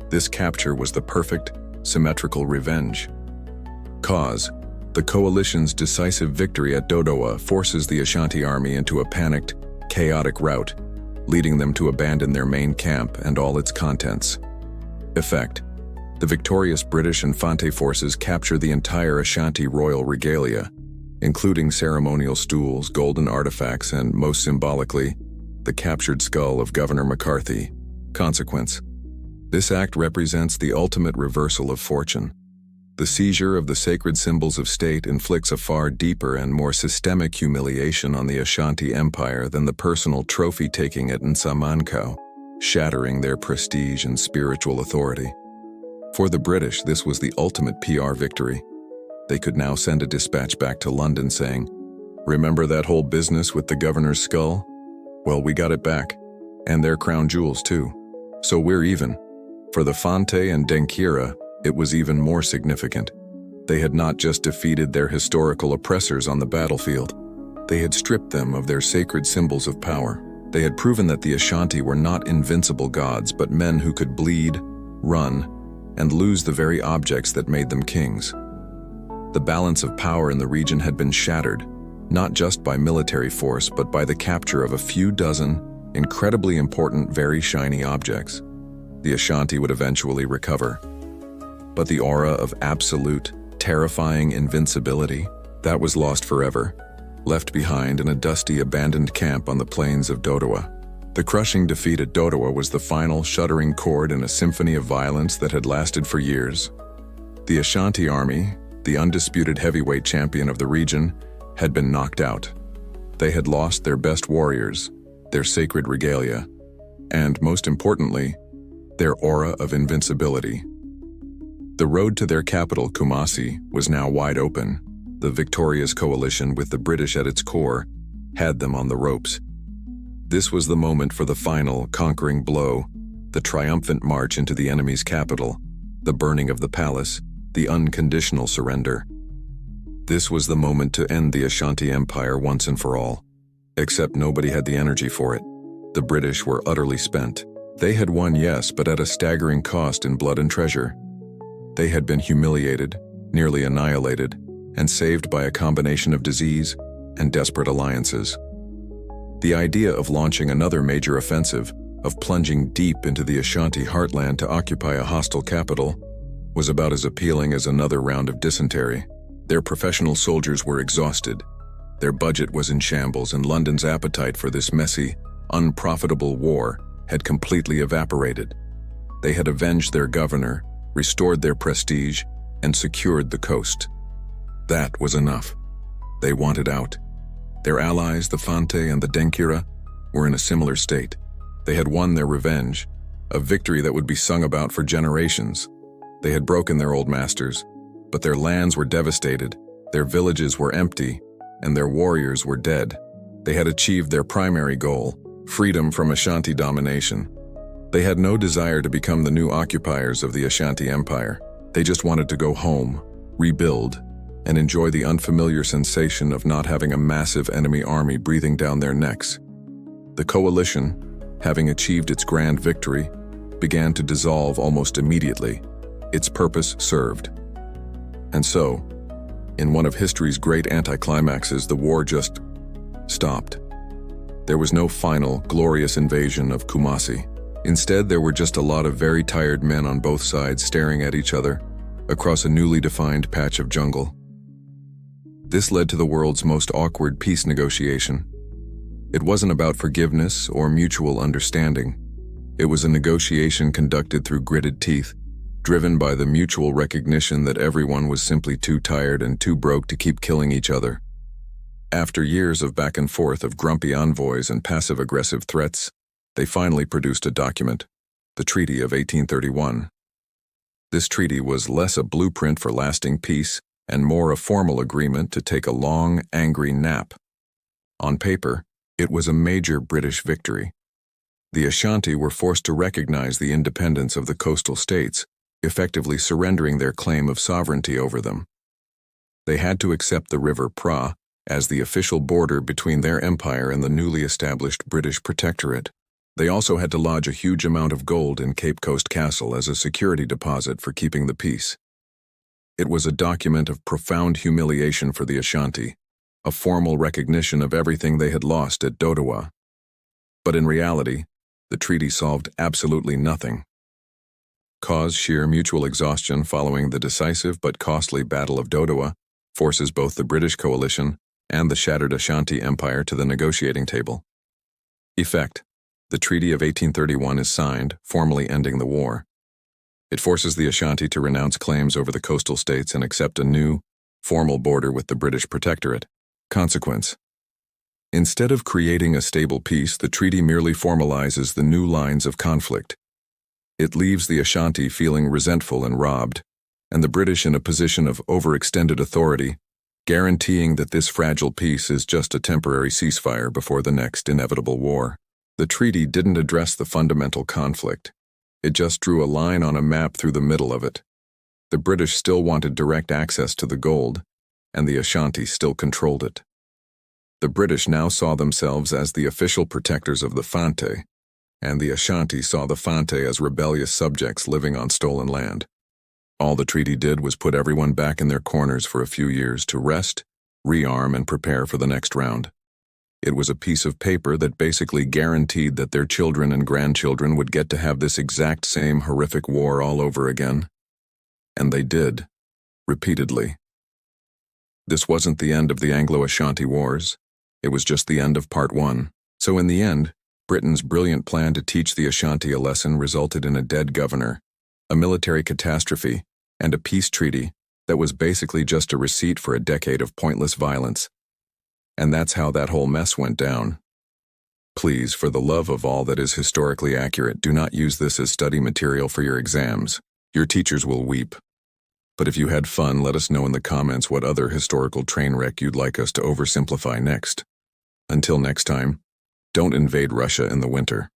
This capture was the perfect, symmetrical revenge. Cause: the coalition's decisive victory at Dodowa forces the Ashanti army into a panicked, chaotic rout, leading them to abandon their main camp and all its contents. Effect: The victorious British and Fante forces captured the entire Ashanti royal regalia, including ceremonial stools, golden artifacts, and, most symbolically, the captured skull of Governor McCarthy. Consequence: this act represents the ultimate reversal of fortune. The seizure of the sacred symbols of state inflicts a far deeper and more systemic humiliation on the Ashanti Empire than the personal trophy-taking at Nsamanko, shattering their prestige and spiritual authority. For the British, this was the ultimate PR victory. They could now send a dispatch back to London saying, "Remember that whole business with the governor's skull? Well, we got it back, and their crown jewels too. So we're even." For the Fante and Denkira, it was even more significant. They had not just defeated their historical oppressors on the battlefield. They had stripped them of their sacred symbols of power. They had proven that the Ashanti were not invincible gods, but men who could bleed, run, and lose the very objects that made them kings. The balance of power in the region had been shattered, not just by military force, but by the capture of a few dozen incredibly important, very shiny objects. The Ashanti would eventually recover. But the aura of absolute, terrifying invincibility, that was lost forever, left behind in a dusty, abandoned camp on the plains of Dodowa. The crushing defeat at Dodowa was the final, shuddering chord in a symphony of violence that had lasted for years. The Ashanti army, the undisputed heavyweight champion of the region, had been knocked out. They had lost their best warriors, their sacred regalia, and, most importantly, their aura of invincibility. The road to their capital, Kumasi, was now wide open. The victorious coalition, with the British at its core, had them on the ropes. This was the moment for the final, conquering blow, the triumphant march into the enemy's capital, the burning of the palace, the unconditional surrender. This was the moment to end the Ashanti Empire once and for all. Except nobody had the energy for it. The British were utterly spent. They had won, yes, but at a staggering cost in blood and treasure. They had been humiliated, nearly annihilated, and saved by a combination of disease and desperate alliances. The idea of launching another major offensive, of plunging deep into the Ashanti heartland to occupy a hostile capital, was about as appealing as another round of dysentery. Their professional soldiers were exhausted. Their budget was in shambles, and London's appetite for this messy, unprofitable war had completely evaporated. They had avenged their governor, restored their prestige, and secured the coast. That was enough. They wanted out. Their allies, the Fante and the Denkira, were in a similar state. They had won their revenge, a victory that would be sung about for generations. They had broken their old masters, but their lands were devastated, their villages were empty, and their warriors were dead. They had achieved their primary goal, freedom from Ashanti domination. They had no desire to become the new occupiers of the Ashanti Empire. They just wanted to go home, rebuild, and enjoy the unfamiliar sensation of not having a massive enemy army breathing down their necks. The coalition, having achieved its grand victory, began to dissolve almost immediately. Its purpose served. And so, in one of history's great anticlimaxes, the war just stopped. There was no final, glorious invasion of Kumasi. Instead, there were just a lot of very tired men on both sides staring at each other across a newly defined patch of jungle. This led to the world's most awkward peace negotiation. It wasn't about forgiveness or mutual understanding. It was a negotiation conducted through gritted teeth, driven by the mutual recognition that everyone was simply too tired and too broke to keep killing each other. After years of back and forth of grumpy envoys and passive-aggressive threats, they finally produced a document, the Treaty of 1831. This treaty was less a blueprint for lasting peace and more a formal agreement to take a long, angry nap. On paper, it was a major British victory. The Ashanti were forced to recognize the independence of the coastal states, effectively surrendering their claim of sovereignty over them. They had to accept the River Pra as the official border between their empire and the newly established British protectorate. They also had to lodge a huge amount of gold in Cape Coast Castle as a security deposit for keeping the peace. It was a document of profound humiliation for the Ashanti, a formal recognition of everything they had lost at Dodowa. But in reality, the treaty solved absolutely nothing. cause sheer mutual exhaustion following the decisive but costly Battle of Dodowa, forces both the British coalition and the shattered Ashanti Empire to the negotiating table. Effect: the Treaty of 1831 is signed, formally ending the war. It forces the Ashanti to renounce claims over the coastal states and accept a new, formal border with the British Protectorate. Consequence: instead of creating a stable peace, the treaty merely formalizes the new lines of conflict. It leaves the Ashanti feeling resentful and robbed, and the British in a position of overextended authority, guaranteeing that this fragile peace is just a temporary ceasefire before the next inevitable war. The treaty didn't address the fundamental conflict. It just drew a line on a map through the middle of it. The British still wanted direct access to the gold, and the Ashanti still controlled it. The British now saw themselves as the official protectors of the Fante, and the Ashanti saw the Fante as rebellious subjects living on stolen land. All the treaty did was put everyone back in their corners for a few years to rest, rearm, and prepare for the next round. It was a piece of paper that basically guaranteed that their children and grandchildren would get to have this exact same horrific war all over again. And they did, repeatedly. This wasn't the end of the Anglo-Ashanti Wars. It was just the end of Part 1. So in the end, Britain's brilliant plan to teach the Ashanti a lesson resulted in a dead governor, a military catastrophe, and a peace treaty that was basically just a receipt for a decade of pointless violence. And that's how that whole mess went down. Please, for the love of all that is historically accurate, do not use this as study material for your exams. Your teachers will weep. But if you had fun, let us know in the comments what other historical train wreck you'd like us to oversimplify next. Until next time, don't invade Russia in the winter.